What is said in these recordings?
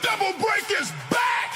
Double break is back!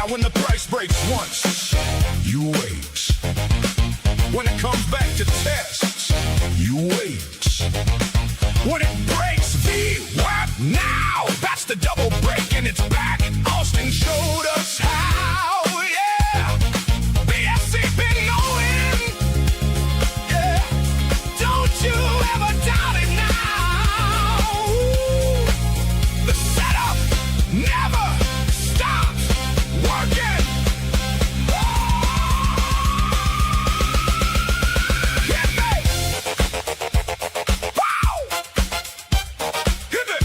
When the price breaks once, you wait. When it comes back to test, you wait. When it breaks, what now? That's the double break and it's back. Austin showed us how, yeah. BSC been knowing, yeah. Don't you ever doubt it now. The setup never stops working. Hit me. Wow. Hit it.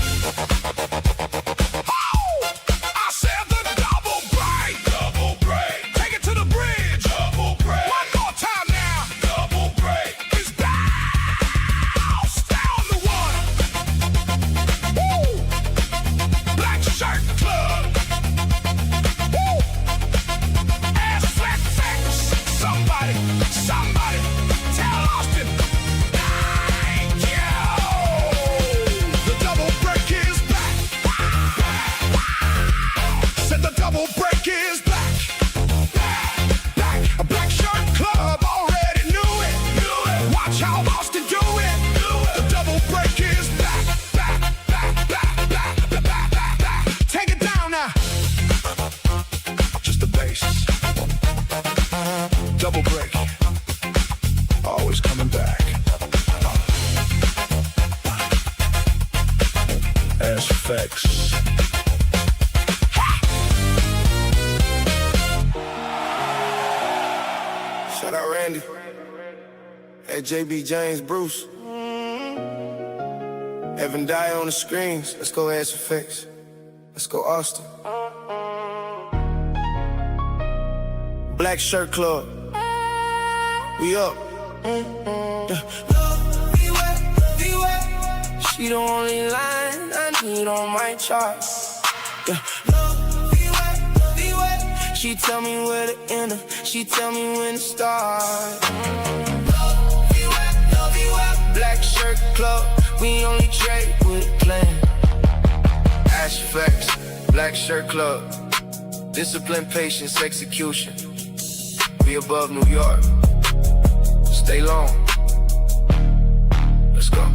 Oh. I said the double break. Double break. Take it to the bridge. Double break. One more time now. Double break. It's back. Stay on the one. Woo. Black Shirt Club. Somebody, tell Austin, thank you. The double break is back. Said the double break is back. A Black Shirt Club already knew it. Watch how Austin do it. The double break is back. Take it down now. Just the bass. Double break. Always coming back. Asphyx. Shout out Randy. Hey, JB James Bruce. Evan Dye on the screens. Let's go Asphyx. Let's go Austin. Black Shirt Club. We up. She the only line I need on my chart. She tell me where to enter. She tell me when to start. Black Shirt Club. We only trade with a plan. Asphyx. Black Shirt Club. Discipline, patience, execution. Be above New York. Stay long. Let's go.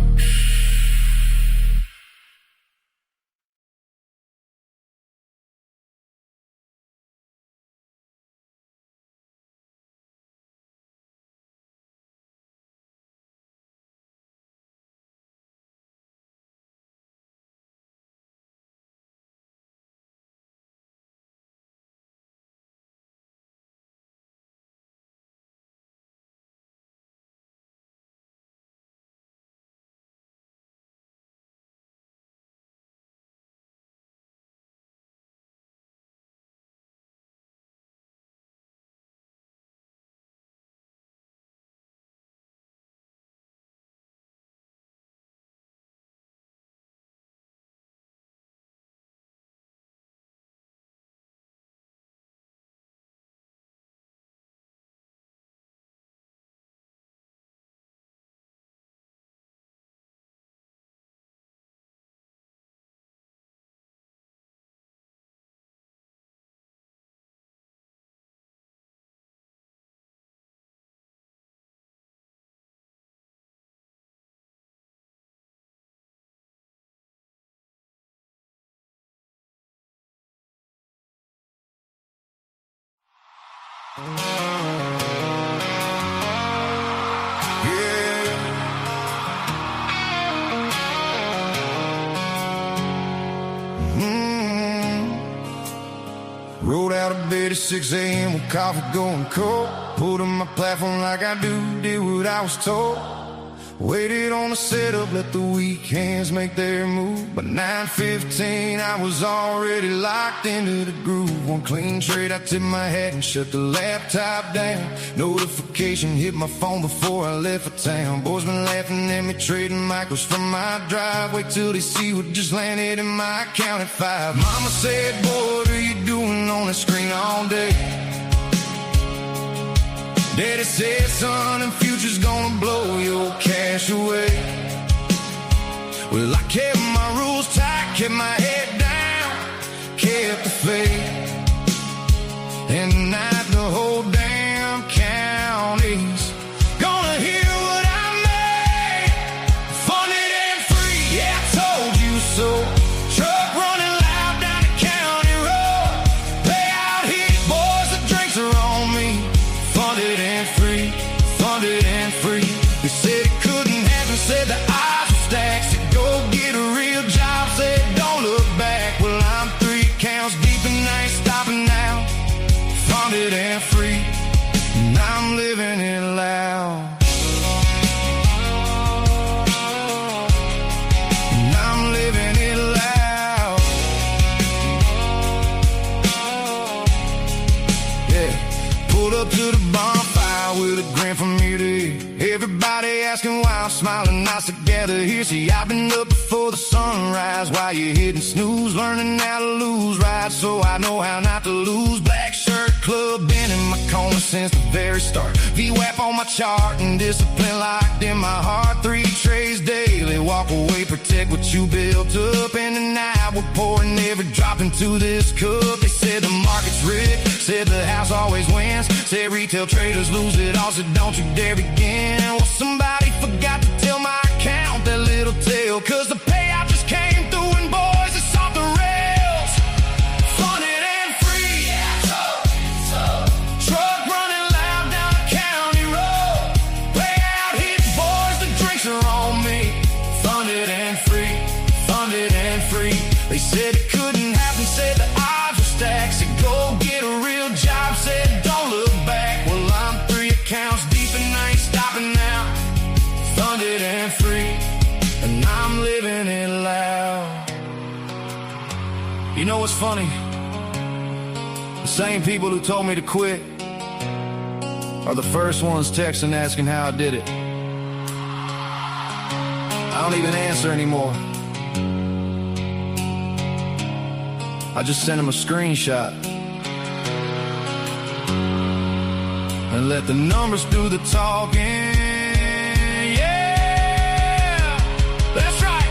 Rolled out of bed at 6 a.m. with coffee going cold. Pulled on my platform like I do, did what I was told. Waited on the setup, let the weak hands make their move. By 9:15, I was already locked into the groove. One clean trade, I tipped my hat and shut the laptop down. Notification hit my phone before I left for town. Boys been laughing at me, trading micros from my drive. Wait till they see what just landed in my account at 5. Mama said, boy, what are you doing on the screen all day? Daddy said, son, and future's gonna blow your cash away. Well, I kept my rules tight, kept my head down, kept the faith. And tonight the whole damn county's gonna hear what I made. Funded and free, yeah, I told you so. Truck running loud down the county road. Play out here, boys, the drinks are on me. Funded and free, funded and free. They said it couldn't happen, said the odds were stacked. Said go get a real job, said don't look back. Well, I'm 3 accounts deep and I ain't stopping now. Funded and free, and I'm living it loud. And I'm living it loud. Yeah, pulled up to the bonfire with a grin from ear to ear. Everybody asking why I'm smiling, nice together here. See, I've been up before the sunrise while you're hitting snooze, learning how to lose right, so I know how not to lose. Black shirt club, been in my corner since the very start. VWAP on my chart and discipline locked in my heart. 3 trays daily, walk away, protect what you built up. And tonight we're pouring every drop into this cup. They said the market's rigged, said the house always wins, said retail traders lose it all, said don't you dare begin. Well, somebody forgot to tell my account that little tale, cause the payout just came through and boys, it's off the rails. Funded and free, yeah, I told you so. Truck running loud down the county road. Play out here, boys, the drinks are on me. Funded and free, funded and free. They said it couldn't happen, said the odds were stacked. Said go get a real job, said don't look back. Well, I'm 3 accounts deep and I ain't stopping now. Funded and free, and I'm living it loud. You know what's funny? The same people who told me to quit are the first ones texting asking how I did it. I don't even answer anymore. I just send them a screenshot and let the numbers do the talking. Yeah, that's right.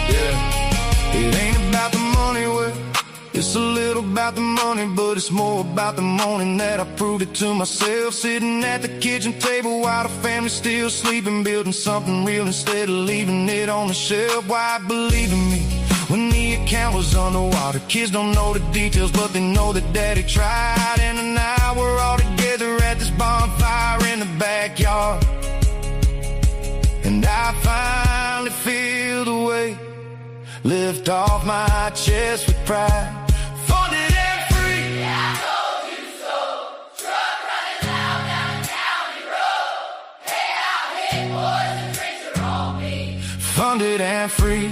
Yeah, it ain't about the money, well, it's a little about the money, but it's more about the morning that I proved it to myself. Sitting at the kitchen table while the family's still sleeping, building something real instead of leaving it on the shelf. Why believe in me when the account was underwater? Kids don't know the details, but they know that daddy tried. And now we're all together at this bonfire in the backyard, and I finally feel the weight lift off my chest with pride. Funded and free, Yeah, I told you so. Truck running loud down the county road. Hey, out here, boys, the drinks are on me. funded and free,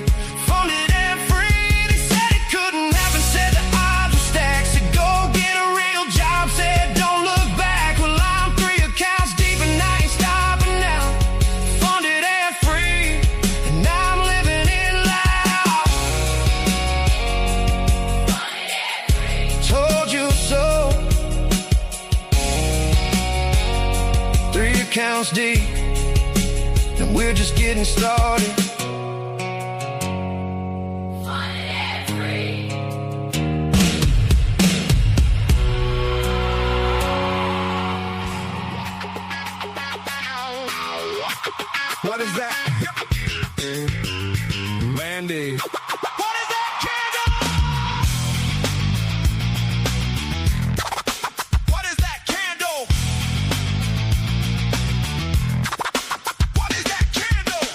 funded and free. They said it couldn't happen, said the odds were stacked. Said go get a real job, said don't look back. Well, I'm 3 accounts deep and I ain't stopping now. Funded and free, and I'm living it loud. Funded and free. Told you so. 3 accounts deep, and we're just getting started. Funded and free. candy. What is that candle? What is that candle? What is that candle?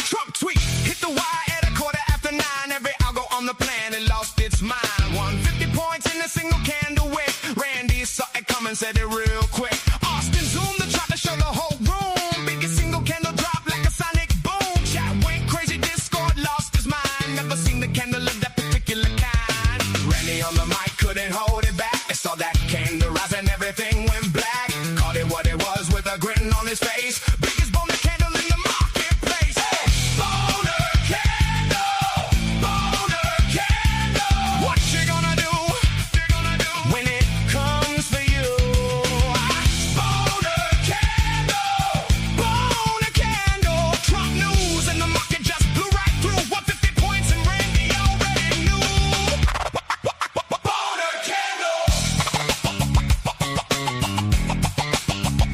Trump tweet hit the wire at 9:15. Every algo on the planet lost its mind. 150 points in a single candle wick. Randy saw it coming, said it real quick. Austin zoomed and tried to show the whole room. Biggest single candle drop like a sonic boom. Chat went crazy, Discord lost his mind. Never seen the candle of that particular kind. Randy on the mic couldn't hold it back. They saw that candle rise and everything went black. Called it what it was with a grin on his face. Biggest boner candle in the marketplace. Hey! Boner candle! Boner candle! What you gonna do? When it comes for you? Boner candle! Boner candle! Trump news and the market just blew right through. 150 points and Randy already knew. Boner candle!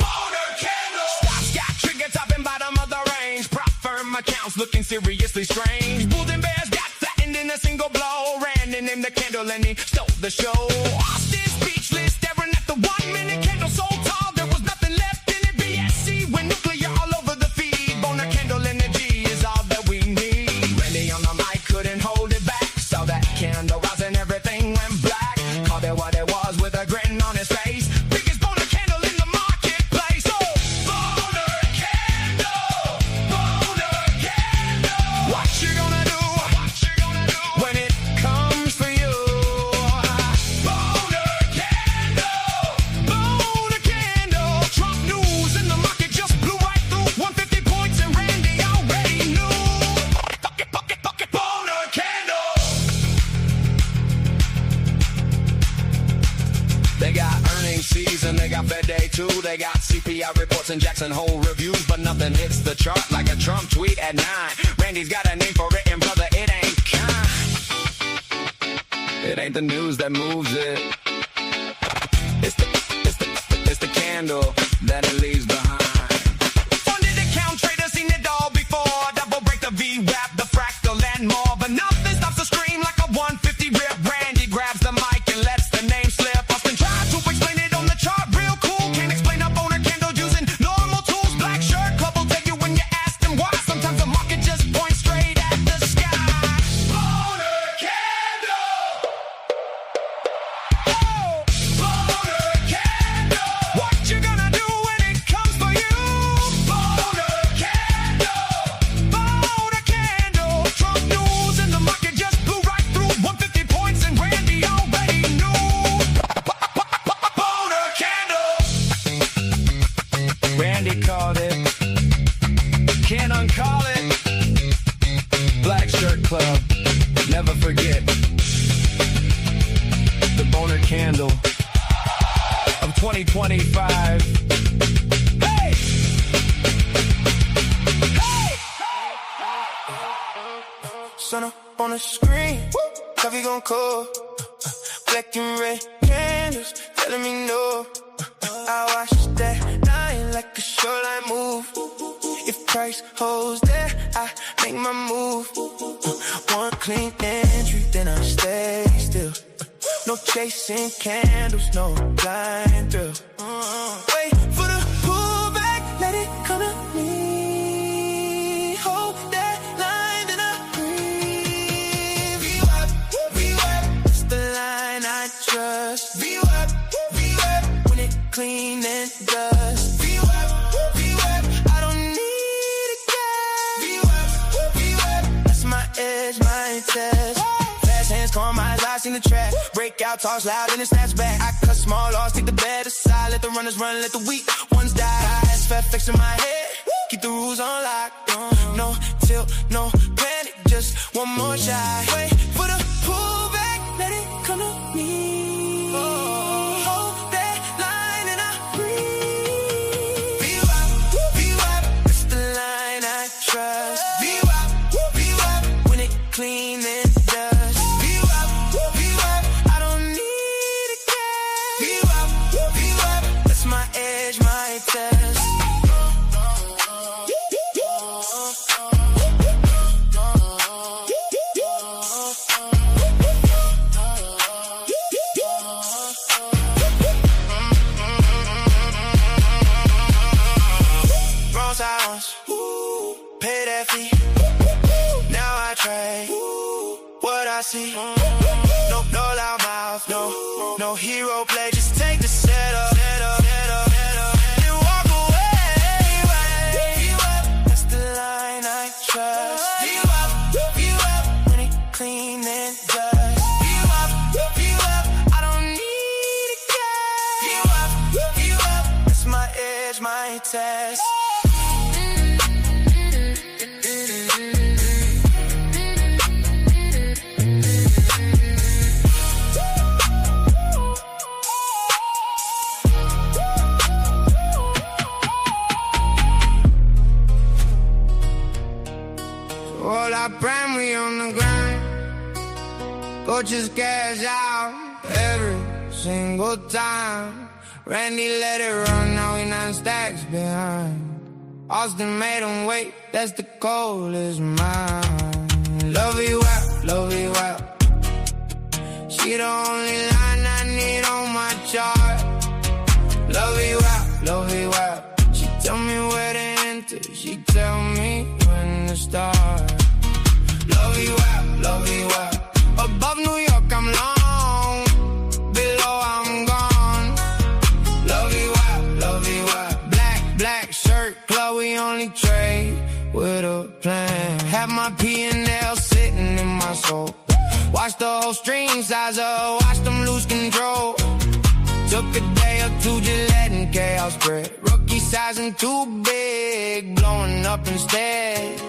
Boner candle! Stocks got trigger top and bottom of the range. Prop firm accounts looking seriously strange. Bulls and bears got flattened in a single blow. Randy named the candle and he stole the show. Austin speechless, staring at the 1 minute candle so tall there was nothing left in it. BSC went nuclear all over the feed. Boner candle energy is all that we need. Randy on the mic couldn't hold it back. Saw that candle rise and everything went black. Called it what it was with a grin on his face. Biggest boner candle in the marketplace. Oh, boner candle, boner candle. What you gonna do? When it comes for you? Boner candle, boner candle. Trump news and the market just blew right through. 150 points and Randy already knew. Boner candle. They got earnings season, they got Fed Day too. They got CPI reports and Jackson Hole reviews, but nothing hits the chart like a Trump tweet at 9. Randy's got a name for it, and brother, it ain't kind. It ain't the news that moves it. It's the candle that it leaves behind. Funded account traders seen it all before. Double break the VWAP, the fractal and more, but nothing stops the scream like a 150 rip. Randy grabs the mic and lets the name slip. Austin tried to explain it on the chart real cool. Can't explain a boner candle using normal tools. Black shirt club will tell you when you ask them why. Sometimes the market just points straight at the sky. Boner candle. Oh, boner candle. What you gonna do when it comes for you? Boner candle, boner candle. Trump news and the market just blew right through. 150 points and Randy already knew. Boner candle. Randy called it. Can't uncall it. Black shirt club. Never forget the boner candle of 2025. Hey! Hey! Sun up on the screen, coffee gon' cold. Black and red candles telling me no. I watch that line like a shoreline move. If price holds there, I make my move. One clean entry, then I stay still. No chasing candles, no blind thrill. Wait for the pullback, let it come to me. Hold that line, then I breathe. VWAP, it's the line I trust. VWAP, when it clean and dust. VWAP, I don't need a guess. VWAP, that's my edge, my test. Fast hands, calm my eyes, I seen the track. Breakout talks loud and it snaps back. I cut small loss, take the bed aside. Let the runners run, let the weak ones die. SFX in my head, keep the rules on lock. No tilt, no panic, just one more shot. Wait for the pullback, let it come to me. Hold that line and I breathe. VWAP, it's the line I trust. VWAP, when it clean and dust. VWAP, I don't need a guess. VWAP, test. Wrong side once, pay that fee. Now I trade what I see. No loud mouth, no hero play. Just take the setup, and walk away. That's the line I trust. View up, when it clean and dust. View up, I don't need a guess. View up, that's my edge, my test. All our prime, we on the grind. Coaches cash out every single time. Randy let it run, now we 9 stacks behind. Austin made him wait, that's the coldest mine. Love you well. She the only line I need on my chart. Love you well. She tell me where to enter, she tell me when to start. Love you well. Above New York, I'm long. Below, I'm gone. Love you well. Black shirt, club, we only trade with a plan. Have my P&L sitting in my soul. Watch the whole stream size up, watch them lose control. Took a day or two just letting chaos spread. Rookie sizing too big, blowing up instead.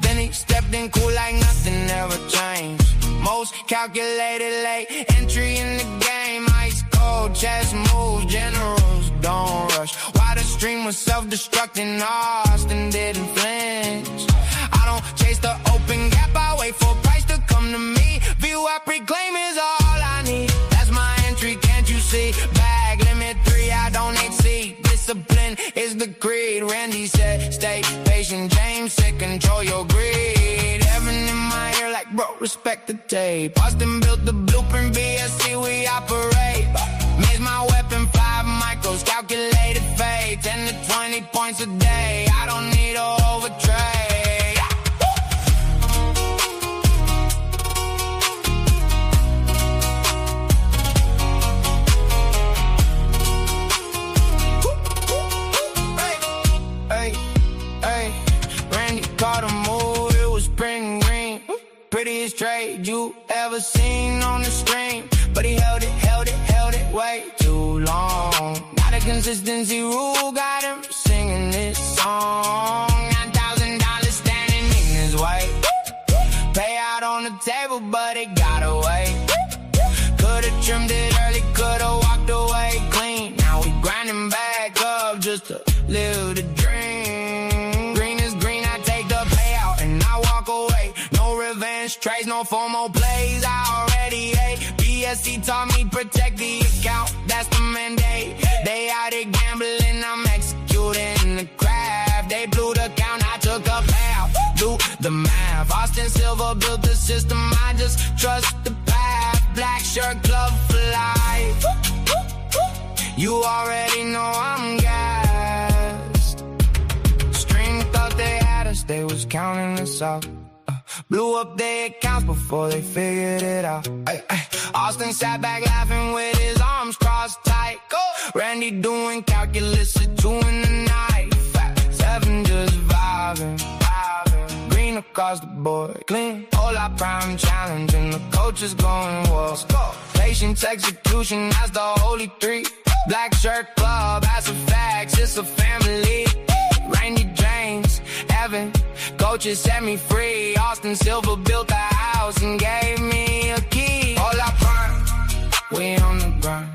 Then he stepped in cool like nothing ever changed. Most calculated late entry in the game. Ice cold chess moves, generals don't rush. Why the stream was self-destructing, Austin didn't flinch. I don't chase the open gap, I wait for price to come to me. View I proclaim is all I need. That's my entry, can't you see? Bag limit 3, I don't exceed. Discipline is the creed. Randy said, stay patient. James said, control your greed. Heaven in my ear like, bro, respect the tape. Austin built the blueprint, BSC, we operate. Miss my weapon, 5 micros, calculated fate. 10 to 20 points a day, I don't need a overtrade. Caught a move, it was spring green. Prettiest trade you ever seen on the screen. But he held it way too long. Not a consistency rule, got him singing this song. $9,000 standing in his way. Payout on the table, but it got away. Could've trimmed it early, could've walked away clean. Now we grinding back up just to live the dream. Trades, no formal plays, I already ate. BSC taught me protect the account, that's the mandate. They out here gambling, I'm executing the craft. They blew the count, I took a path, do the math. Austin Silver built the system, I just trust the path. Black shirt, club for life. You already know I'm gassed. Stream thought they had us, they was counting us out. Blew up their accounts before they figured it out. Austin sat back laughing with his arms crossed tight. Randy doing calculus at 2 in the night. 7 just vibing. Green across the board, clean. All our prime challenge and the coach is going well. Patience, execution, that's the holy 3. Black shirt club, that's a fact, it's a family. Randy James, Evan, coaches set me free. Austin Silver built a house and gave me a key. All I prime, we on the grind.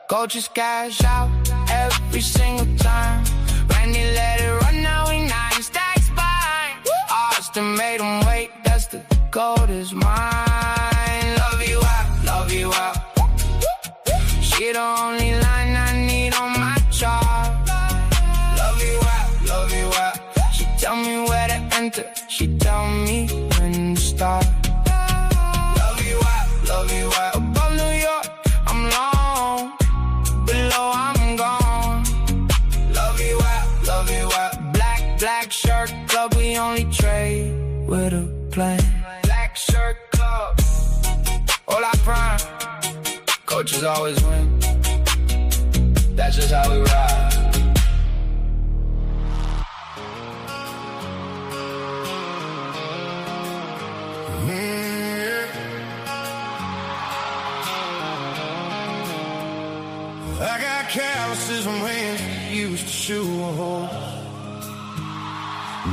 Coaches cash out every single time. Randy let it run, now we 9 stacks behind. Austin made him wait, that's the gold is mine. Love you out. She the only line I need on my chart. with a plan. Black shirt club, all I prime. Coaches always win. That's just how we ride. I got calluses from hands that used to shoe a horse.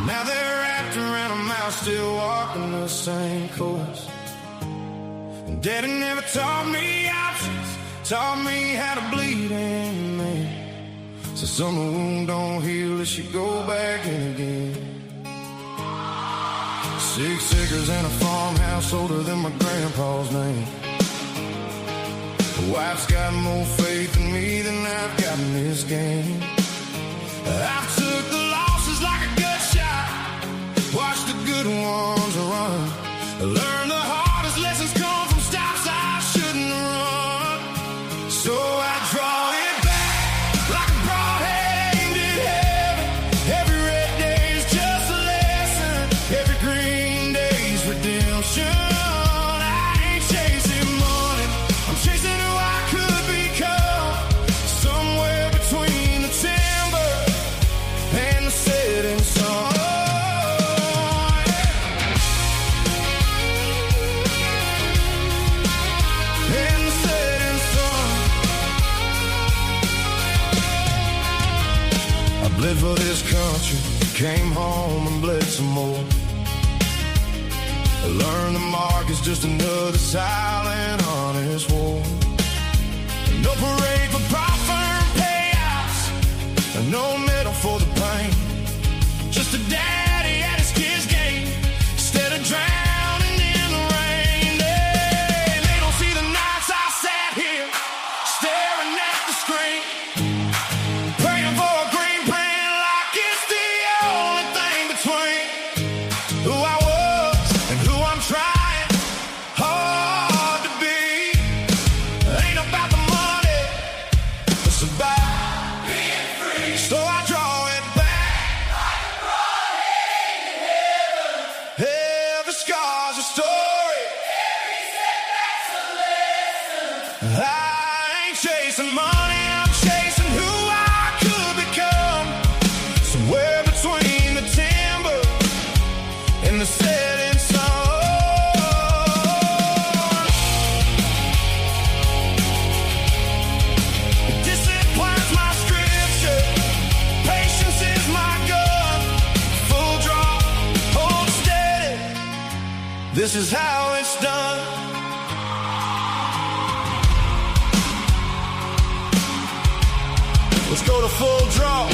Now they're wrapped around a mouth, still walking the same course. And Daddy never taught me options, taught me how to bleed in man. So some wound don't heal unless you go back in again. 6 acres and a farmhouse older than my grandpa's name. The wife's got more faith in me than I've got in this game. I've took the losses like a gut shot, watched the good ones run. Learned the hardest lessons come from stops I shouldn't run. So I draw it back like a broadhead aimed at heaven. Every red day is just a lesson, every green day's redemption. Bled for this country, came home and bled some more. I learned the mark is just another silent, honest war. No parade for profit payouts, and no medal for the pain. Just a daddy at his kid's game, instead of drowning in the rain. They don't see the nights I sat here, staring at the screen, praying for a green pen. This is how it's done. Let's go to full draw.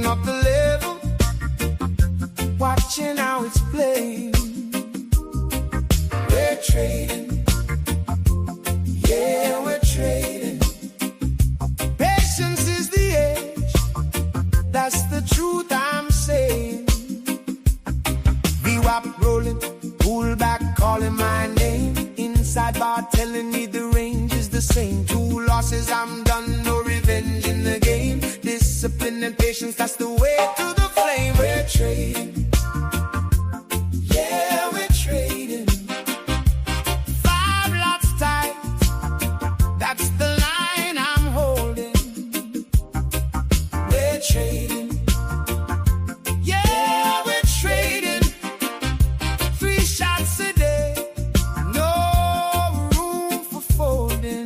Up the level, watching how it's playing. We're trading, yeah, we're trading. Patience is the age, that's the truth I'm saying. VWAP rolling, pull back, calling my name. Inside bar telling me the range is the same. 2 losses, I'm done, no revenge in the game. Discipline and patience, that's the way to the flame. We're trading, yeah, we're trading. 5 lots tight, that's the line I'm holding. We're trading, yeah, we're trading. 3 shots a day, no room for folding.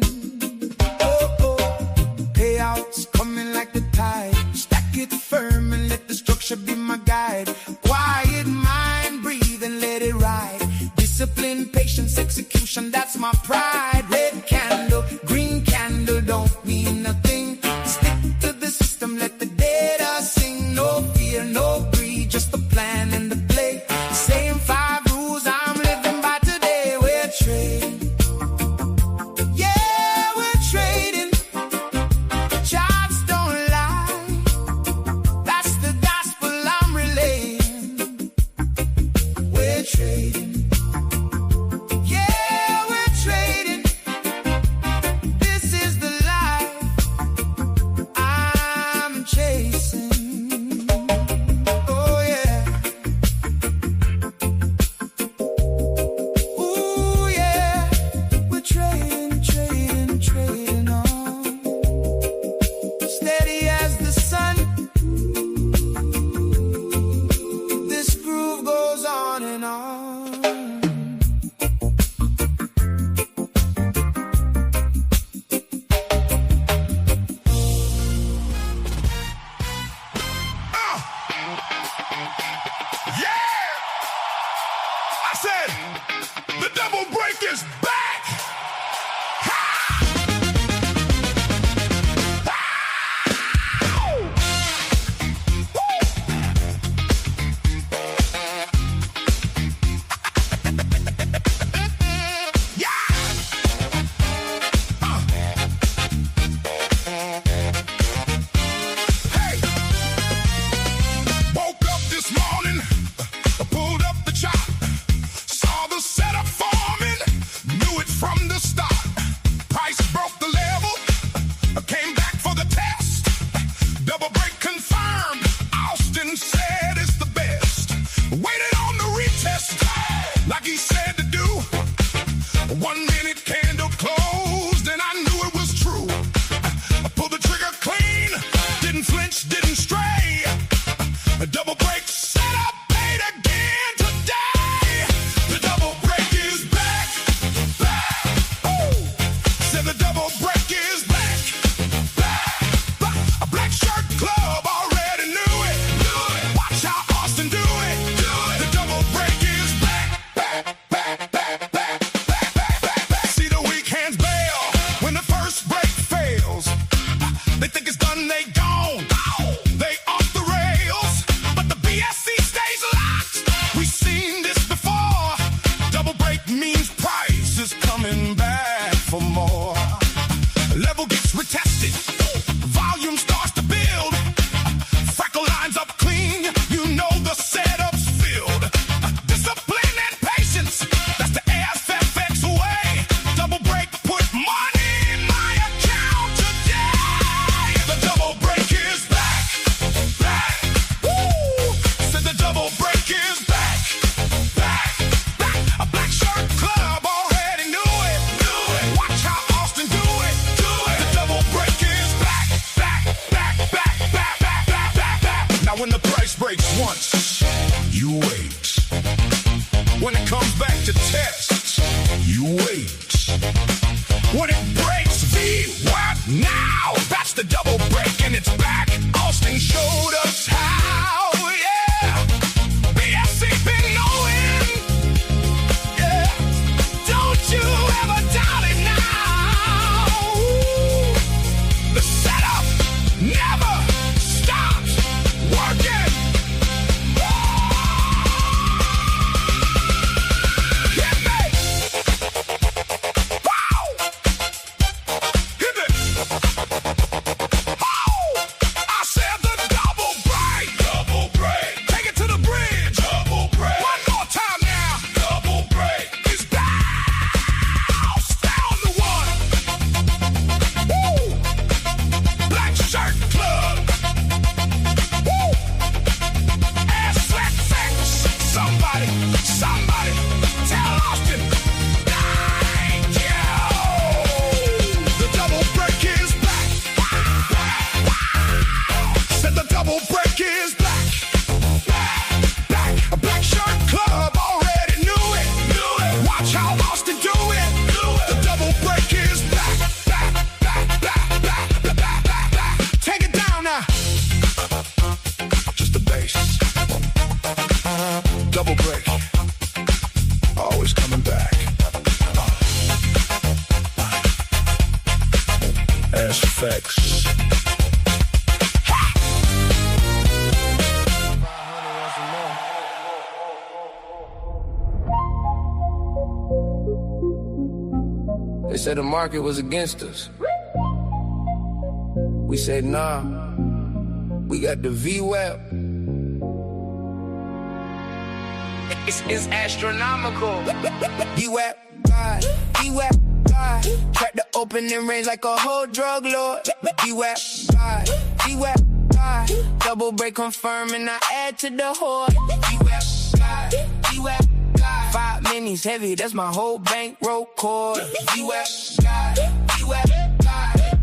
Discipline, patience, execution, that's my pride. Red candle, green candle, don't mean nothing. Stick to the system, let the data sing. No fear, no greed, just the plan and the play. The same 5 rules I'm living by today. We're trading. Yeah, we're trading. Charts don't lie. That's the gospel I'm relaying. We're trading. Yeah, we're trading. This is the life I'm chasing. Oh yeah. Ooh yeah. We're trading, trading, trading on. Steady as the sun. This groove goes on and on. Yeah! I said, the double break is back! Ha! Yeah! Hey! Woke up this morning, pulled up the chart, saw the setup forming, knew it from the start. Price broke the level, came back for the test. Double break confirmed, Austin said it's the best. Waited on the retest, like he said to do. 1 minute candle closed, and I knew it was true. I pulled the trigger clean, didn't flinch, didn't stray. A double break set up, paid again today. The double break is back, back. Ooh. Said the double break is back, back, back. A black shirt club already knew it. Watch how Austin do it. The double break is back, back, back, back, back, back, back, back, back. See the weak hands bail when the first break fails. They think it's done, they gone. They off the rails, but the BSC stays locked. We've seen this before. Double break means price is coming back for more. Level gets retested, volume starts to build. Freckle lines up clean, you know the setup's filled. Discipline and patience, that's the ASFX way. Double break put money in my account today. The double break is back, back. Woo! Said the double break is back, back, back. A black shirt club already knew it. Watch how Austin do it. The double break is back, back, back, back, back, back, back, back, back. Now when the price breaks once, you wait. When it comes back to test, you wait. When it breaks, what now? That's the double break and it's back. Austin showed us how, yeah. BSC been knowing, yeah. Don't you ever doubt it now. Ooh. The setup never stops working. Hit me. Wow. Hit me. I said the double break. Double break. Take it to the bridge. Double break. One more time now. Double break. It's down. Down the one. Woo. Black shirt club. Woo. SFX. Somebody tell Austin. Thank you. The double break is back. Said the double break is back, back. A black shirt club already knew it. Watch how Austin do it. The double break is back, back, back, back, back, back, back, back. Take it down now. Just the bass. Double break. Effects. They said the market was against us. We said, nah, we got the VWAP. It's astronomical. VWAP, God, VWAP, God. Crack the opening range like a whole drug lord. VWAP, God, VWAP, God. Double break confirm and I add to the horde. VWAP, God, VWAP. 5 minis heavy, that's my whole bankroll cord. VWAP, God, VWAP, God.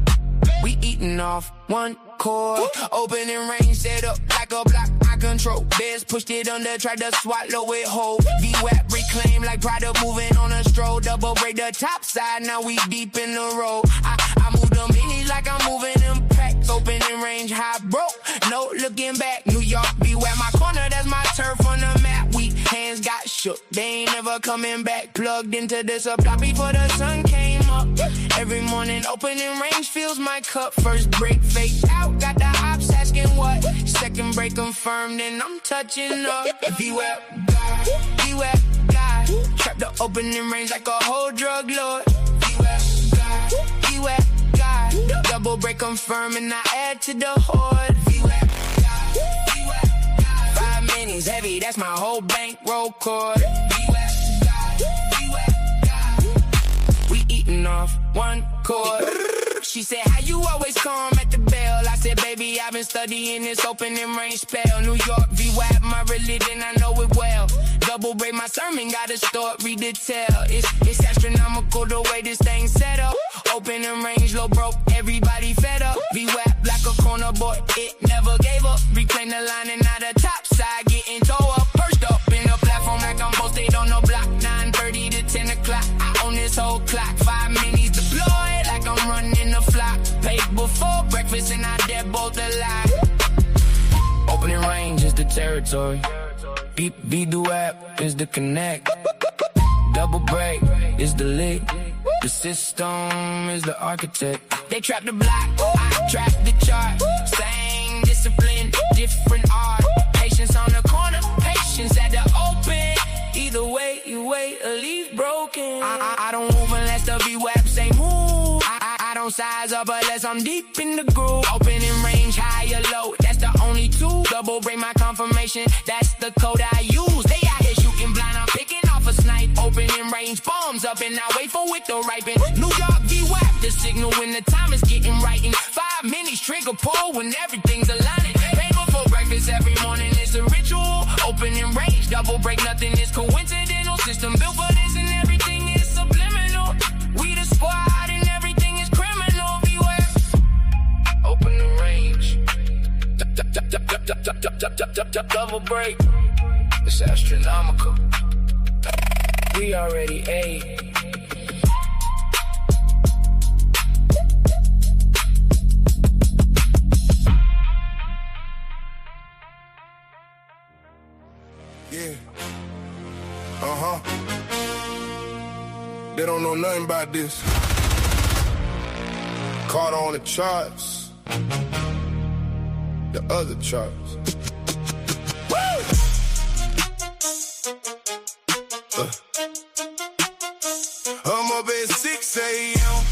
We eating off one cord. Opening range set up like a block I control. Bears pushed it under, tried to swallow it whole. VWAP reclaim like Prada moving on a stroll. Double break the top side, now we deep in the road. I move them minis like I'm moving them packs. Opening range high broke, no looking back. New York, VWAP my corner, that's my turf on the map. We hands got shook, they ain't never coming back. Plugged into the supply before the sun came up. Every morning opening range fills my cup. First break fake out, got the ops asking what. Second break confirmed and I'm touching up. VWAP, God, VWAP, God. Trap the opening range like a whole drug lord. VWAP, God, VWAP, God. Double break confirm and I add to the horde. VWAP, God, VWAP, God. 5 minis heavy, that's my whole bankroll cord. VWAP, God, VWAP, God. We eating off one cord. She said, how you always calm at the bell? I said, baby, I've been studying this opening range spell. New York, VWAP, my religion, I know it well. Double break my sermon, got a story to tell. It's astronomical the way this thing set up. Opening range, low broke, everybody fed up. VWAP like a corner boy, it never gave up. Reclaim the line and now the top side getting towed up. Perched up in the platform like I'm posted on the block. 9:30 to 10 o'clock, I own this whole clock. 5 minis deployed like I'm running the flock. Paid before breakfast and I dead both alive. Opening range is the territory. VWAP is the connect. Double break is the lick. The system is the architect. They trap the block, I trap the chart. Same discipline, different art. Patience on the corner, patience at the open. Either way, you wait or leave broken. I don't move unless the VWAP say move. I don't size up unless I'm deep in the groove. Opening range, high or low, that's the only two. Double break my confirmation, that's the code I use. They out here shooting blind, I'm picking off a snipe. Opening range, bombs up and I wait for it to ripen. New York VWAP, the signal when the time is getting right. In 5 minis, trigger pull when everything's aligning. Pay before breakfast every morning, it's a ritual. Opening range, double break, nothing is coincidental. System built for this and everything is subliminal. We the squad and everything is criminal. VWAP, open the range. Double break, it's astronomical. We already ate. Yeah. They don't know nothing about this. Caught on the charts. The other charts. Woo! I'm up at 6 a.m.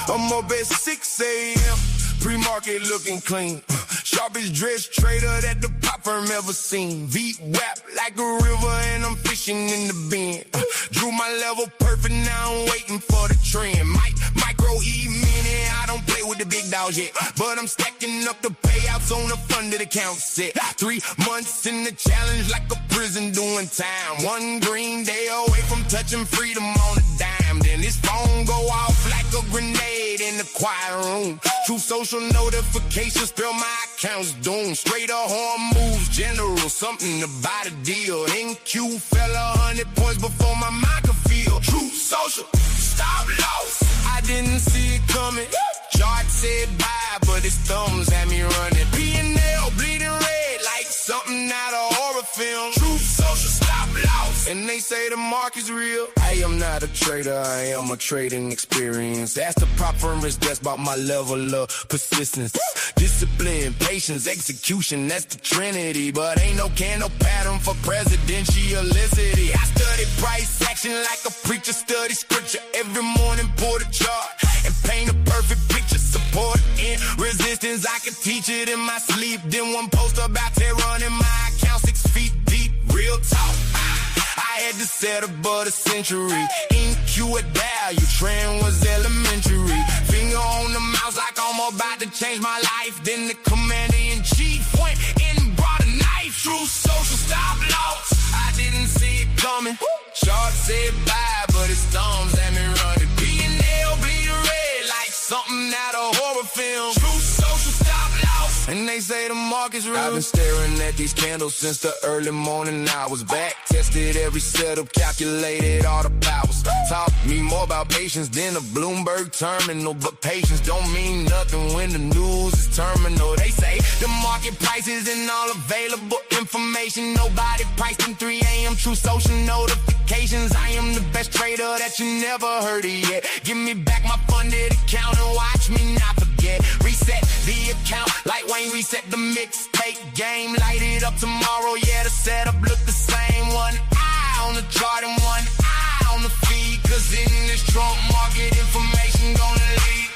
I'm up at 6 a.m. Pre-market looking clean. Sharpest dress trader that the pop firm ever seen. VWAP like a river and I'm fishing in the bend. Drew my level perfect, now I'm waiting for the trend. Micro E-mini, I don't play with the big dogs yet. But I'm stacking up the payouts on the funded account set. 3 months in the challenge like a prison doing time. 1 green day away from touching freedom on a dime. Then this phone go off like a grenade in the quiet room. True social notifications spell my account's doomed. Straight up horn moves, general, something about a deal. NQ fell 100 points before my mind could feel. True social, stop loss. I didn't see it coming. Chart said bye, but his thumbs had me running. P&L bleeding red like something out of horror film. True social, stop loss. And they say the market's real. I am not a trader, I am a trading experience. That's the proper risk, that's about my level of persistence. Discipline, patience, execution, that's the trinity. But ain't no candle pattern for presidentialicity. I study price action like a preacher study scripture. Every morning pour the chart and paint a perfect picture. Support and resistance, I can teach it in my sleep. Then one post about terror in my account, 6 feet deep, real talk. I had to set above a century. EQ a dial, your trend was elementary. Finger on the mouse like I'm about to change my life. Then the commander-in-chief went and brought a knife. True social stop loss, I didn't see it coming. Chart said bye, but his thumbs had me running. B&L bleed red like something out of horror film. True social stop loss, and they say the market's real. I've been staring at these candles since the early morning. I was back, tested every setup, calculated all the powers. Taught me more about patience than a Bloomberg terminal. But patience don't mean nothing when the news is terminal. They say the market prices and all available information. Nobody priced in 3 a.m. True social notifications. I am the best trader that you never heard of yet. Give me back my funded account and watch me not forget. Reset the account like Wayne reset the mixtape game. Light it up tomorrow, yeah, the setup look the same. One eye on the chart and one eye on the feed. Cause in this Trump market, information gonna lead.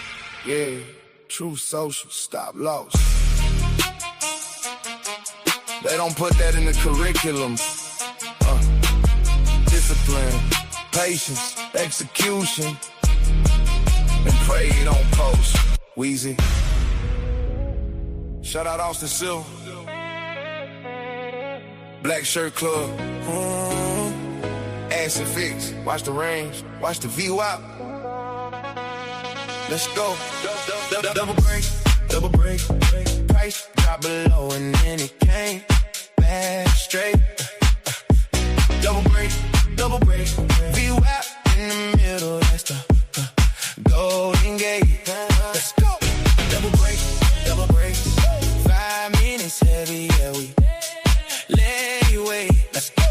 Yeah, true social, stop loss. They don't put that in the curriculum. Discipline, patience, execution, and pray you don't post. Weezy. Shout out Austin Silver. Black Shirt Club. Acid Fix. Watch the range. Watch the VWAP. Let's go. Double break. Double break. Price drop below and then it came back straight. Double break. Double break. VWAP in the middle. That's the Golden Gate. Let's go. Double break. Double break. 5 minutes heavy, yeah, we lay away. Let's go.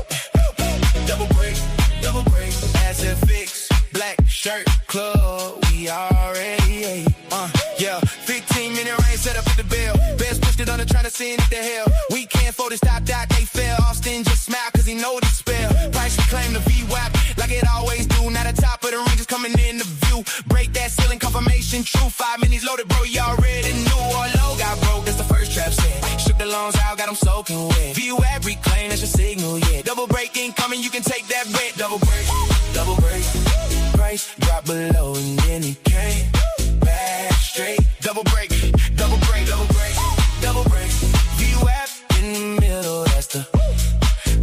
Double break, double break. Asset Fix, Black Shirt Club, we already ate. Yeah, 15-minute rain set up at the bell. Best pushed it under trying to send it to hell. We can't afford to stop that, they fell. Austin just smile cause he know the spell. Price reclaim the VWAP like it always do. Now the top of the range is coming in the view. Break that ceiling, confirmation true. 5 minutes loaded, bro, you already knew. Or low got broke, that's the first trap set. Shook the lungs out, got them soaking wet. VWAP reclaim, that's your signal, yeah. Double break incoming, you can take that bet. Double break, double break. Price drop below and then it came back straight. Double break, double break, double break, double break. VWAP in the middle, that's the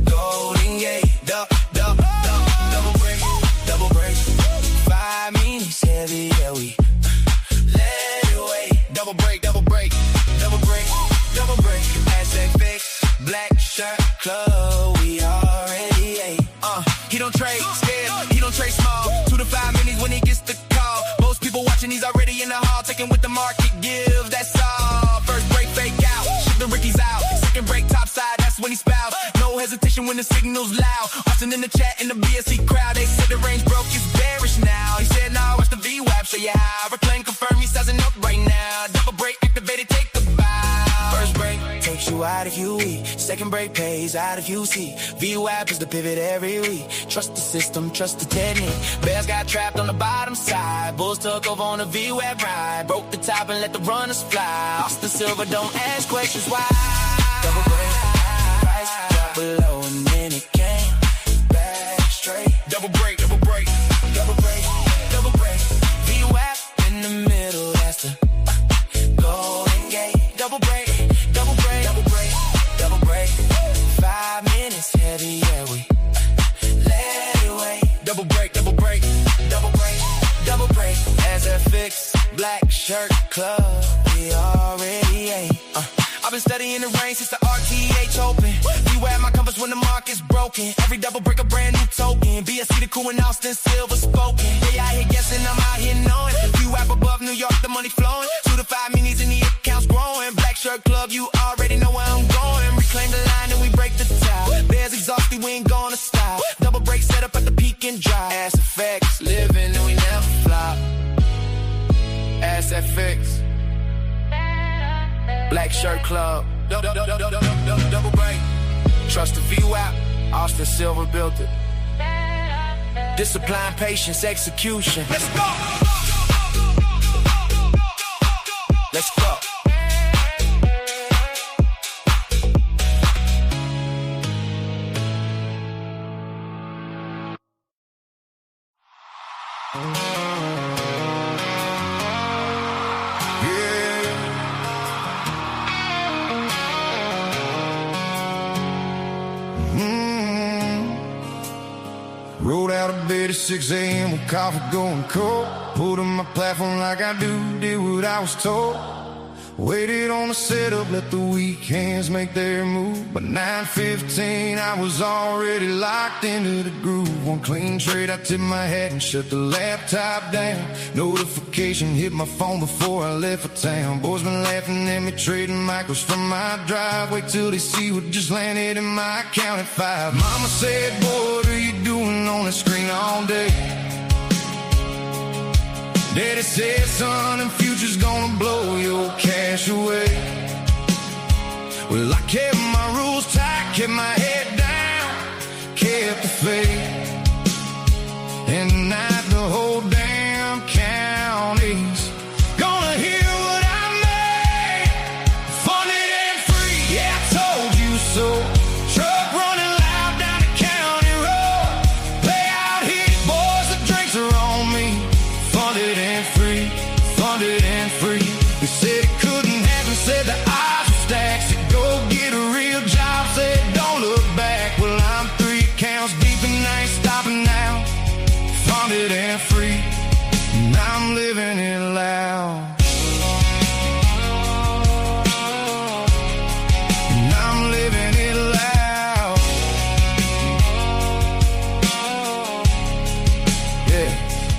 Golden Gate. Double break, double break. 5 minutes heavy, yeah, we let it away. Double break, double break, double break, double break. Asset Fix, Black Shirt Club, we already ate. He don't trade scared, he don't trade small. 2 to 5 minutes when he gets the call. Most people watching, he's already in the hall, taking what the market gives. That's all. First break, fake out, ship the Rickies out. Second break, top side, that's when he spout. No hesitation when the signal's loud. Austin in the chat in the BSC crowd, they said the range broke, it's bearish now. He said, nah, watch the VWAP, show you how. Reclaim, confirm, he's sizing up right now. Double break, activated, take the bow. First break takes you out if you eat. Second break pays out if you see. VWAP is the pivot every week. Trust the system, trust the technique. Bears got trapped on the bottom side. Bulls took over on the VWAP ride. Broke the top and let the runners fly. Austin Silver, don't ask questions why. Double break, price drop below and then it came back straight. Double break, double break, double break, double break. VWAP in the middle, that's the Golden Gate. Double break, double break, double break, double break. 5 minutes heavy, yeah, we let it away. Double break, double break, double break, double break. Asset Fix, Black Shirt Club, we already ate. I've been studying the rain since the RTH open. VWAP my compass when the market's broken. Every double break a brand new token. BSC the cool and Austin Silver spoken. They out here guessing, I'm out here knowing. VWAP above New York, the money flowing. 2 to 5 minutes and the accounts growing. Black Shirt Club, you already know where I'm going. Reclaim the line and we break the tie. Bears exhausted, we ain't gonna stop. Double effects. Black Shirt Club. Double break. Trust the VWAP. Austin Silver built it. Discipline, patience, execution. Let's go. Let's go. Rolled out of bed at 6 a.m. with coffee going cold. Pulled on my platform like I do, did what I was told. Waited on the setup, let the weak hands make their move. By 9:15, I was already locked into the groove. One clean trade, I tipped my hat and shut the laptop down. Notification hit my phone before I left for town. Boys been laughing at me, trading micros from my drive. Wait till they see what just landed in my account at 5. Mama said, boy, what are you doing on the screen all day? Daddy said, son, and future's gonna blow your cash away. Well, I kept my rules tight, kept my head down, kept the faith. And tonight the whole damn county's gonna hear what I made. Funded and free, yeah, I told you so. Truck running loud down the county road. Play out here, boys, the drinks are on me. Funded and free, funded and free. They said it couldn't happen, said the odds were stacked. Said go get a real job, said don't look back. Well, I'm 3 accounts deep and I ain't stopping now. Funded and free, and I'm living it loud. And I'm living it loud. Yeah,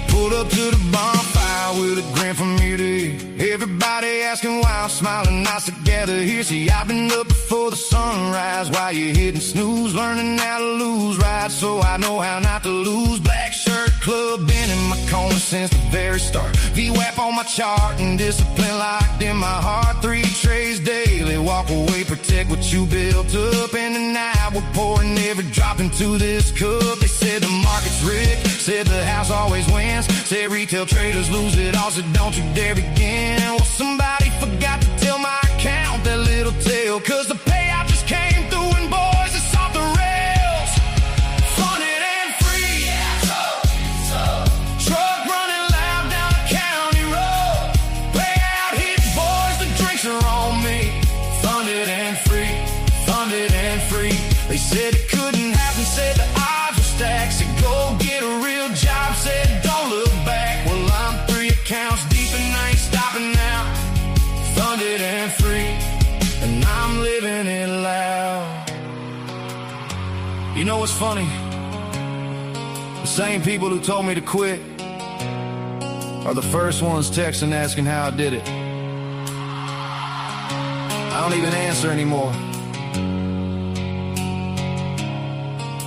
pulled up to the bonfire with a grin from ear to ear. Everybody asking why I'm smiling, nice together here. See, I've been up before the sunrise while you're hitting snooze, learning how to lose, right? So I know how not to lose. Black Shirt Club, been in my corner since the very start. VWAP on my chart and discipline locked in my heart. 3 trays daily, walk away, protect what you built up. And tonight we're pouring every drop into this cup. They said the market's rigged, said the house always wins, said retail traders lose it all, said don't you dare begin. Well, somebody forgot to tell my account that little tale, cause the payout just came through and boys, it's off the rails. Funded and free, yeah, I told you so. Truck running loud down the county road. Payout hit, boys, the drinks are on me. Funded and free, funded and free. They said it couldn't happen, said the odds were stacked. Said go get a real job, said don't look back. Well, I'm 3 accounts deep and I ain't stopping now. Funded and free, and I'm living it loud. You know what's funny? The same people who told me to quit are the first ones texting asking how I did it. I don't even answer anymore.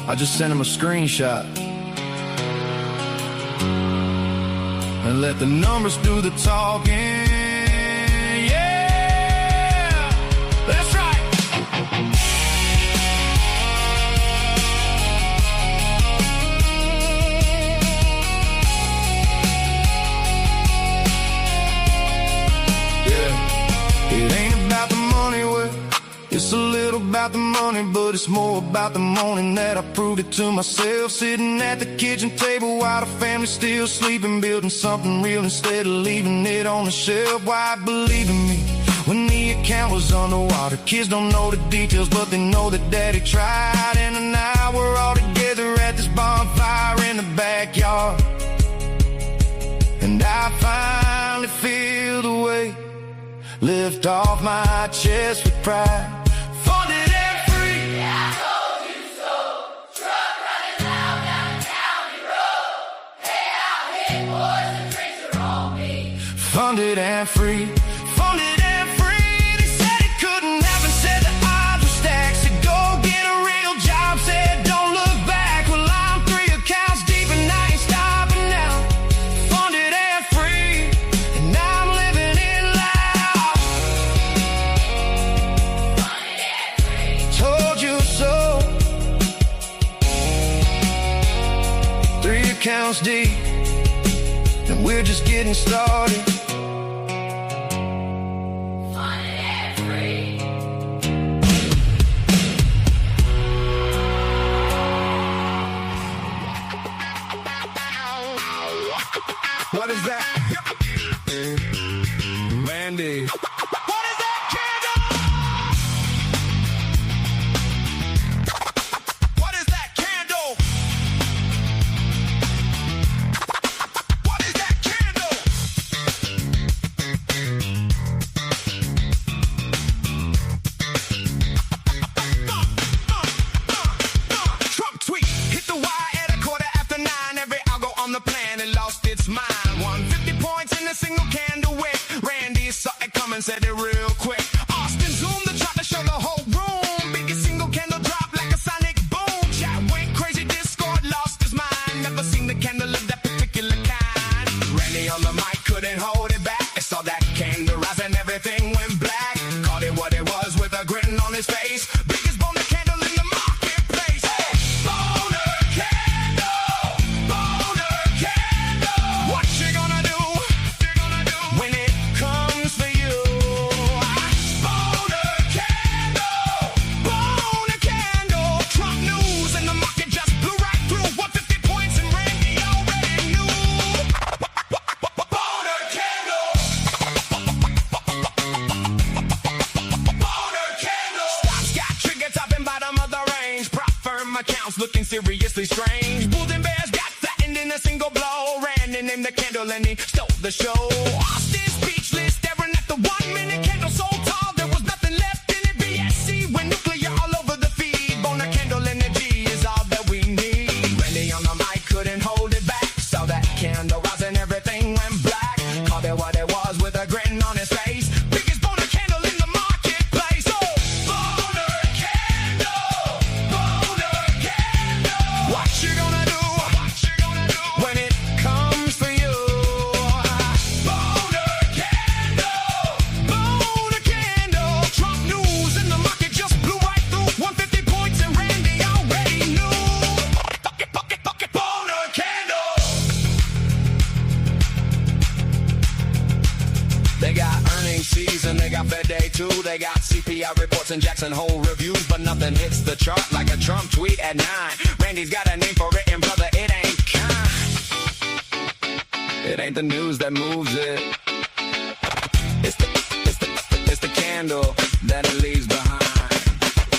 I just sent them a screenshot and let the numbers do the talking. Yeah, that's right. Yeah, it ain't about the money, well, it's a little about the money, but it's more about the morning that I proved it to myself. Sitting at the kitchen table while the family's still sleeping, building something real instead of leaving it on the shelf. Why believe in me when the account was underwater? Kids don't know the details, but they know that daddy tried. And now we're all together at this bonfire in the backyard, and I finally feel the weight lift off my chest with pride. Funded and free, Yeah, I told you so. Truck running loud down the county road. Payout hit, boys, the drinks are on me. funded and free, funded and free. They said it couldn't happen, said the odds were stacked. Said go get a real job, said don't look back. Well, I'm 3 accounts deep and I ain't stopping now. Funded and free, and I'm living it accounts deep, and we're just getting started. Fun and free. What is that? Randy. What is that candle? What is that candle? What is that candle? Trump tweet hit the wire at 9:15. Every algo on the planet lost its mind. 150 points in a single candle wick. Randy saw it coming, said it real quick. Austin zoomed the chart to show the whole room. Biggest single candle drop like a sonic boom. Chat went crazy, Discord lost his mind. Never seen the candle of that particular kind. Randy on the mic couldn't hold it back. It saw that candle rise and everything went black. Called it what it was with a grin on his face. Biggest boner candle in the marketplace. Hey! Boner candle! Boner candle! What you gonna do? When it comes for you? Boner candle! Boner candle! Trump news and the market just blew right through. 150 points and Randy already knew. Boner candle! Boner candle! Stocks got trigger top and bottom of the range. Prop firm accounts looking seriously strange. Bulls and bears got flattened in a single blow. Randy named the candle and he stole the show. Austin speechless, staring at the 1 minute candle so tall there was nothing left in it. BSC when nuclear all over the feed. Boner candle energy is all that we need. Randy on the mic couldn't hold it back. Saw that candle rise and everything went black. Called it what it was with a grin on his face. Biggest boner candle in the marketplace. Oh, boner candle, boner candle. What you gonna do? When it comes for you? Boner candle, boner candle. Trump news and the market just blew right through. 150 points and Randy already knew. Boner candle. They got earnings season, they got Fed Day too. They got CPI reports and Jackson Hole reviews, but nothing hits the chart like a Trump tweet at 9. Randy's got a name for it, and brother, it ain't kind. It ain't the news that moves it. It's the candle that it leaves behind.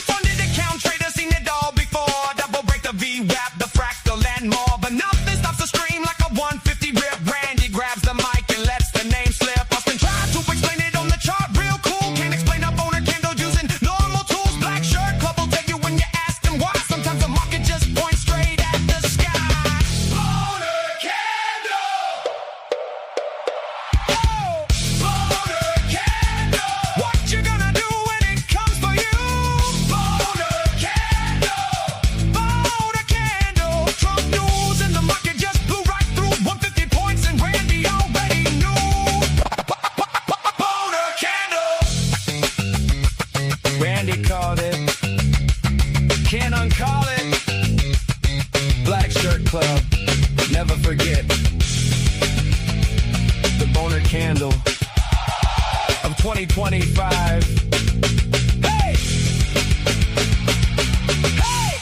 Funded account traders seen it all before. Double break the VWAP, the fractal and more, but nothing stops the stream like a 150 rip. Randy grabs the mic and lets the name slip. Austin tried to explain it on the chart real cool. Can't explain a boner candle using normal tools. Black shirt club will tell you when you ask them why. Sometimes the market just points straight at the sky. Boner candle! Oh! Boner candle! What you gonna do when it comes for you? Boner candle! Boner candle! Trump news and the market just blew right through. 150 points and Randy already knew. Boner candle! Randy called it. Can't uncall it. Black Shirt Club. Never forget. The boner candle of 2025. Hey! Hey!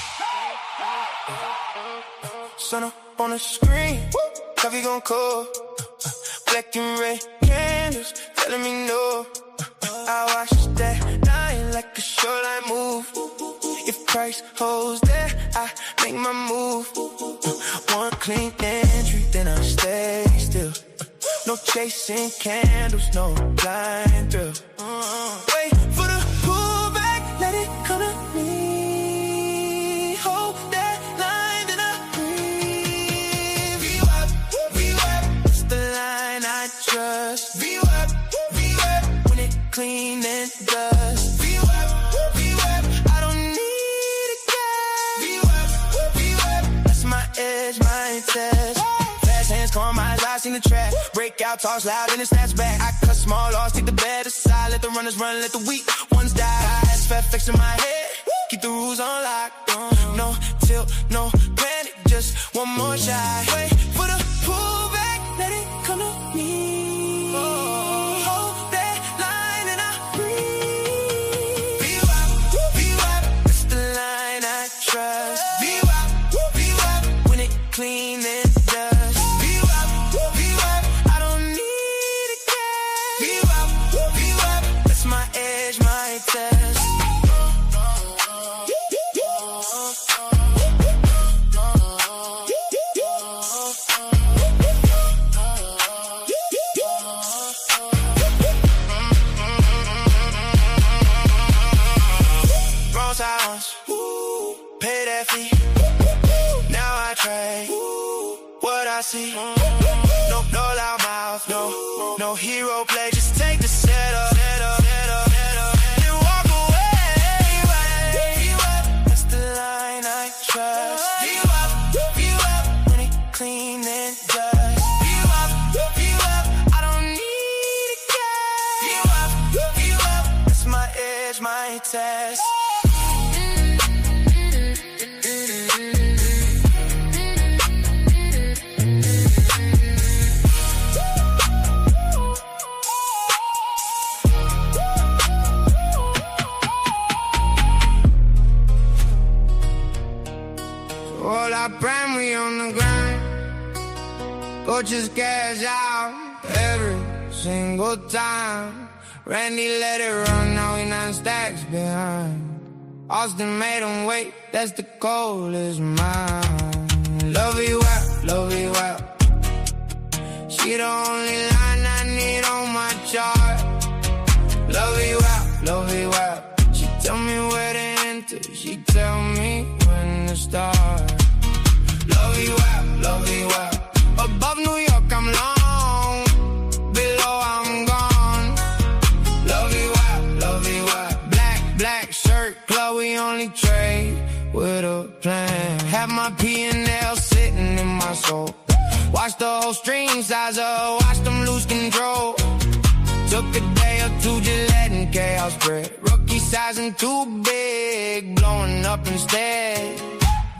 Sun up on the screen, coffee gon' cold. Black and red candles telling me no. I watch that line like a shoreline move. If price holds there, I make my move. One clean entry, then I stay still. No chasing candles, no blind thrill. Wait for the pullback, let it come to me. Hold that line, then I breathe. VWAP, it's the line I trust. VWAP, when it clean and dust. VWAP, I don't need a guess. VWAP, that's my edge, my test. Fast hands, calm my eyes, I seen the trap. Breakout talks loud and it snaps back. I cut small loss, take the bad aside. Let the runners run, let the weak ones die. Fat flex in my head, keep the rules on lock. No tilt, no panic, just just one more shot. Wait for the pullback, let it come to me. Hold that line and I breathe. VWAP, that's the line I trust. VWAP, when it clean and dust. VWAP, I don't need a gas. VWAP, that's my edge, my test. Silence, pay that fee. Now I trade what I see. No loud mouth, no hero play. Just take the setup, and walk away. That's the line I trust. VWAP, when it clean and dust. VWAP, I don't need a gas. VWAP, that's my edge, my test. All our prime, we on the grind. Coaches cash out every single time. Randy let it run, now we 9 stacks behind. Austin made him wait, that's the coldest mine. Love you well. She the only line I need on my chart. Love you well. She tell me where to enter, she tell me when to start. Love you well. Above New York, I'm long. Below, I'm gone. Love you well. Black shirt, club, we only trade with a plan. Have my P&L sitting in my soul. Watch the whole stream size up, watch them lose control. Took a day or two just letting chaos spread. Rookie sizing too big, blowing up instead.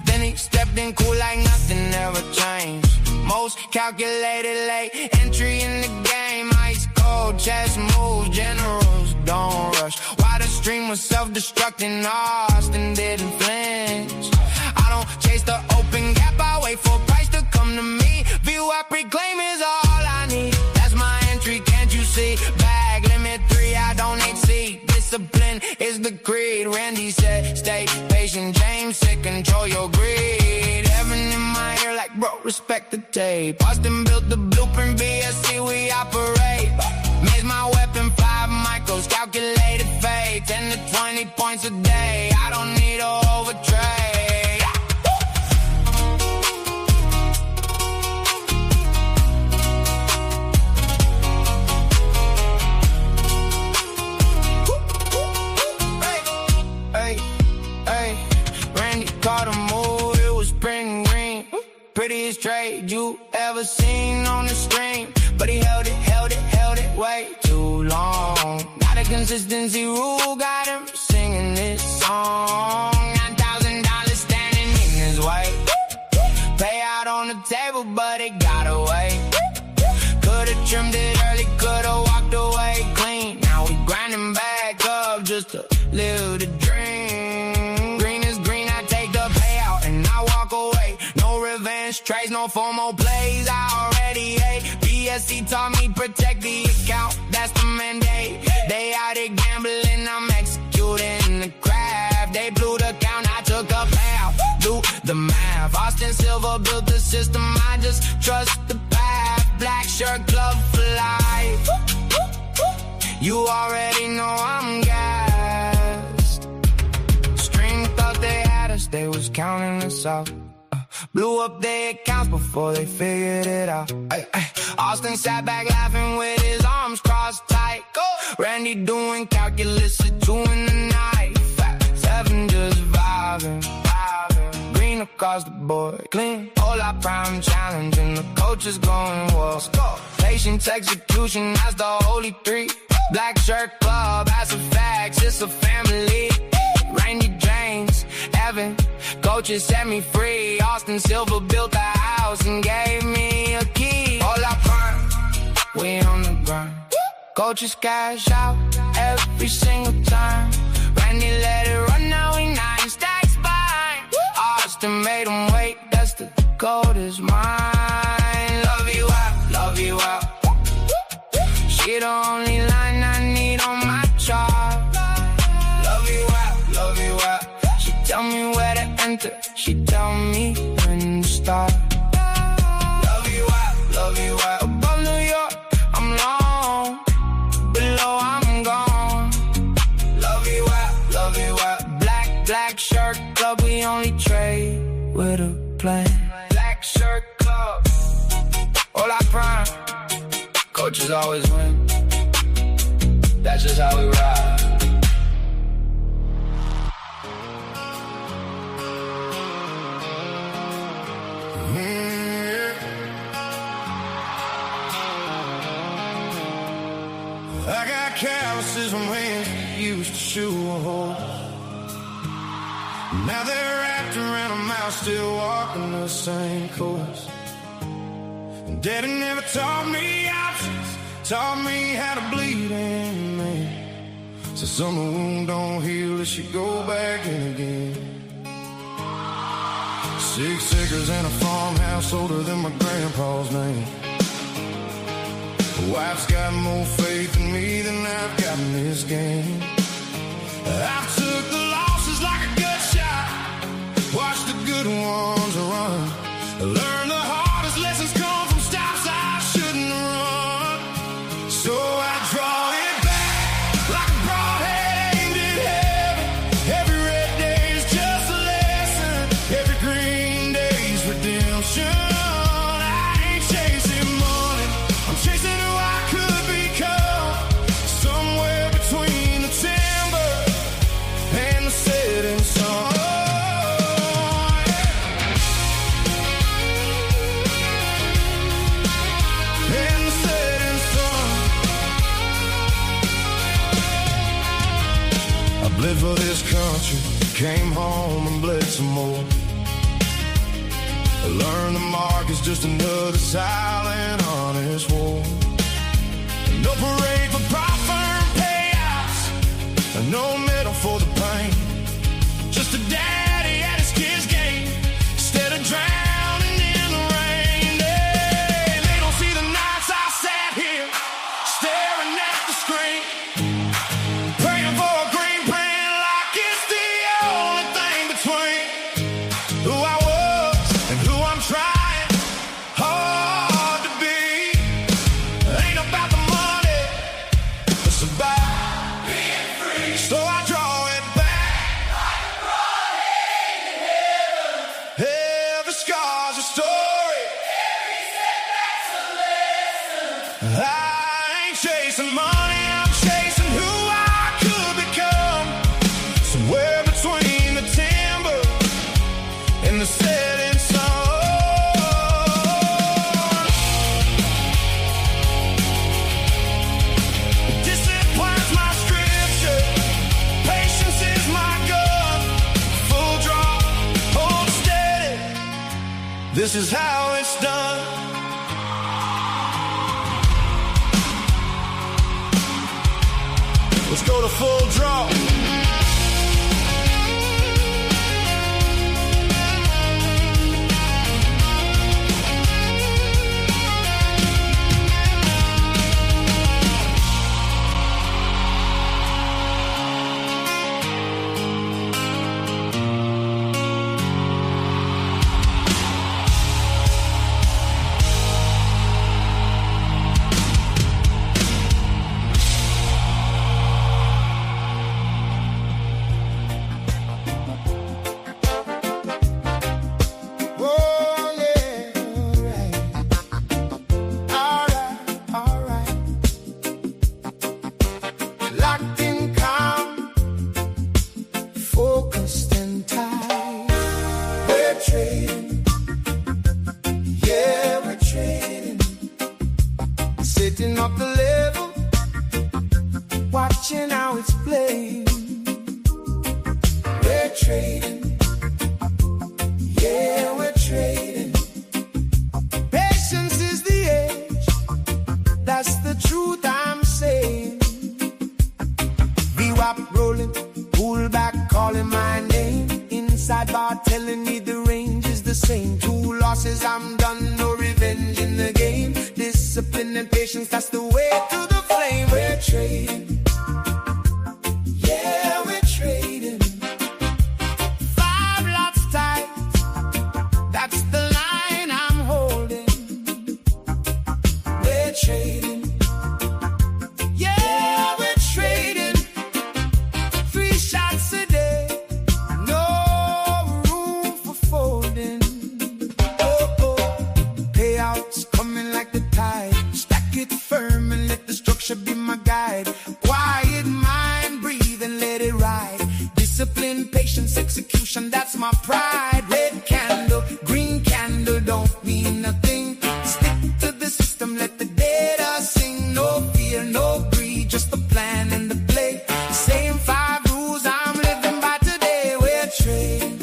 Then he stepped in cool like nothing ever changed. Most calculated late entry in the game. Ice cold, chess moves, generals don't rush. Why the stream was self-destructing, Austin didn't flinch. I don't chase the open gap, I wait for price to come to me. VWAP reclaim is all I need. That's my entry, can't you see? Bag limit 3, I donate seed. Discipline is the creed. Randy said, stay patient. James said, control your greed. Heaven in my ear like, bro, respect the tape. Austin built the blueprint, BSC, we operate. Maze my weapon, 5 micros, calculated fate. 10 to 20 points a day, I don't need a overtrade. Randy caught a move, it was spring green. Prettiest trade you ever seen on the stream. But he held it way too long. Got a consistency rule, got him singing this song. $9,000 standing in his way. Payout on the table, but it got away. Could've trimmed it early, could've walked away clean. Now we grinding back up just to live the dream. Green is green, I take the payout and I walk away. No revenge trades, no FOMO plays, I already ate. BSC taught me protect the account, that's the mandate. They out here gambling, I'm executing the craft. They blew the count, I took a payout, do the math. Austin Silver built the system, I just trust the path. Black shirt, club for life. You already know I'm gassed. Stream thought they had us, they was counting us out. Blew up their accounts before they figured it out. Austin sat back laughing with his arms crossed tight. Randy doing calculus at 2 in the night. 7 just vibing. Green across the board, clean. All our prime challenge and the coach is going well. Patience, execution, that's the holy 3. Black shirt club, that's a fact, it's a family. Randy James, Evan, coach Coaches set me free. Austin Silver built a house and gave me a key. All I prime, we on the grind. Coaches cash out every single time. Randy let it run, now we 9 stacks behind. Austin made him wait, that's the gold is mine. Love you out, love you out. She the only line I need on my chart. Love you out. She tell me where to enter, she tell me when to start. Love you out. Above New York, I'm long. Below, I'm gone. Love you out. Black shirt club, we only trade with a plan. Black shirt club, all I prime. Coaches always win. That's just how we ride. I got calluses on hands that used to shoe a hole. Now they're wrapped around a mouth, still walking the same course. And Daddy never taught me options, taught me how to bleed in me. So summer wound don't heal if you go back in again. 6 acres and a farmhouse older than my grandpa's name. The wife's got more faith in me than I've got in this game. I've took the losses like a good shot, watched the good ones run. Learned the hardest lessons come from stops I shouldn't run. So I draw it back like a broadhead aimed at heaven. Every red day is just a lesson, every green day's redemption. I ain't chasing money, I'm chasing who I could become. Somewhere between the timber and the setting sun. And the setting sun. I bled for this country, came home and bled some more. I learned the mark is just another silent, honest war. No parade for profit payouts, no medal for the pain. Just a daddy at his kid's gate, instead of drowning in the rain. They don't see the nights I sat here, staring at the screen, praying for a green print like it's the only thing between who I was and who I'm trying hard to be. Ain't about the money, it's about being free. So I draw it back like a broadhead in heaven. Every scar's a story, Every setback's a lesson. I ain't chasing money, I'm chasing who I could become. Somewhere between the timber and the setting sun. Discipline's my scripture, patience is my gun. Full draw, hold steady, this is how it's done. Let's go to full draw. bar telling me the range is the same. 2 losses, I'm done, no revenge in the game. Discipline and patience, that's the way to the flame. We're trading, yeah, we're trading. 5 lots tight, that's the line I'm holding. We're trading, yeah, we're trading. 3 shots a day, no room for folding. Oh, oh, payouts coming like the tide. Stack it firm and let the structure be my guide. Quiet mind, breathe and let it ride. Discipline, patience, execution, that's my pride. Red candle, green candle, don't mean nothing. Stick to the system, let the data sing. No fear, no greed, just the plan and the play. Same 5 rules I'm living by today. We're trading,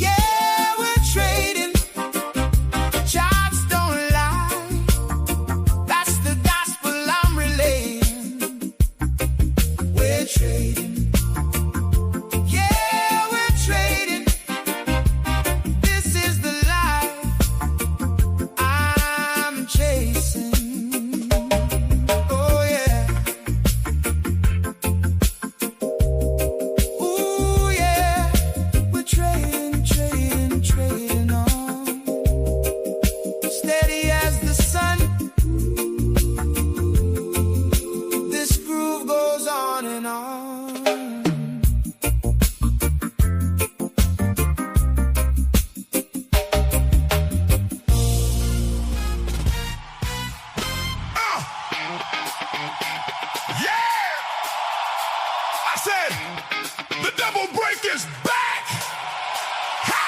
yeah, we're trading. Charts don't lie, that's the gospel I'm relaying. We're trading, yeah, we're trading. This is the life I'm chasing. Oh yeah, ooh yeah, we're trading, trading, trading on. Steady as the sun, this groove goes on and on. Yeah! I said, the double break is back! Ha!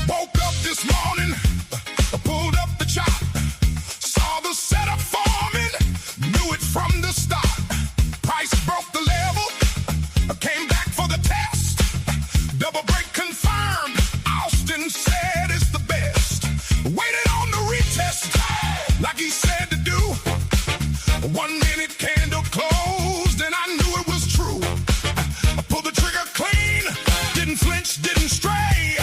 Woke up this morning, pulled up the chart, saw the setup forming, knew it from the start. Price broke the level, came back for the test. Double break confirmed, Austin said it's the best. Waited on the retest, like he said to do. 1 minute candle closed, and I knew it was true. I pulled the trigger clean, didn't flinch, didn't stray.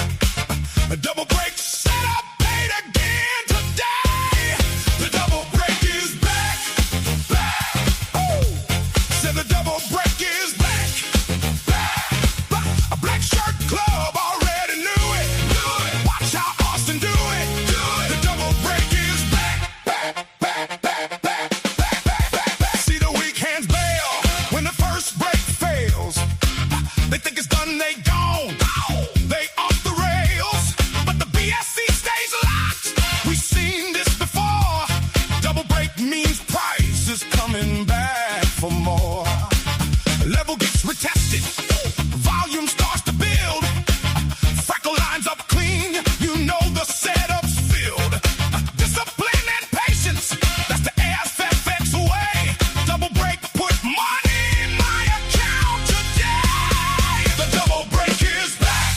A double break set up, paid again today. The double break is back, back. Oh, said the double break is back, back, back. A black shirt club already knew it. Watch how Austin do it. The double break is back, back, back, back, back, back, back, back, back. See the weak hands bail when the first break fails. They think it's done, they gone. They off the rails, but the BSC stays locked. We've seen this before. Double break means price is coming back for more. Level gets retested, volume starts to build. Freckle lines up clean, you know the setup's filled. Discipline and patience, that's the AFFX way. Double break put money in my account today. The double break is back,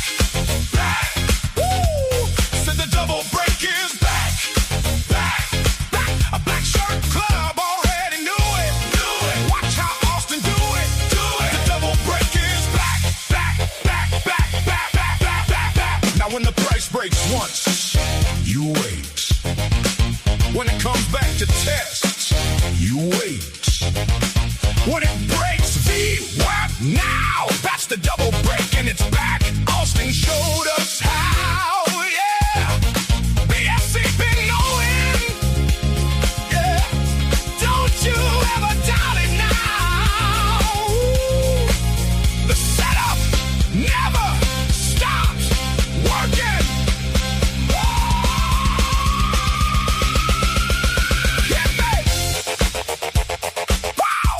back. Woo! Said the double break is back, back, back. A black shirt club already knew it. Watch how Austin do it. The double break is back, back, back, back, back, back, back, back, back. Now when the price breaks once, you wait. When it comes back to test, you wait. When it breaks, VWAP now. That's the double break and it's back. Austin showed us how, yeah. BSC been knowing, yeah. Don't you ever doubt it now. The setup never stops working. Get me. Wow.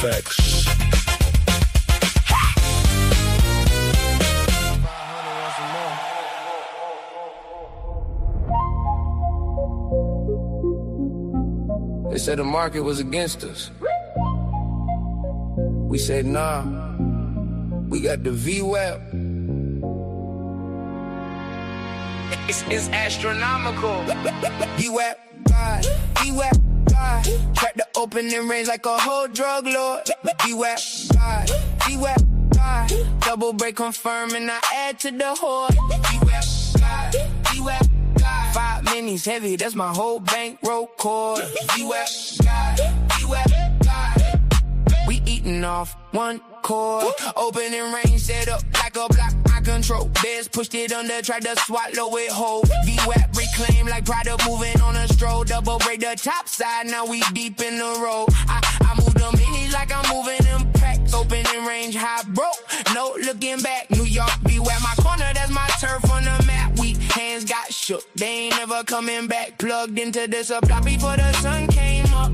Effects. They said the market was against us. We said, nah, we got the VWAP. It's astronomical. VWAP God, VWAP God. Track the opening range like a whole drug lord. VWAP God, VWAP God. Double break confirm and I add to the horde. VWAP God, VWAP God. 5 minis heavy, that's my whole bankroll cord. VWAP God, VWAP God. We eating off one core. Opening range set up like a block I control. Bears pushed it under, tried to swallow it whole. VWAP reclaim like Prada moving on a stroll. Double break the top side, now we deep in the road. I move them minis like I'm moving them packs. Opening range high broke, no looking back. New York VWAP my corner, that's my turf on the map. We hands got shook, they ain't never coming back. Plugged into the supply before the sun came up.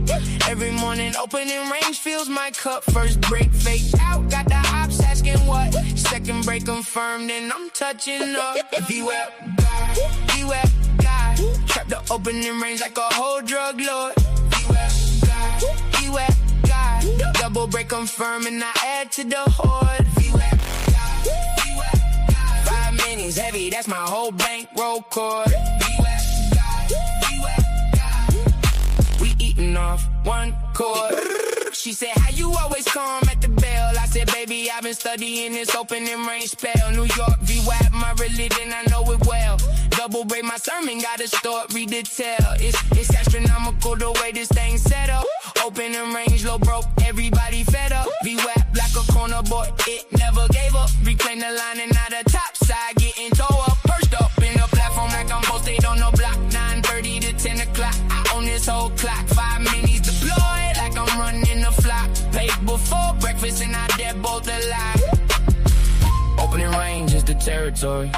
Every morning opening range fills my cup. First break fake out, got the ops asking what. Second break confirmed and I'm touching up. VWAP God, VWAP God. Trap the opening range like a whole drug lord. VWAP God, VWAP God. Double break confirm and I add to the horde. VWAP God, VWAP God. 5 minis heavy, that's my whole bankroll cord. VWAP God, VWAP God. We eating off one cord. She said, how you always calm at the bell? I said, baby, I've been studying this opening range spell. New York VWAP, my religion, I know it well. Double break my sermon, gotta start, read the tell. It's astronomical the way this thing set up. Opening range, low broke, everybody fed up. VWAP like a corner boy, it never gave up. Reclaim the line and now the top side getting towed up. Perched up in the platform like I'm posted on the block. 9:30 to 10 o'clock, I own this whole clock. 5 minis deployed like I'm running the flock. Paid before breakfast and I dead both alive. Opening range is the territory.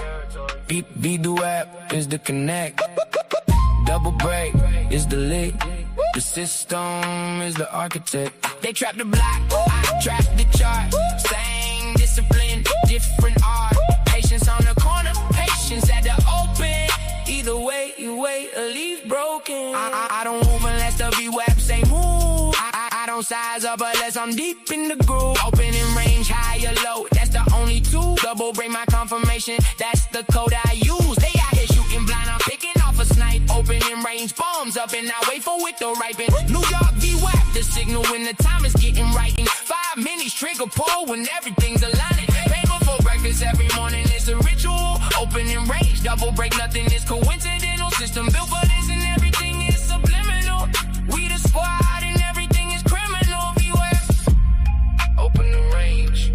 VWAP is the connect. Double break is the lick. The system is the architect. They trap the block, I trap the chart. Same discipline, different art. Patience on the corner, patience at the open. Either way, you wait or leave broken. I don't move unless the VWAP say move. I don't size up unless I'm deep in the groove. Opening range, high or low, that's the only two. Double break my confirmation, that's the code I use. They out here shooting blind, I'm picking off a snipe. Opening range, bombs up and I wait for it to ripen. New York VWAP, the signal when the time is getting right. 5 minis trigger pull when everything's aligning. Pay before breakfast every morning, it's a ritual. Opening range, double break, nothing is coincidental. System built for this and everything is subliminal. We the squad and everything is criminal. VWAP, open the range.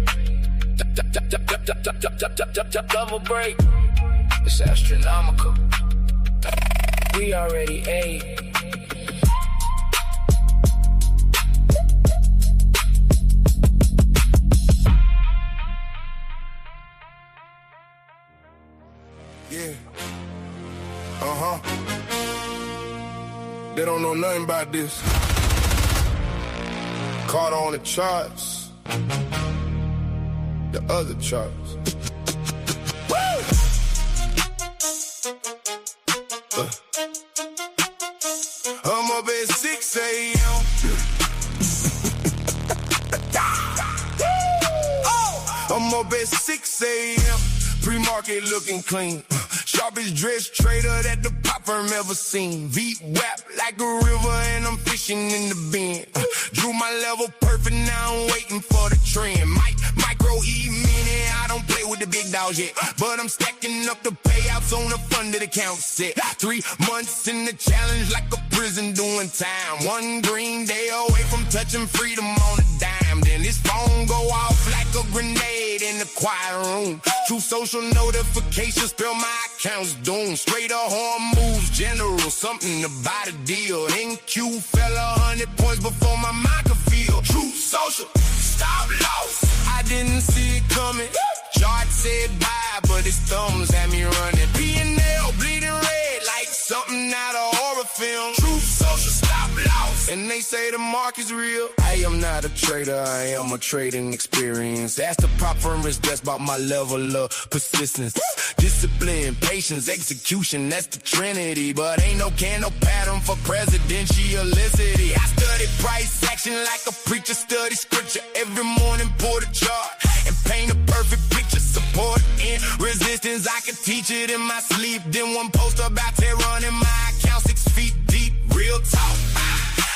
Double break, it's astronomical. We already ate. Yeah. They don't know nothing about this. Caught on the charts. The other charts. Woo! I'm up at 6 a.m. I'm up at 6 a.m. Pre-market looking clean. Sharpest dress trader that the pop firm ever seen. VWAP like a river and I'm fishing in the bin. Drew my level perfect, now I'm waiting for the trend. Micro E-mini, I don't play with the big dogs yet. But I'm stacking up the payouts on the funded account set. 3 months in the challenge like a prison doing time. 1 green day away from touching freedom on a dime. Then this phone go off like a grenade in the quiet room. True social notifications spell my account's doomed. Straight up horn moves, general, something about a deal. NQ fell 100 points before my mind could feel. True social, stop loss. I didn't see it coming. Chart said bye, but his thumbs had me running. P&L bleeding red like something out of horror film. True social stop loss, and they say the market's real. I am not a trader, I am a trading experience. Ask the prop firm that's about my level of persistence. Discipline, patience, execution, that's the trinity. But ain't no pattern for presidentialicity. I study price action like a preacher study scripture. Every morning pour the chart and paint a perfect picture. Support and resistance, I can teach it in my sleep. Then one post about Tehran in my account, 6 feet deep. Real talk,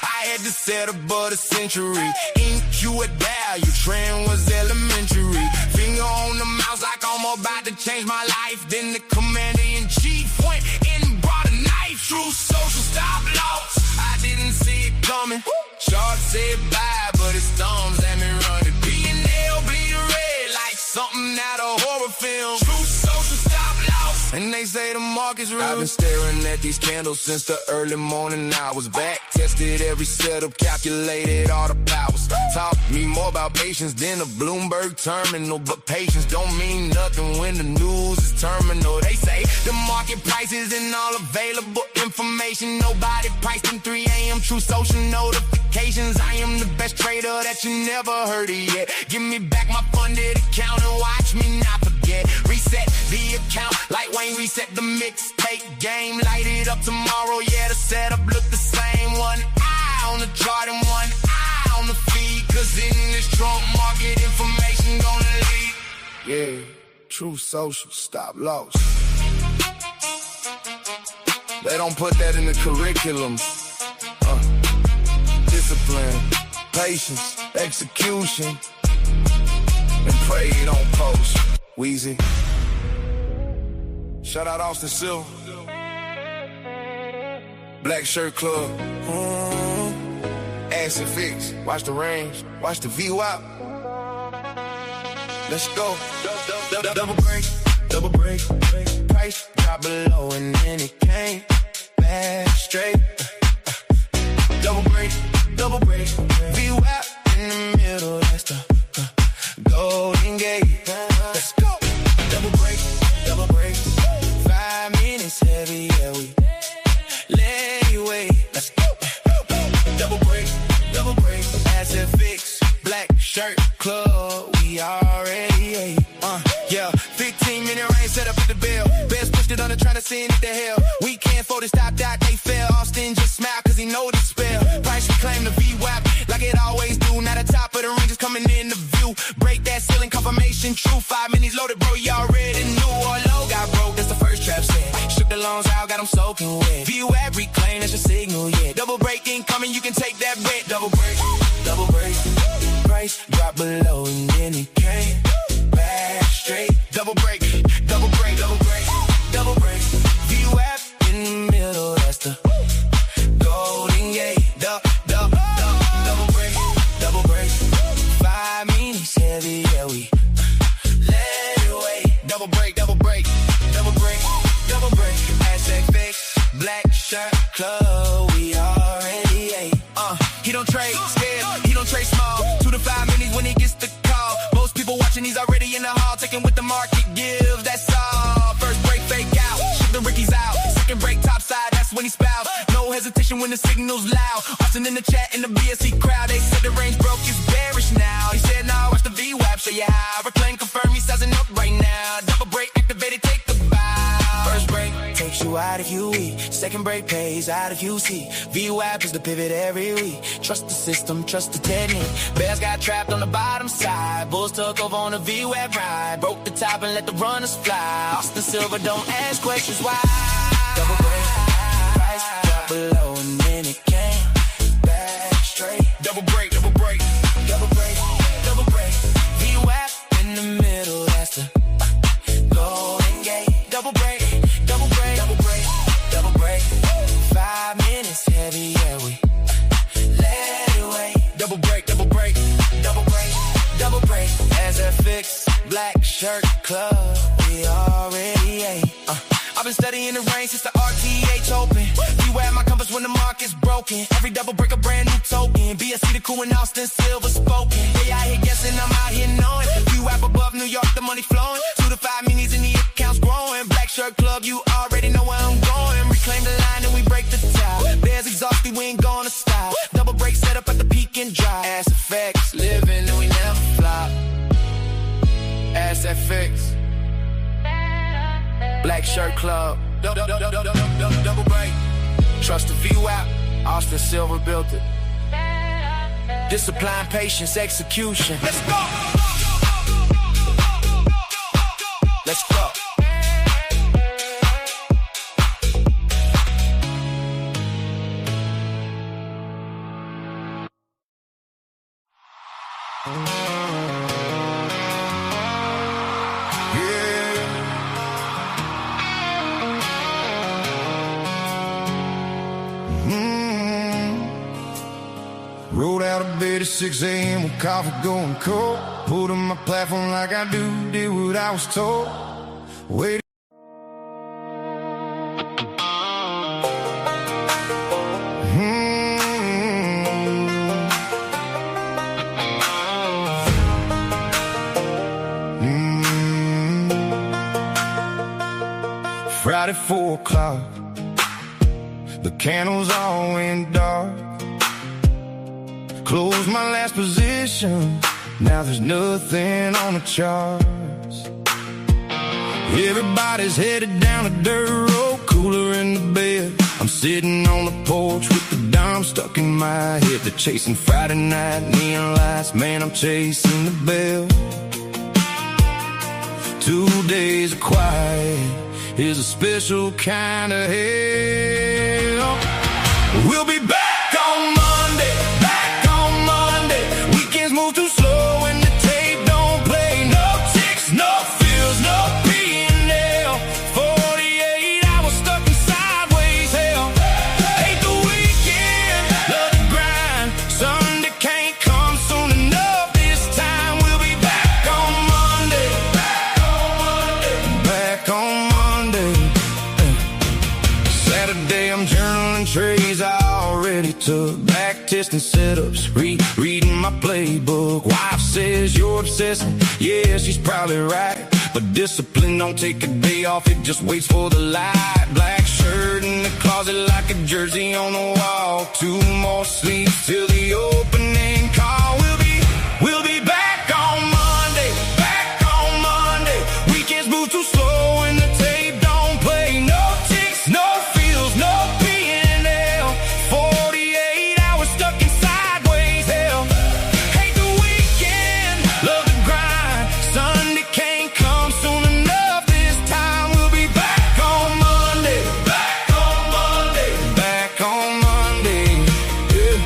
I had to set above the century. InQ at value, trend was elementary. Finger on the mouse like I'm about to change my life. Then the commander-in-chief went and brought a knife. True social stop loss, I didn't see it coming. Chart said bye, but its thumbs let me run it. B&L bleed red like something out of horror film. True social stop loss, and they say the market's real. I've been staring at these candles since the early morning hours. Back tested every setup, calculated all the powers. Taught me more about patience than a Bloomberg terminal. But patience don't mean nothing when the news is terminal. They say the market prices and all available information. Nobody priced in 3 a.m. True social notifications. I am the best trader that you never heard of yet. Give me back my funded account and watch me not forget. Reset the account like Wayne reset the mixtape game. Light it up tomorrow, yeah, the setup look the same. One eye on the chart and one eye on the feed. Cause in this Trump market, information gonna lead. Yeah, true social stop loss. They don't put that in the curriculum. Discipline, patience, execution, and pray it don't post. Weezy. Shout out Austin Silver. Black Shirt Club. Acid Fix. Watch the range. Watch the VWAP. Let's go. Double break. Double break. Price drop below and then it came back straight. Double break. Double break. VWAP in the middle. That's the Golden Gate. Let's go. Double break. Double break. 5 minutes heavy, yeah, we lay away. Let's go. Double break, double break. Asset Fix, Black Shirt Club, we already ate. Yeah, 15-minute rain set up at the bell. Best pushed it under, trying to send it to hell. We can't afford to stop that, they fell. Austin just smile, cause he know the spell. Price reclaim the VWAP, like it always do. Now the top of the range is coming in the view. Break that ceiling, confirmation true. 5 minutes loaded, bro, you already knew. Or low got broke, that's the first trap set. Shook the lungs out, got them soaking wet. VWAP reclaim, that's your signal, yeah. Double break incoming, you can take that bet. Double break, double break. Price drop below and then it came back straight. Double break, double break, double break, double break. VWAP in the middle, that's the Golden Gate. Double break, double break. 5 minutes heavy, yeah, we let it away. Double break, double break, double break, double break. Asset Fix, Black Shirt Club, we already ate. He don't trade scared, he don't trade small. 2 to 5 minutes when he gets the call. Most people watching, he's already in the hall, taking what the market gives, that's all. First break, fake out, ship the Rickies out. Second break, top side, that's when he spout. No hesitation when the signal's loud. Austin in the chat, in the BSC crowd, they said the range broke, it's bearish now. He said, nah, watch the VWAP, show you how. Reclaim, confirm, he's sizing up right now. Double break, activated, take the bow. First break takes you out if you eat. Second break pays out if you see. VWAP is the pivot every week. Trust the system, trust the technique. Bears got trapped on the bottom side. Bulls took over on a VWAP ride. Broke the top and let the runners fly. Austin Silver, don't ask questions why. Double break, price drop below and then it came back straight. Double break, double break, double break, double break. VWAP in the middle, that's the Golden Gate. Double break, double break, double break, double break. 5 minutes heavy, yeah, we let it away. Double break, double break, double break, double break. Asset Fix, Black Shirt Club, we already ate. I've been studying the rain since the RTH open. VWAP my compass when the market's broken. Every double break a brand new token. BSC the cool and Austin Silver spoken. They out here guessing, I'm out here knowing. VWAP above New York, the money flowing. 2 to 5 minis in the accounts growing. Black Shirt Club, you already know where I'm going. Reclaim the line. ain't gonna stop. Double break set up at the peak and drop. Ass effects, living and we never flop. Ass FX, Black Shirt Club, double break. Trust the VWAP, Austin Silver built it. Discipline, patience, execution. Let's go. Let's go. Rolled out of bed at 6 a.m. with coffee going cold. Pulled on my platform like I do, did what I was told. Waited. Friday 4 o'clock, the candles all went dark. Closed my last position, now there's nothing on the charts. Everybody's headed down a dirt road, cooler in the bed. I'm sitting on the porch with the dime stuck in my head. They're chasing Friday night neon lights, man, I'm chasing the bell. 2 days of quiet is a special kind of hell. We'll be back on Monday, back on Monday. Weekends move too slow and the tape don't play. No ticks, no feels, no P&L. 48 hours stuck in sideways hell. Hate the weekend, love the grind. Sunday can't come soon enough. This time we'll be back on Monday, back on Monday, back on Monday. Saturday I'm journaling trays I already took. Back testing setups, reading my playbook. Wife says you're obsessing, yeah, she's probably right. But discipline don't take a day off, it just waits for the light. Black shirt in the closet like a jersey on the wall. 2 more sleeps till the opening call. We'll be back on Monday, back on Monday. Weekends move too slow and the tape don't play. No ticks, no feels, no P&L. 48 hours stuck in sideways hell. Hate the weekend, love the grind. Sunday can't come soon enough. This time we'll be back on Monday, back on Monday, back on Monday. Yeah.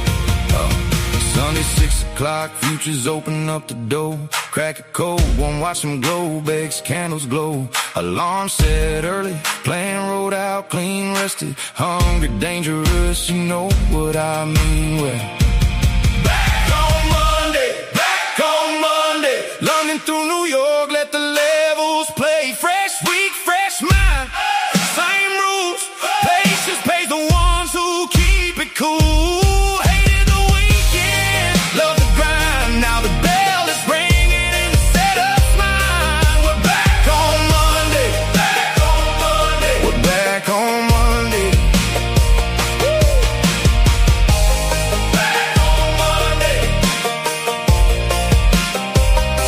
Sunday 6 o'clock, futures open up the door. Crack a cold one, watch them glow. Bakes, candles glow. Alarm set early, playing rolled out, clean, rested. Hungry, dangerous, you know what I mean. Well, back on Monday, back on Monday. London through New York, let the levels play. Fresh week, fresh mind, same rules. Patience pays the ones who keep it cool. Hated the weekend, love the grind. Now the bell is ringing and the setup's mine. We're back on Monday, back on Monday. We're back on Monday. Back on Monday.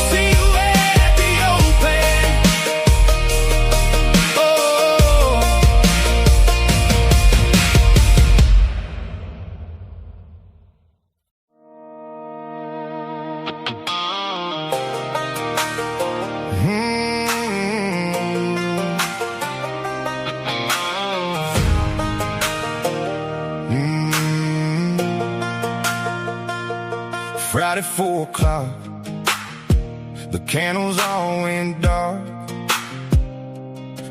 See you at the open. Oh. Friday 4 o'clock, the candles all went dark.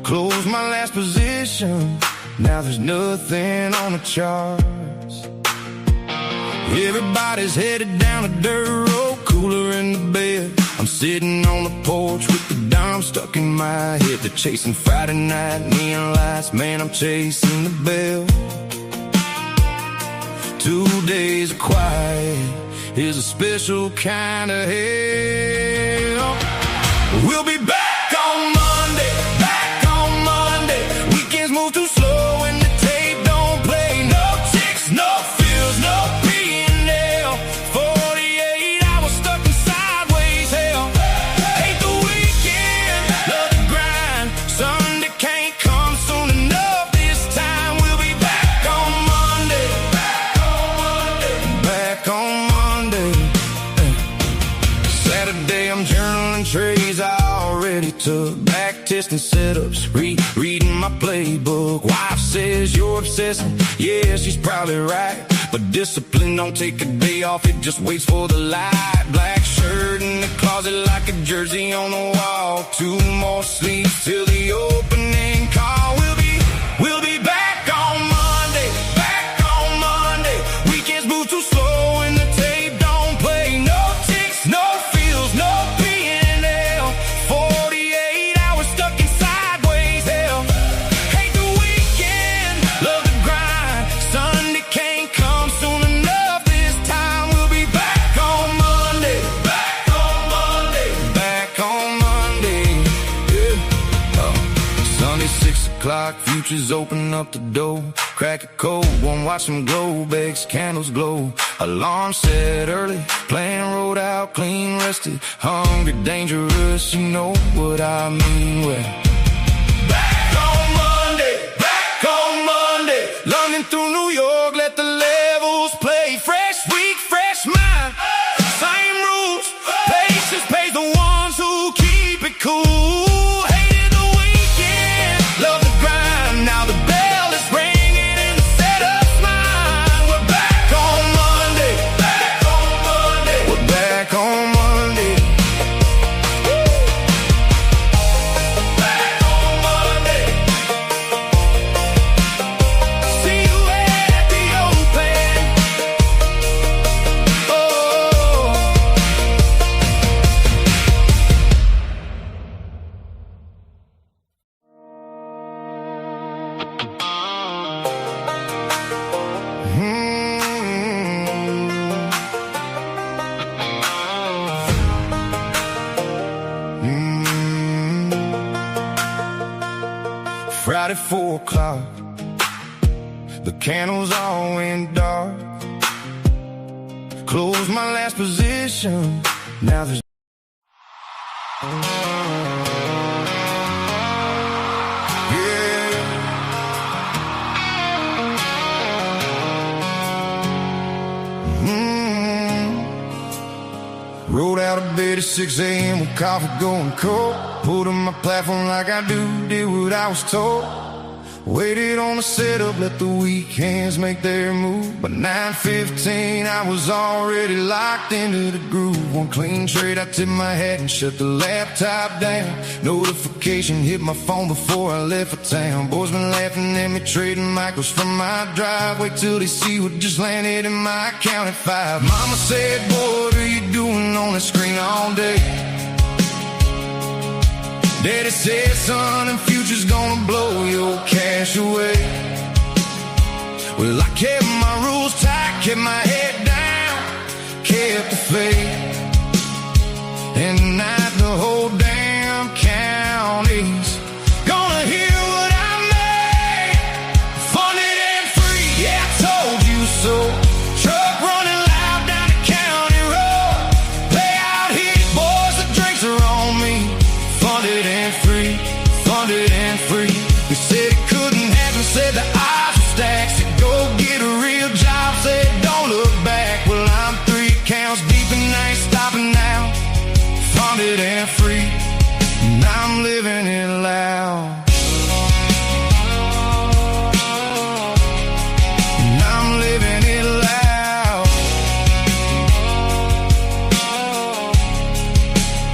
Closed my last position, now there's nothing on the charts. Everybody's headed down a dirt road, cooler in the bed. I'm sitting on the porch with the dime stuck in my head. They're chasing Friday night neon lights, man, I'm chasing the bell. 2 days of quiet is a special kind of hell. We'll be back on Monday, back on Monday. Weekends move too slow and the tape don't play. No ticks, no feels. to back testing setups, reading my playbook. Wife says you're obsessing, yeah, she's probably right. But discipline don't take a day off, it just waits for the light. Black shirt in the closet like a jersey on the wall. 2 more sleeps till the opening call. We'll be back on Monday, back on Monday. Weekends move too slow and the tape don't play. No ticks, no feels, no P&L. 48 hours stuck in sideways hell. Hate the weekend, love the grind. Sunday can't come soon enough this time. We'll be back on Monday, back on Monday, back on Monday. Yeah. Sunday 6 o'clock, futures open up the door. Crack a cold one, watch them glow. Bakes, candles glow. Alarm set early, plan rolled out, clean rested. Hungry, dangerous, you know what I mean. Well, back on Monday, back on Monday. London through New York, let the levels play. Fresh week, fresh mind, same rules. Patience pays the ones who keep it cool. Hated the weekend, love the grind. Now the bell is ringing and the setup's mine. We're back on Monday, back on Monday. We're back on Monday. Back on Monday. See you at the open. Oh. Friday 4 o'clock, the candles all went dark. Close my last position, now there's Rolled out of bed at 6 a.m. with coffee going cold. Pulled on my platform like I do, did what I was told. Waited on the setup, let the weekends make their move. By 9:15 I was already locked into the groove. One clean trade, I tipped my hat and shut the laptop down. Notification hit my phone before I left for town. Boys been laughing at me trading micros from my drive. Wait till they see what just landed in my account at 5. Mama said, boy, what are you doing on the screen all day? Daddy said, son, and future's gonna blow your cash away. Well, I kept my rules tight, kept my head down, kept the faith. And tonight the whole damn county's gonna hear what I made. Funded and free, yeah, I told you so. Truck running loud down the county road. Play out here, boys, the drinks are on me. Funded and free, funded and free. They said it couldn't happen, said the odds were stacked. Said go get a real job, said don't look back. Well, I'm 3 counts deep and I ain't stopping now. Funded and free, and I'm living it loud. And I'm living it loud.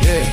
Yeah,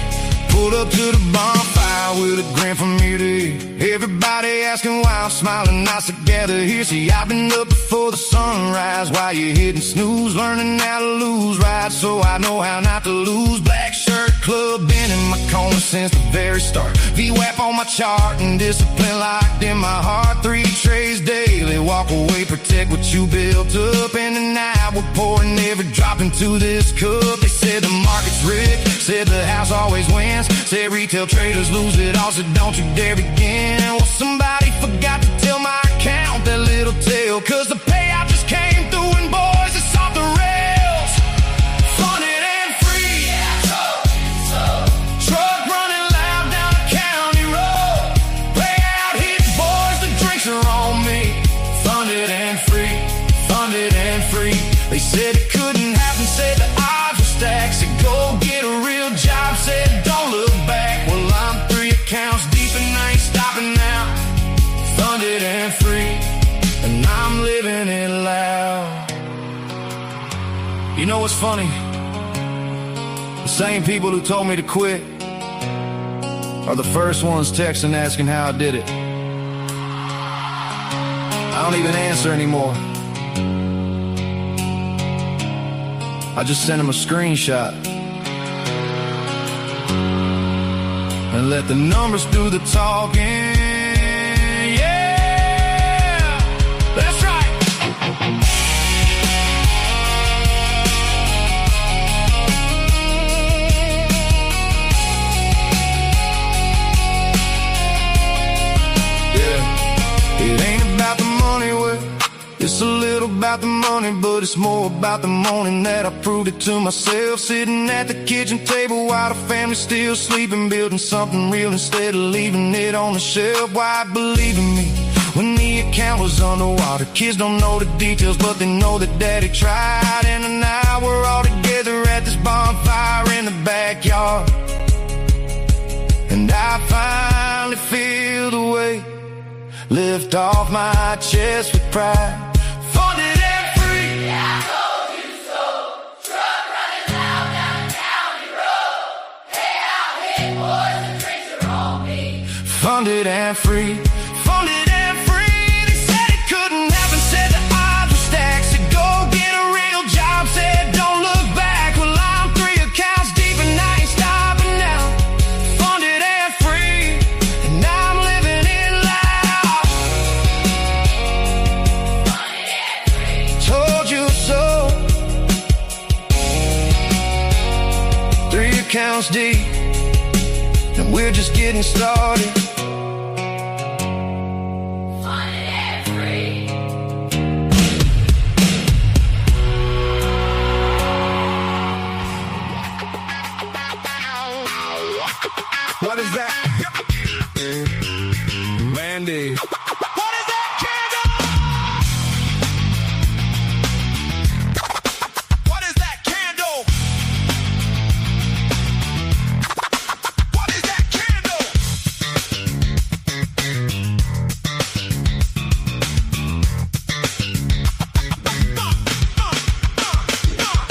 pulled up to the bonfire with a grin from ear to ear. Everybody asking why I'm smiling, nice together here. See, I've been up before the sunrise while you're hitting snooze, learning how to lose, right? So I know how not to lose. Black shirt, club, been in my corner since the very start. VWAP on my chart and discipline locked in my heart. 3 trays daily, walk away, protect what you built up. And tonight we're pouring every drop into this cup. They said the market's rigged, said the house always wins, said retail traders lose it all, so don't you dare begin. Well, somebody forgot to tell my account that little tale, cause the payout just came through and boys, it's off the rails. Funded and free, yeah, I told you so. Truck running loud down the county road. Play out here, boys, the drinks are on me. Funded and free, funded and free. They said it couldn't happen, said the odds were stacked. Said go get a real job, said don't look back. Well, I'm 3 You know what's funny? The same people who told me to quit are the first ones texting asking how I did it. I don't even answer anymore. I just send them a screenshot and let the numbers do the talking. Yeah, that's right. It ain't about the money, well, it's a little about the money, but it's more about the morning that I proved it to myself. Sitting at the kitchen table while the family's still sleeping, building something real instead of leaving it on the shelf. Why believe in me when the account was underwater? Kids don't know the details, but they know that daddy tried. And now we're all together at this bonfire in the backyard, and I finally feel the weight lift off my chest with pride. Funded and free. I told you so. Truck running loud down the county road. Hey, out hit boys, the drinks are on me. Funded and free. Funded and free. They said it couldn't happen, said the odds were stacked. Said go get a real job, said don't look back. Well, I'm 3 accounts deep and I ain't stopping now. Funded and free, and I'm living it loud. Funded and free. Told you so. 3 accounts deep, and we're just getting started. Funded and free. What is that? Mandy. What is that candle? What is that candle? What is that candle?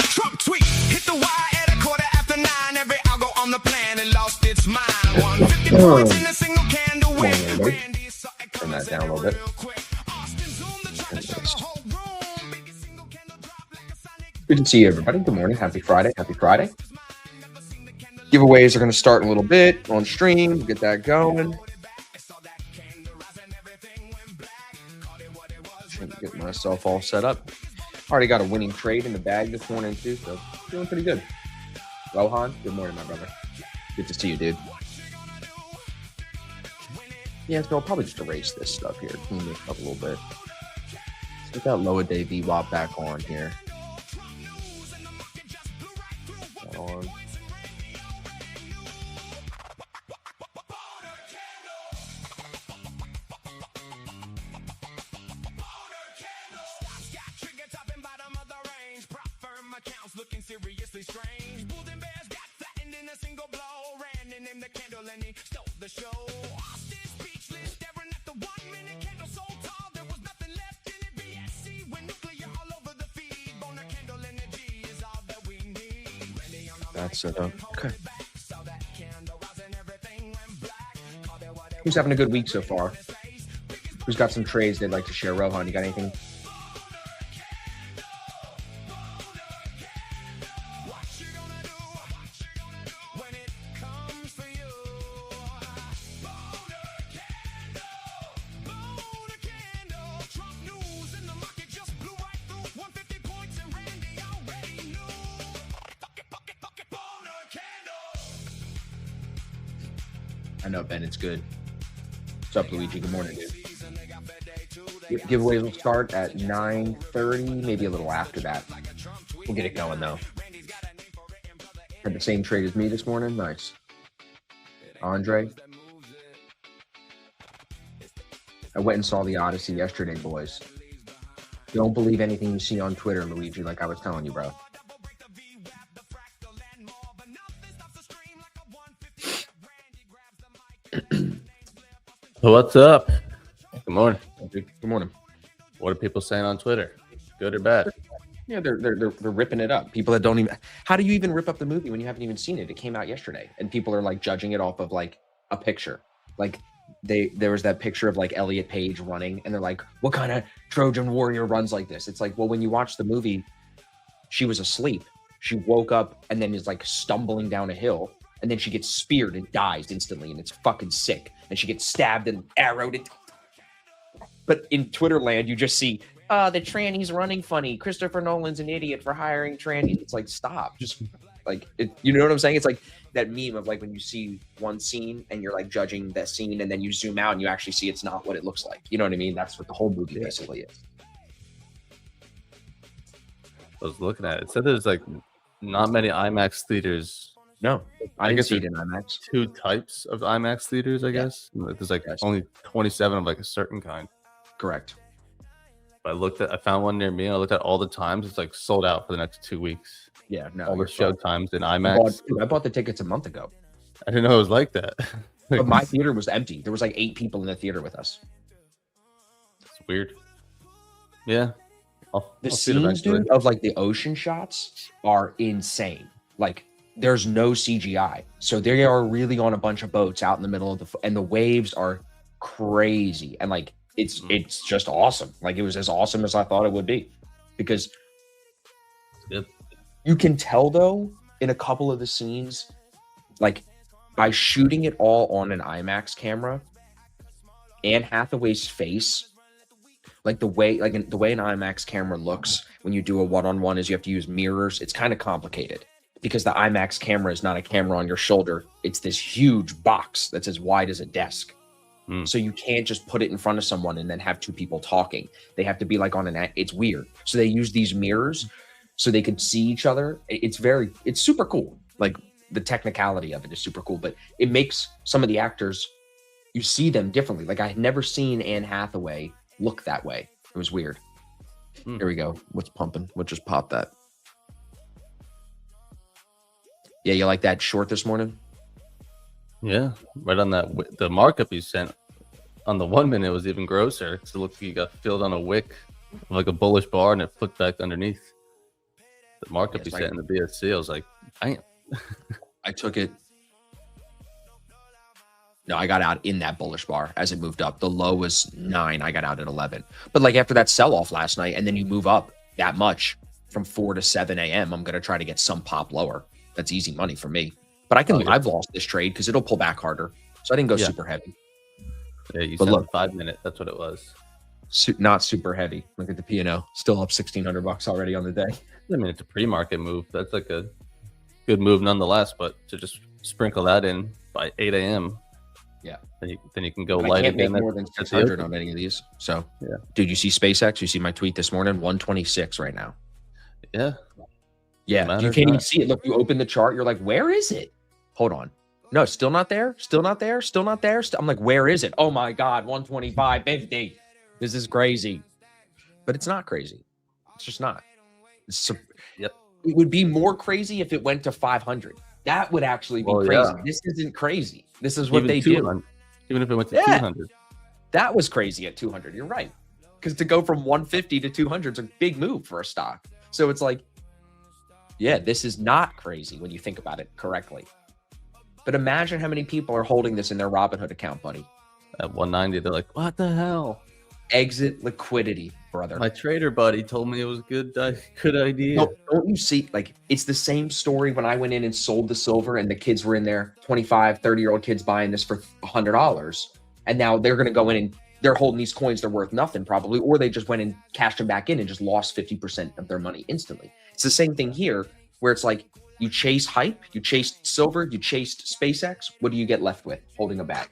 Trump tweet hit the wire at 9:15. Every algo on the planet lost its mind. 150 points in a single candle win. Randy saw it Turn coming, that said down a little bit. real quick. Austin zoomed the trap, shut the whole room. Biggest single candle drop like a sonic. Good to see you, everybody. Good morning. Happy Friday. Happy Friday. Giveaways are going to start in a little bit on stream. Get that going. Trying to get myself all set up. Already got a winning trade in the bag this morning, too, so feeling pretty good. Rohan, good morning, my brother. Good to see you, dude. Yeah, so I'll probably just erase this stuff here. Clean this up a little bit. Let's get that Loa Day VWAP back on here. On. Looking seriously strange. Bulls and bears got flattened in a single blow. Ran in the candle and he stole the show. Austin speechless, staring at the 1-minute candle so tall there was nothing left in it. BSC when nuclear all over the feed. Boner candle energy is all that we need. Randy on the That's it. Okay. saw that candle rise and everything went black. Called it what it Who's having a good week so far? Who's got some trades they'd like to share? Rohan, you got anything? when it comes for you. Boner candle. Trump news in the market just blew right through. 150 points and Randy already knew. Fuck it, boner candle. I know, Ben, it's good. What's up, Luigi? Good morning, dude. Giveaways will start at 9:30, maybe a little after that. We'll get it going, though. Had the same trade as me this morning. Nice. Andre. I went and saw the Odyssey yesterday, boys. Don't believe anything you see on Twitter, Luigi, like I was telling you, bro. What's up? Good morning. Good morning. What are people saying on Twitter? Good or bad? Yeah, they're ripping it up. People that don't even. How do you even rip up the movie when you haven't even seen it? It came out yesterday, and people are like judging it off of like a picture. Like there was that picture of like Elliot Page running, and they're like, "What kind of Trojan warrior runs like this?" It's like, well, when you watch the movie, she was asleep. She woke up and then is like stumbling down a hill, and then she gets speared and dies instantly, and it's fucking sick. And she gets stabbed and arrowed. But in Twitter land, you just see, the tranny's running funny. Christopher Nolan's an idiot for hiring trannies. It's like, stop. Just like, you know what I'm saying? It's like that meme of like when you see one scene and you're like judging that scene, and then you zoom out and you actually see it's not what it looks like. You know what I mean? That's what the whole movie basically is. I was looking at it. It said there's like not many IMAX theaters. No, I didn't guess see it in IMAX. 2 types of IMAX theaters, I guess. There's like only 27 of like a certain kind. Correct. I found one near me. And I looked at all the times. It's like sold out for the next 2 weeks. Yeah, no. All the you're show fine. times in IMAX. I bought the tickets a month ago. I didn't know it was like that. But my theater was empty. There was like 8 people in the theater with us. It's weird. Yeah. I'll The see it scenes, eventually. dude, of like the ocean shots are insane. Like there's no CGI, so they are really on a bunch of boats out in the middle of and the waves are crazy, and like it's just awesome. Like it was as awesome as I thought it would be, because Good. you can tell though in a couple of the scenes, like by shooting it all on an IMAX camera, Anne Hathaway's face. Like the way an IMAX camera looks when you do a one-on-one is you have to use mirrors. It's kind of complicated because the IMAX camera is not a camera on your shoulder. It's this huge box that's as wide as a desk. So you can't just put it in front of someone and then have 2 people talking. They have to be like it's weird. So they use these mirrors so they can see each other. It's super cool. Like the technicality of it is super cool, but it makes some of the actors, you see them differently. Like I had never seen Anne Hathaway look that way. It was weird. Here we go. What's pumping? What just popped that? Yeah, you like that short this morning? Yeah. Right on that. The markup you sent on the 1 minute was even grosser. So it looked like you got filled on a wick, like a bullish bar, and it flipped back underneath. The markup you sent in the BSC, I was like, damn. I took it. No, I got out in that bullish bar as it moved up. The low was 9. I got out at 11. But like after that sell-off last night, and then you move up that much from 4 to 7 a.m., I'm going to try to get some pop lower. That's easy money for me. But I've lost this trade because it'll pull back harder. So I didn't go super heavy. Yeah, you But said look, 5 minute. That's what it was. Not super heavy. Look at the P&O. Still up $1,600 already on the day. I mean, it's a pre-market move. That's like a good move nonetheless. But to just sprinkle that in by 8 a.m., yeah, then you can go I light can't again. make more than 600 on any of these. So, yeah, dude, you see SpaceX? You see my tweet this morning? 126 right now. Yeah. Yeah, you can't even see it. Look, you open the chart. You're like, where is it? Hold on. No, still not there. Still not there. Still not there. I'm like, where is it? Oh my God, 125, 50. This is crazy. But it's not crazy. It's just not. Yep. It would be more crazy if it went to 500. That would actually be crazy. Yeah. This isn't crazy. This is what Even they 200. do. Even if it went to Yeah. 200. That was crazy at 200. You're right. Because to go from 150 to 200 is a big move for a stock. So it's like, yeah, this is not crazy when you think about it correctly. But imagine how many people are holding this in their Robinhood account, buddy. At 190, they're like, what the hell? Exit liquidity, brother. My trader buddy told me it was good idea. No, don't you see? Like, it's the same story when I went in and sold the silver and the kids were in there, 25, 30-year-old kids buying this for $100. And now they're going to go in and they're holding these coins. They're worth nothing probably. Or they just went and cashed them back in and just lost 50% of their money instantly. It's the same thing here where it's like you chase hype, you chased silver, you chased SpaceX. What do you get left with? Holding a bag.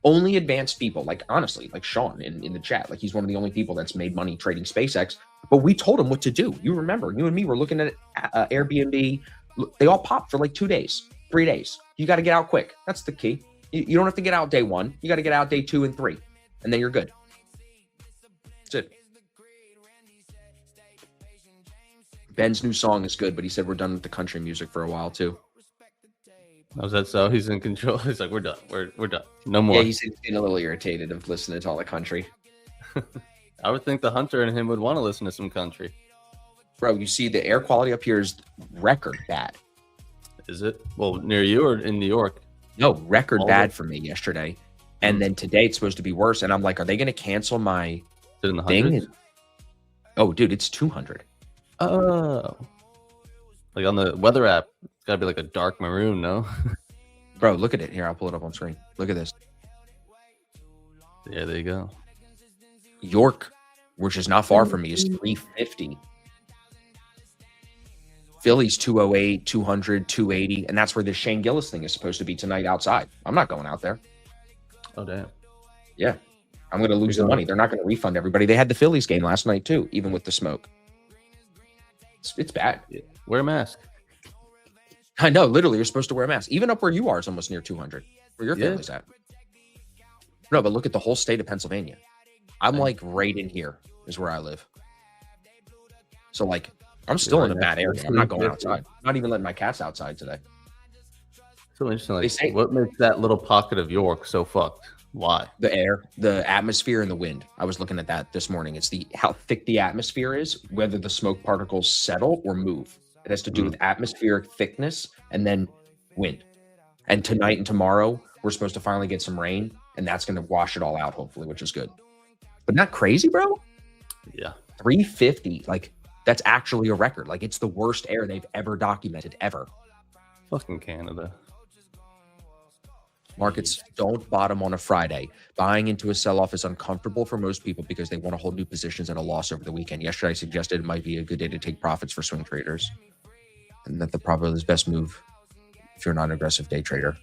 Only advanced people, like honestly, like Sean in the chat, like he's one of the only people that's made money trading SpaceX. But we told him what to do. You remember, you and me were looking at Airbnb. They all popped for like 2 days, 3 days. You got to get out quick. That's the key. You don't have to get out day 1. You got to get out day 2 and 3, and then you're good. That's it. Ben's new song is good, but he said we're done with the country music for a while too. How's that so? He's in control. He's like, we're done. We're done. No more. Yeah, he's getting a little irritated of listening to all the country. I would think the hunter and him would want to listen to some country. Bro, you see the air quality up here is record bad. Is it? Well, near you or in New York? No, record All bad the- for me yesterday. And then today it's supposed to be worse. And I'm like, are they going to cancel my Is it in the thing? hundreds? Oh, dude, it's 200. Oh. Like on the weather app, it's got to be like a dark maroon, no? Bro, look at it. Here, I'll pull it up on screen. Look at this. Yeah, there you go. York, which is not far from me, is 350. Philly's 208, 200, 280. And that's where the Shane Gillis thing is supposed to be tonight outside. I'm not going out there. Oh, damn. Yeah. I'm going to lose the money. They're not going to refund everybody. They had the Phillies game last night, too, even with the smoke. It's bad. Yeah. Wear a mask. I know. Literally, you're supposed to wear a mask. Even up where you are is almost near 200. Where your Yeah. family's at. No, but look at the whole state of Pennsylvania. I'm like right in here is where I live. So like I'm still right in a next bad to area. the I'm not going 350. outside. I'm not even letting my cats outside today. So interesting. They Like, say- what makes that little pocket of York so fucked? Why? The air, the atmosphere, and the wind. I was looking at that this morning. It's the how thick the atmosphere is, whether the smoke particles settle or move. It has to do with atmospheric thickness and then wind. And tonight and tomorrow, we're supposed to finally get some rain, and that's going to wash it all out, hopefully, which is good. But not crazy, bro. Yeah. 350, like that's actually a record. Like it's the worst air they've ever documented ever. Fucking Canada. Markets don't bottom on a Friday. Buying into a sell-off is uncomfortable for most people because they want to hold new positions at a loss over the weekend. Yesterday, I suggested it might be a good day to take profits for swing traders, and that the probably is best move if you're not an aggressive day trader.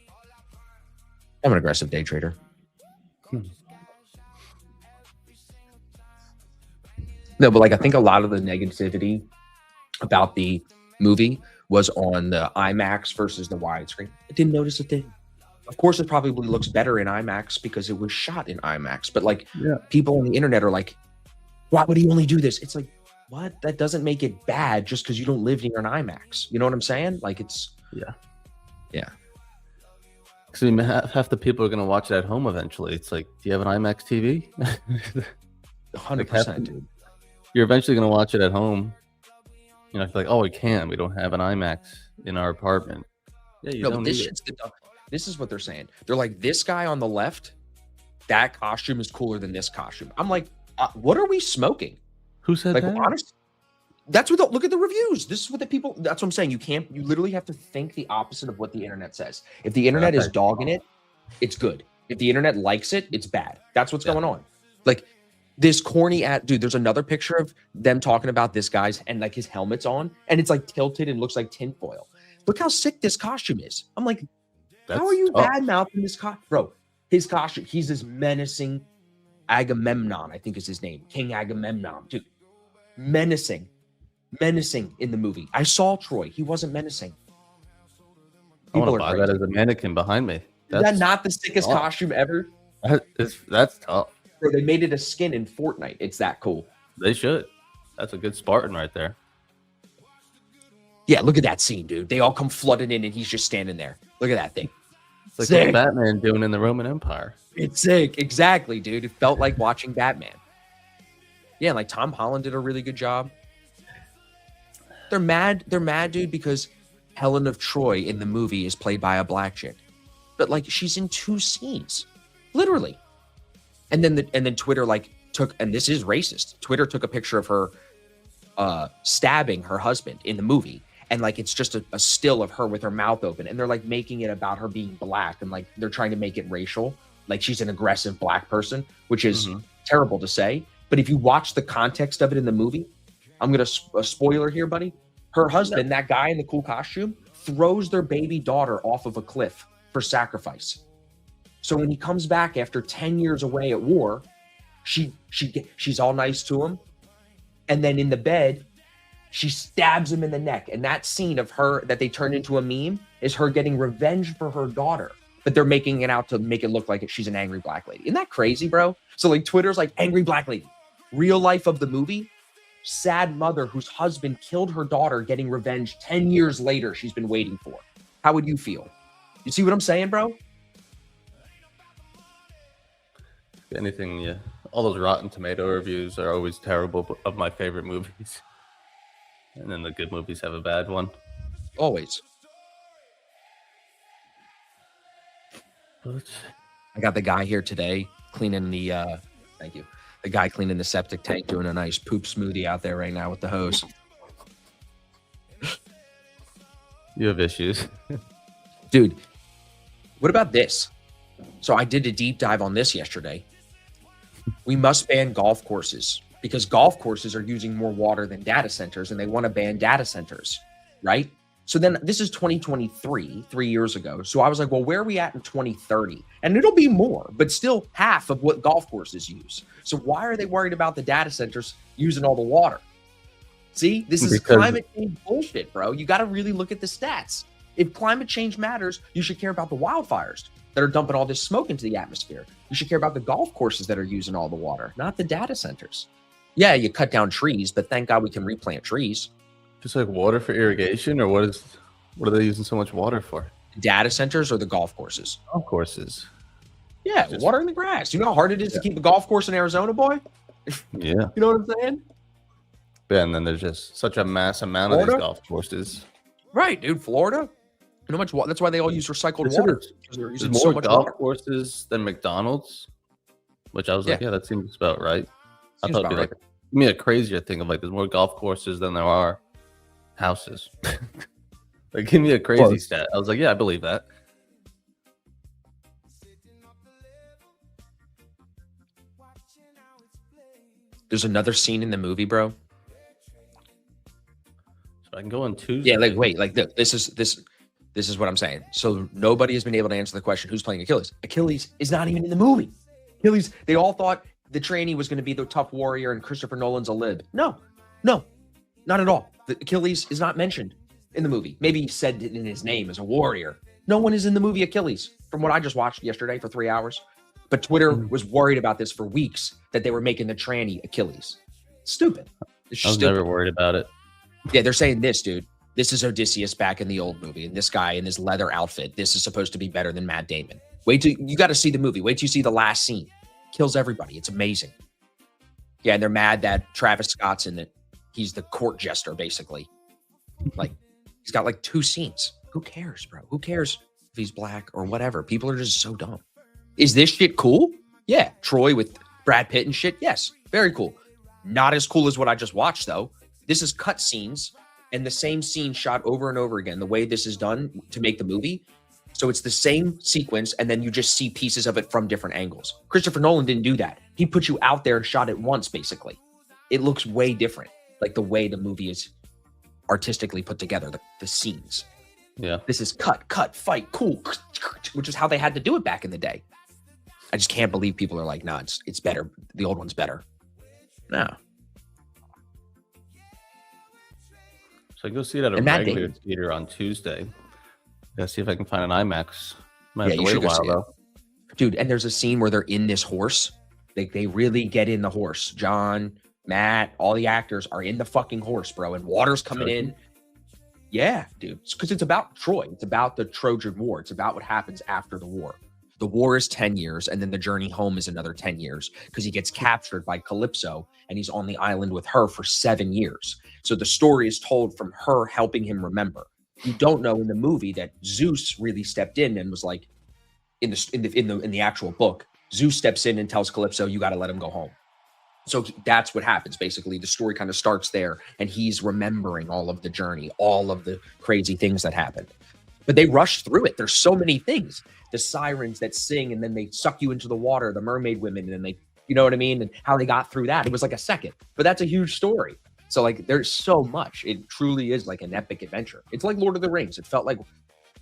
I'm an aggressive day trader. No, but like I think a lot of the negativity about the movie was on the IMAX versus the widescreen. I didn't notice a thing. Of course, it probably looks better in IMAX because it was shot in IMAX. But like Yeah. people on the internet are like, why would he only do this? It's like, what? That doesn't make it bad just because you don't live near an IMAX. You know what I'm saying? Like it's Yeah. Yeah. Because I mean, half the people are going to watch it at home eventually. It's like, do you have an IMAX TV? 100%, dude. You're eventually going to watch it at home. You know, it's like, oh, we can't. We don't have an IMAX in our apartment. Yeah, you No, don't but this need it. shit's the dumb. This is what they're saying. They're like, this guy on the left, that costume is cooler than this costume. I'm like, what are we smoking? Who said Like, that? honest. That's what. Look at the reviews. This is what the people. That's what I'm saying. You can't. You literally have to think the opposite of what the internet says. If the internet is Okay. dogging it, it's good. If the internet likes it, it's bad. That's what's Yeah. going on. Like this corny dude. There's another picture of them talking about this guy's and like his helmet's on, and it's like tilted and looks like tinfoil. Look how sick this costume is. I'm like, how are you tough. bad mouthing this bro? His costume. He's this menacing Agamemnon. I think is his name, King Agamemnon, dude. Menacing in the movie. I saw Troy. He wasn't menacing. I want People to are buy crazy. that as a mannequin behind me. Is that not the sickest tough. costume ever? That's tough. Bro, they made it a skin in Fortnite. It's that cool. They should. That's a good Spartan right there. Yeah, look at that scene, dude. They all come flooding in and he's just standing there. Look at that thing. It's like Sick. what Batman doing in the Roman Empire. It's sick. Exactly, dude. It felt like watching Batman. Yeah, like Tom Holland did a really good job. They're mad, dude, because Helen of Troy in the movie is played by a black chick. But like she's in 2 scenes. Literally. And then Twitter like took, and this is racist. Twitter took a picture of her stabbing her husband in the movie. And like it's just a still of her with her mouth open. And they're like making it about her being black. And like they're trying to make it racial. Like she's an aggressive black person, which is terrible to say. But if you watch the context of it in the movie, I'm going to a spoiler here, buddy. Her husband, that guy in the cool costume, throws their baby daughter off of a cliff for sacrifice. So when he comes back after 10 years away at war, she's all nice to him. And then in the bed, she stabs him in the neck. And that scene of her that they turned into a meme is her getting revenge for her daughter. But they're making it out to make it look like she's an angry black lady. Isn't that crazy, bro? So like Twitter's like angry black lady. Real life of the movie, sad mother whose husband killed her daughter getting revenge 10 years later she's been waiting for. How would you feel? You see what I'm saying, bro? Anything, yeah. All those Rotten Tomato reviews are always terrible of my favorite movies. And then the good movies have a bad one. Always. But I got the guy here today cleaning the thank you. The guy cleaning the septic tank doing a nice poop smoothie out there right now with the hose. you have issues. Dude, what about this? So I did a deep dive on this yesterday. We must ban golf courses because golf courses are using more water than data centers and they want to ban data centers, right? So then this is 2023, 3 years ago. So I was like, well, where are we at in 2030? And it'll be more, but still half of what golf courses use. So why are they worried about the data centers using all the water? See, this is Because- climate change bullshit, bro. You got to really look at the stats. If climate change matters, you should care about the wildfires that are dumping all this smoke into the atmosphere. You should care about the golf courses that are using all the water, not the data centers. Yeah, you cut down trees, but thank God we can replant trees. Just like water for irrigation, or what are they using so much water for? Data centers or the golf courses? Golf courses. Yeah, Just- watering the grass. You know how hard it is to keep a golf course in Arizona, boy? Yeah. You know what I'm saying? Yeah, and then there's just such a mass amount of Florida? these golf courses. Right, dude. Florida. You know how much water? That's why they all use recycled They said water. there's- Because they're There's using more so much golf water. courses than McDonald's, which I was like, yeah, that seems about right. I Seems thought it'd be about like, give me a crazier thing of like, there's more golf courses than there are houses. Like, give me a crazy Close. stat. I was like, yeah, I believe that. There's another scene in the movie, bro. So I can go on Tuesday. Yeah, like wait, like this is what I'm saying. So nobody has been able to answer the question who's playing Achilles. Achilles is not even in the movie. Achilles, they all thought the trainee was going to be the tough warrior and Christopher Nolan's a lib. No, not at all. The Achilles is not mentioned in the movie. Maybe he said it in his name as a warrior. No one is in the movie Achilles, from what I just watched yesterday for 3 hours. But Twitter was worried about this for weeks that they were making the tranny Achilles. Stupid. It's I was stupid. never worried about it. Yeah, they're saying this, dude. This is Odysseus back in the old movie, and this guy in his leather outfit. This is supposed to be better than Matt Damon. Wait till you got to see the movie. Wait till you see the last scene. Kills everybody. It's amazing. Yeah, and they're mad that Travis Scott's in it. He's the court jester, basically. Like he's got like 2 scenes. Who cares, bro? Who cares if he's black or whatever? People are just so dumb. Is this shit cool? Yeah, Troy with Brad Pitt and shit. Yes, very cool. Not as cool as what I just watched, though. This is cut scenes and the same scene shot over and over again, the way this is done to make the movie. So it's the same sequence, and then you just see pieces of it from different angles. Christopher Nolan didn't do that. He put you out there and shot it once, basically. It looks way different, like the way the movie is artistically put together, the scenes. Yeah. This is cut, fight, cool, which is how they had to do it back in the day. I just can't believe people are like, nah, it's better. The old one's better. No. So I go see it at a And Matt regular Damon. theater on Tuesday. Gotta see if I can find an IMAX. Might Yeah, have to you wait should a go while see it. though. Dude, and there's a scene where they're in this horse. They really get in the horse. John, Matt, all the actors are in the fucking horse, bro. And water's coming in. Yeah, dude. Because it's about Troy. It's about the Trojan War. It's about what happens after the war. The war is 10 years, and then the journey home is another 10 years because he gets captured by Calypso and he's on the island with her for 7 years. So the story is told from her helping him remember. You don't know in the movie that Zeus really stepped in and was like, in the actual book, Zeus steps in and tells Calypso, you got to let him go home. So that's what happens. Basically, the story kind of starts there, and he's remembering all of the journey, all of the crazy things that happened. But they rush through it. There's so many things. The sirens that sing, and then they suck you into the water, the mermaid women, and then they, you know what I mean? And how they got through that. It was like a second, but that's a huge story. So like, there's so much. It truly is like an epic adventure. It's like Lord of the Rings. It felt like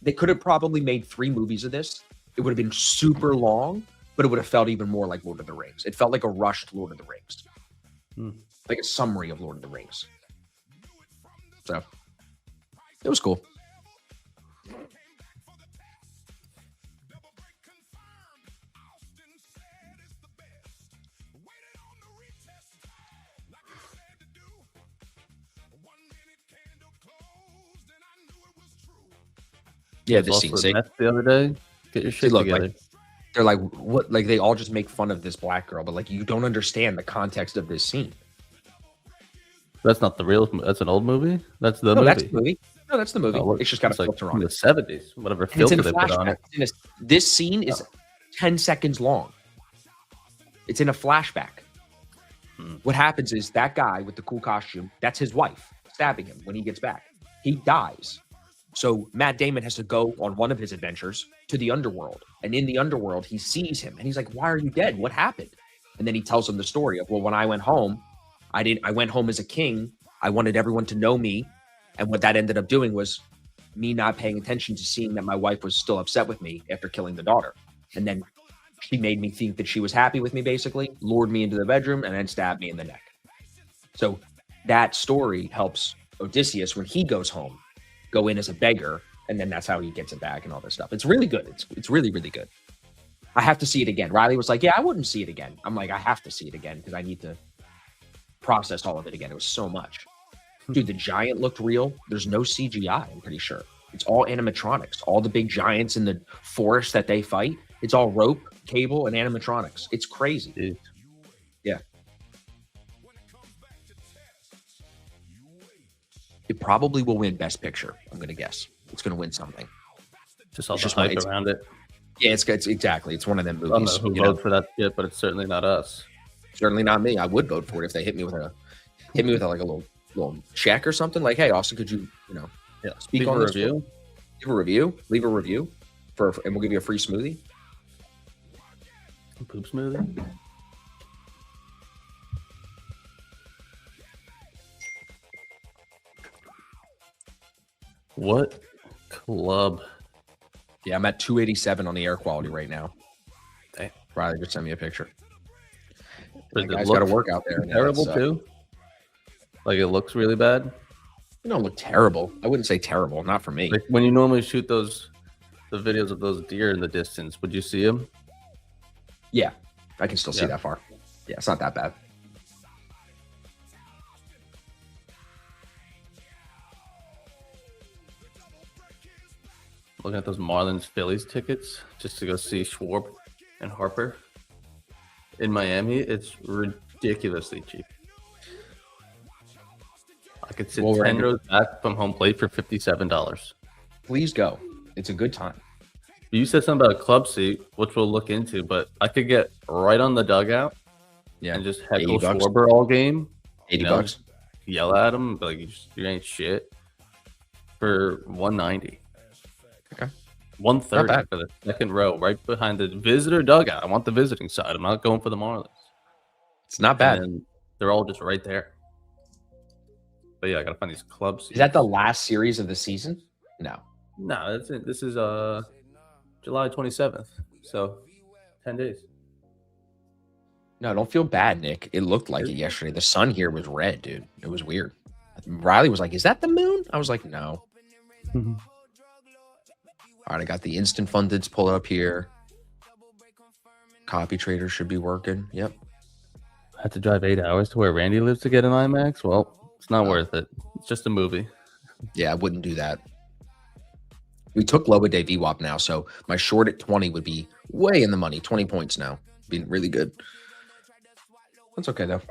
they could have probably made 3 movies of this. It would have been super long, but it would have felt even more like Lord of the Rings. It felt like a rushed Lord of the Rings. Like a summary of Lord of the Rings. So it was cool. Yeah, this scene. Also See, Mets the other day. Get your shit look, together. like, they're like, what? Like they all just make fun of this black girl, but like you don't understand the context of this scene. That's not the real. That's an old movie. That's the No, movie. that's the movie. No, that's the movie. Oh, look, It's just got a it's like filter from on the it. '70s. Whatever And it's in filter a they put on flashback. it. This scene is 10 seconds long. It's in a flashback. What happens is that guy with the cool costume, that's his wife stabbing him when he gets back. He dies. So Matt Damon has to go on one of his adventures to the underworld. And in the underworld, he sees him and he's like, "Why are you dead? What happened?" And then he tells him the story of, "Well, when I went home, I went home as a king. I wanted everyone to know me. And what that ended up doing was me not paying attention to seeing that my wife was still upset with me after killing the daughter. And then she made me think that she was happy with me, basically, lured me into the bedroom, and then stabbed me in the neck." So that story helps Odysseus when he goes home go in as a beggar, and then that's how he gets it back and all this stuff. It's really good. It's really, really good. I have to see it again. Riley was like, "Yeah, I wouldn't see it again." I'm like, I have to see it again because I need to process all of it again. It was so much. Dude, the giant looked real. There's no CGI, I'm pretty sure. It's all animatronics. All the big giants in the forest that they fight, it's all rope, cable, and animatronics. It's crazy. Jeez. Yeah. It probably will win Best Picture, I'm going to guess. It's going to win something. Just all It's the just one- hype it's- around it. Yeah, it's exactly. It's one of them I don't know movies. who You know, voted for that shit, but it's certainly not us. certainly not me. I would vote for it if they hit me with a like a little check or something. Like, "Hey, Austin, could you speak Leave on a this? review. Leave a review and we'll give you a free smoothie." Poop smoothie. What club? Yeah, I'm at 287 on the air quality right now. Dang. Riley just sent me a picture. Does That it guy's look got to work out there. and terrible it's, too. Like it looks really bad. It don't look terrible. I wouldn't say terrible. Not for me. Like when you normally shoot the videos of those deer in the distance, would you see them? Yeah, I can still see Yeah. that far. Yeah, it's not that bad. Looking at those Marlins Phillies tickets just to go see Schwarb and Harper in Miami, it's ridiculously cheap. I could sit Well, 10 Randy- rows back from home plate for $57. Please go. It's a good time. You said something about a club seat, which we'll look into, but I could get right on the dugout Yeah, and just heckle 80 bucks. Schwarber all game, 80 you know, bucks. yell at him, but like you ain't shit for 190. Okay. 130 bad. for the second row, right behind the visitor dugout. I want the visiting side. I'm not going for the Marlins. It's not bad. And they're all just right there. But yeah, I gotta find these clubs. Is that the last series of the season? No. No, that's it. This is July 27th. So 10 days. No, don't feel bad, Nick. It looked like it yesterday. The sun here was red, dude. It was weird. Riley was like, "Is that the moon?" I was like, "No." All right, I got the instant fundeds pulled up here. Copy trader should be working. Yep. I had to drive 8 hours to where Randy lives to get an IMAX. Well, it's not worth it. It's just a movie. Yeah, I wouldn't do that. We took low a day VWAP now, so my short at 20 would be way in the money. 20 points now. Being really good. That's okay, though.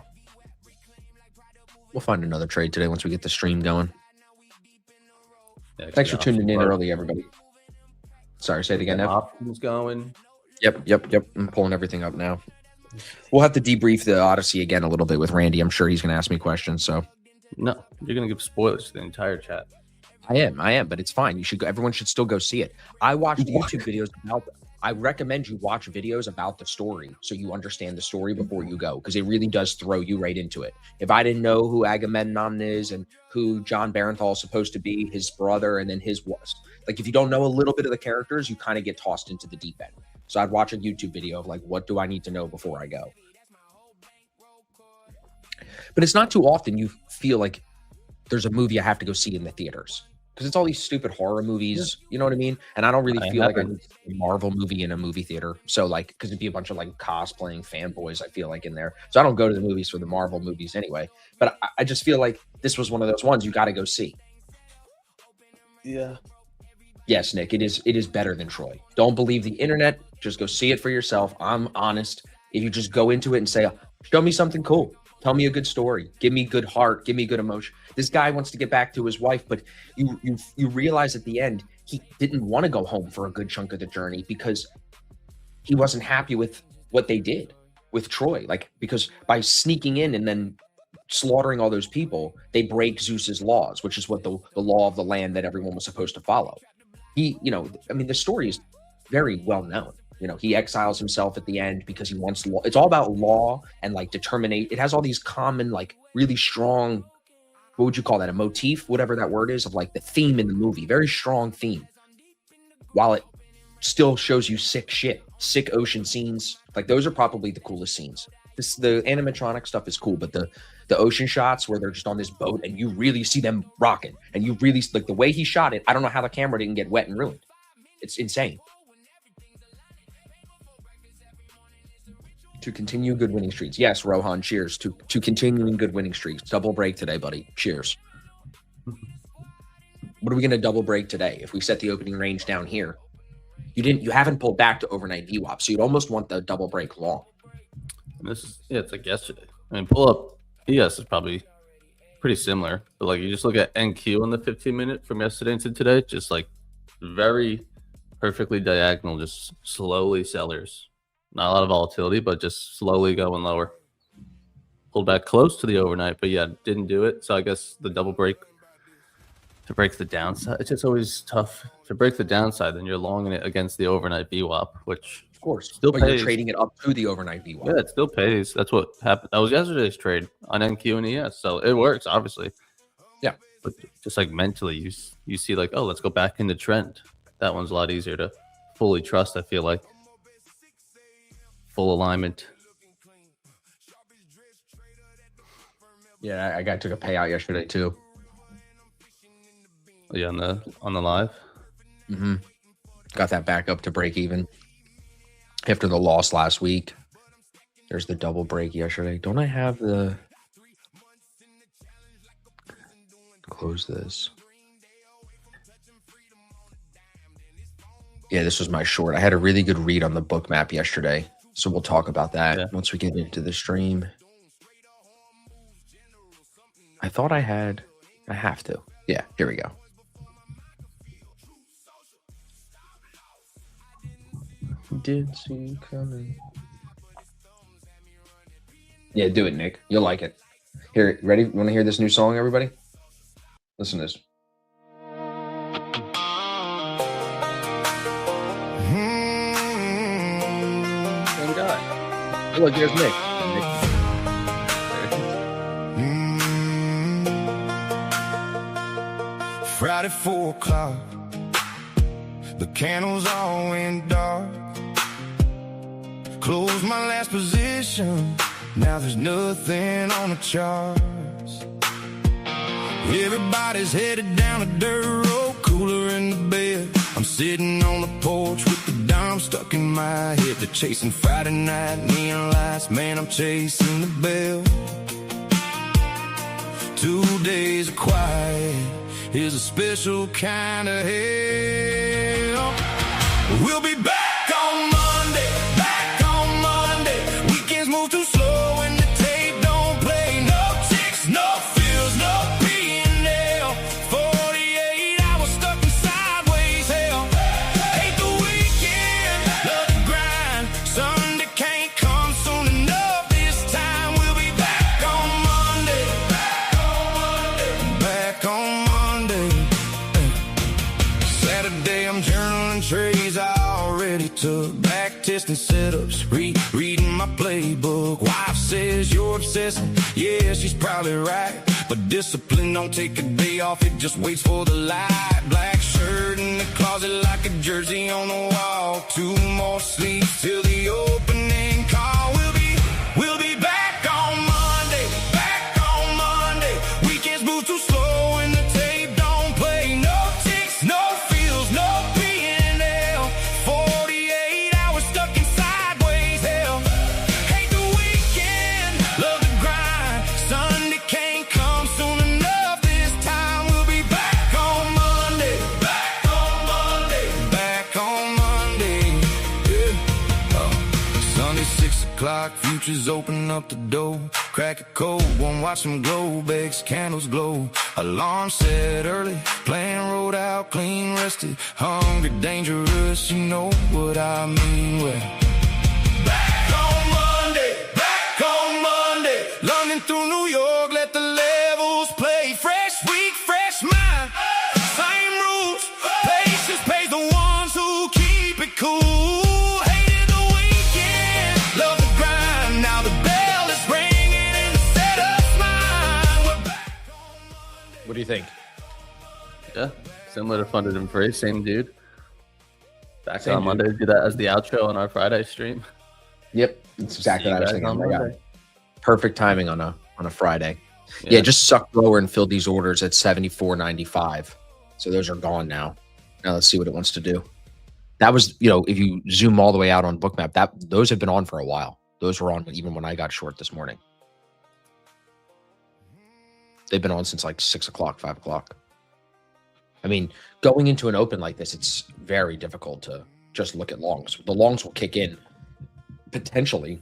We'll find another trade today once we get the stream going. Yeah, Thanks for get tuning in options early, everybody. Sorry, say it again, Nev. Options going. Yep. I'm pulling everything up now. We'll have to debrief the Odyssey again a little bit with Randy. I'm sure he's going to ask me questions, so. No, you're gonna give spoilers to the entire chat. I am, but it's fine. You should go, everyone should still go see it. I watched YouTube videos about them. I recommend you watch videos about the story so you understand the story before you go, because it really does throw you right into it. If I didn't know who Agamemnon is and who John Barenthal is supposed to be, his brother, and then his was, like, if you don't know a little bit of the characters, you kind of get tossed into the deep end. So I'd watch a YouTube video of like, what do I need to know before I go? But it's not too often you feel like there's a movie I have to go see in the theaters, because it's all these stupid horror movies. You know what I mean? And I don't really feel like I need a Marvel movie in a movie theater. So like, because it'd be a bunch of like cosplaying fanboys, I feel like, in there. So I don't go to the movies for the Marvel movies anyway. But I just feel like this was one of those ones you got to go see. Yeah. Yes, Nick, it is better than Troy. Don't believe the internet. Just go see it for yourself. I'm honest. If you just go into it and say, show me something cool, Tell me a good story. Give me good heart. Give me good emotion. This guy wants to get back to his wife, but you realize at the end he didn't want to go home for a good chunk of the journey because he wasn't happy with what they did with Troy. Like, because by sneaking in and then slaughtering all those people, they break Zeus's laws, which is what the law of the land that everyone was supposed to follow. He, I mean, the story is very well known. He exiles himself at the end because he wants law. It's all about law and like determinate. It has all these common, like really strong, what would you call that? A motif, whatever that word is, of like the theme in the movie. Very strong theme. While it still shows you sick shit, sick ocean scenes. Like those are probably the coolest scenes. The animatronic stuff is cool, but the ocean shots where they're just on this boat and you really see them rocking and you really like the way he shot it. I don't know how the camera didn't get wet and ruined. It's insane. To continue good winning streaks. Yes, Rohan, cheers to continuing good winning streaks. Double break today, buddy. Cheers. What are we going to double break today? If we set the opening range down here, you haven't pulled back to overnight VWAP, so you'd almost want the double break long. It's like yesterday. I mean, pull up ES is probably pretty similar, but like you just look at NQ on the 15-minute from yesterday into today, just like very perfectly diagonal, just slowly sellers. Not a lot of volatility, but just slowly going lower. Pulled back close to the overnight, but yeah, didn't do it. So I guess the double break to break the downside, it's just always tough to break the downside. Then you're longing it against the overnight VWAP, which of course still but pays. You're trading it up to the overnight VWAP. Yeah, it still pays. That's what happened. That was yesterday's trade on NQ and ES, so it works obviously. Yeah, but just like mentally, you see like, oh, let's go back into trend. That one's a lot easier to fully trust. I feel like. Full alignment. Yeah, I took a payout yesterday too. Yeah, on the live. Mm-hmm. Got that back up to break even after the loss last week. There's the double break yesterday. Don't I have the close this? Yeah, this was my short. I had a really good read on the book map yesterday. So we'll talk about that once we get into the stream. I thought I have to. Yeah, here we go. Did see you coming. Yeah, do it, Nick. You'll like it. Here, ready? You want to hear this new song, everybody? Listen to this. Oh, look, there's Nick. Friday 4 o'clock, the candles all went dark. Closed my last position, now there's nothing on the charts. Everybody's headed down a dirt road, cooler in the bed. I'm sitting on the porch with the dime stuck in my head. They're chasing Friday night neon lights, man, I'm chasing the bell. 2 days of quiet is a special kind of hell. We'll be back on Monday, back on Monday. Weekends move too slow and the tape don't play. No ticks, no feels, no P&L. 48 hours stuck in sideways hell. Hate the weekend, love the grind. Sunday can't come soon enough. This time we'll be back on Monday, back on Monday, back on Monday. Saturday I'm journaling trades I already took. Back testing setups, reading my playbook. Wife says you're obsessing, yeah, she's probably right. But discipline don't take a day off, it just waits for the light. Black shirt in the closet like a jersey on the wall. 2 more sleeps till the opening call. We'll be back on Monday, back on Monday. Weekends move too slow and the tape don't play. No ticks, no feels, no P&L. 48 hours stuck in sideways hell. Hate the weekend, love the grind. Sunday can't come soon enough. This time we'll be back on Monday, back on Monday, back on Monday. Yeah. Sunday o'clock, futures open up the door. Crack a cold one, watch them glow, bakes, candles glow. Alarm set early, playing road out, clean, rested, hungry, dangerous, you know what I mean. Well, back on Monday, London through New York, let the levels play. Fresh week, fresh mind, same rules. Patience pays the ones who keep it cool. Hated the weekend, love the grind. Now the bell is ringing and the setup's mine. We're back on Monday. What do you think? Yeah, similar to Funded and Free, same dude. Back Same on dude. Monday, do that as the outro on our Friday stream. Yep, that's exactly See what I was you guys thinking. on Oh my God. Monday. Perfect timing on a Friday. Yeah, just suck lower and fill these orders at 74.95. So those are gone now. Now let's see what it wants to do. That was, if you zoom all the way out on Bookmap, those have been on for a while. Those were on even when I got short this morning. They've been on since like 6 o'clock, 5 o'clock. I mean, going into an open like this, it's very difficult to just look at longs. The longs will kick in potentially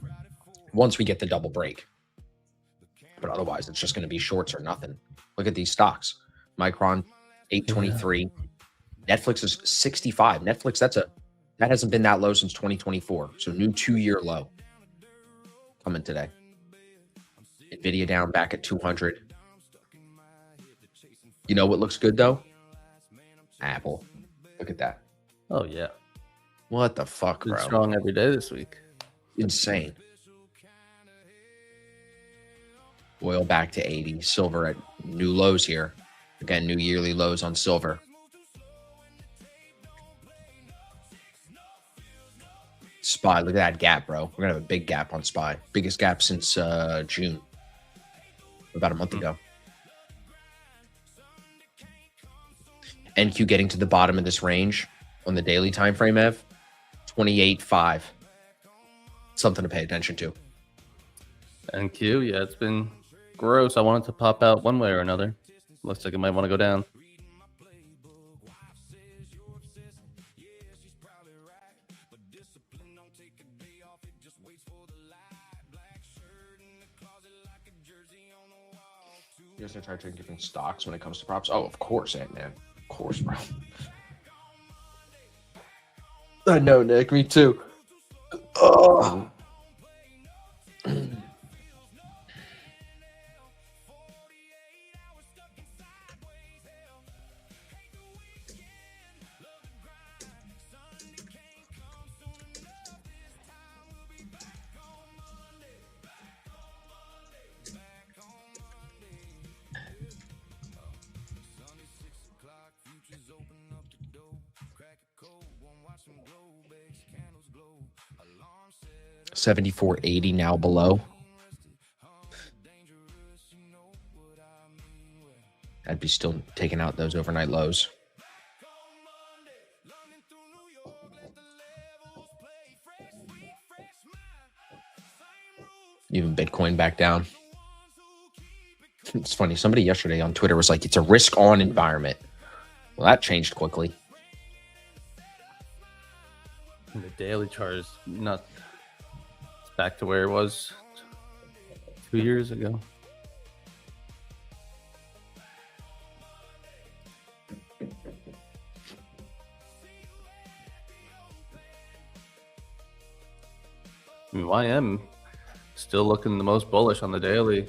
once we get the double break. But otherwise, it's just going to be shorts or nothing. Look at these stocks. Micron, 823. Netflix is 65. Netflix, that hasn't been that low since 2024. So new 2-year low coming today. Nvidia down back at 200. You know what looks good though? Apple. Look at that. Oh yeah, What the fuck, been bro? strong every day this week. Insane. Oil back to 80. Silver at new lows here. Again, new yearly lows on silver. SPY, look at that gap, bro. We're going to have a big gap on SPY. Biggest gap since June. About a month ago. NQ getting to the bottom of this range on the daily time frame, Ev. 28.5. Something to pay attention to. NQ, yeah, it's been gross. I want it to pop out one way or another. Looks like it might want to go down. You guys gonna try giving stocks when it comes to props? Oh, of course, Ant-Man. Of course, bro. I know, Nick. Me too. Oh. 74.80 now below. I'd be still taking out those overnight lows. Even Bitcoin back down. It's funny. Somebody yesterday on Twitter was like, it's a risk-on environment. Well, that changed quickly. The daily chart is not. It's back to where it was 2 years ago. I mean, YM still looking the most bullish on the daily.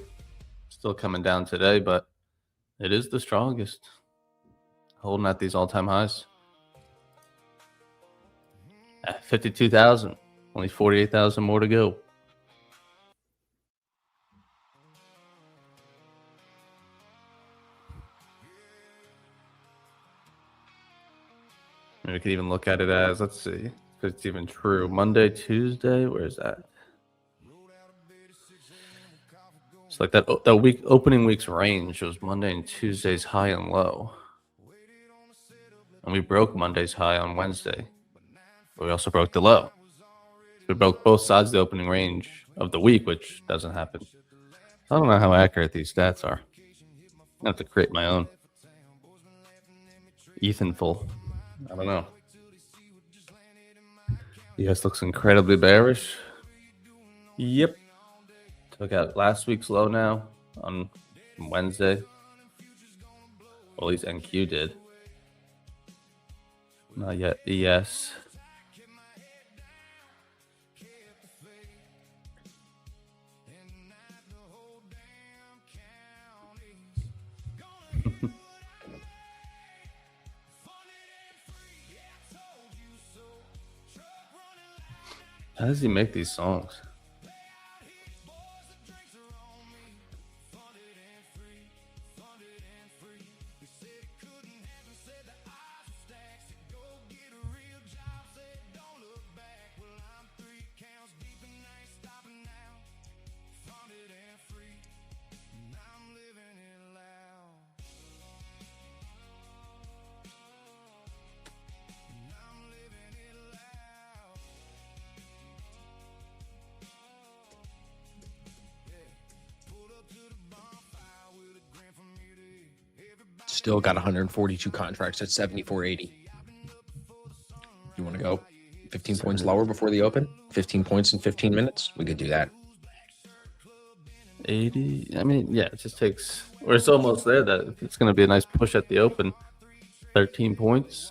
Still coming down today, but it is the strongest. Holding at these all-time highs. At 52,000. Only 48,000 more to go. And we could even look at it as, let's see, if it's even true. Monday, Tuesday, where is that? It's like that week, opening week's range was Monday and Tuesday's high and low. And we broke Monday's high on Wednesday. But we also broke the low. We broke both sides of the opening range of the week, which doesn't happen. I don't know how accurate these stats are. I have to create my own. Ethan full. I don't know. US looks incredibly bearish. Yep. Took out last week's low now on Wednesday. Well, at least NQ did. Not yet. ES. How does he make these songs? Still got 142 contracts at 74.80. You want to go 15 points lower before the open? 15 points in 15 minutes? We could do that. 80. I mean, yeah, it just takes, or it's almost there that it's going to be a nice push at the open. 13 points.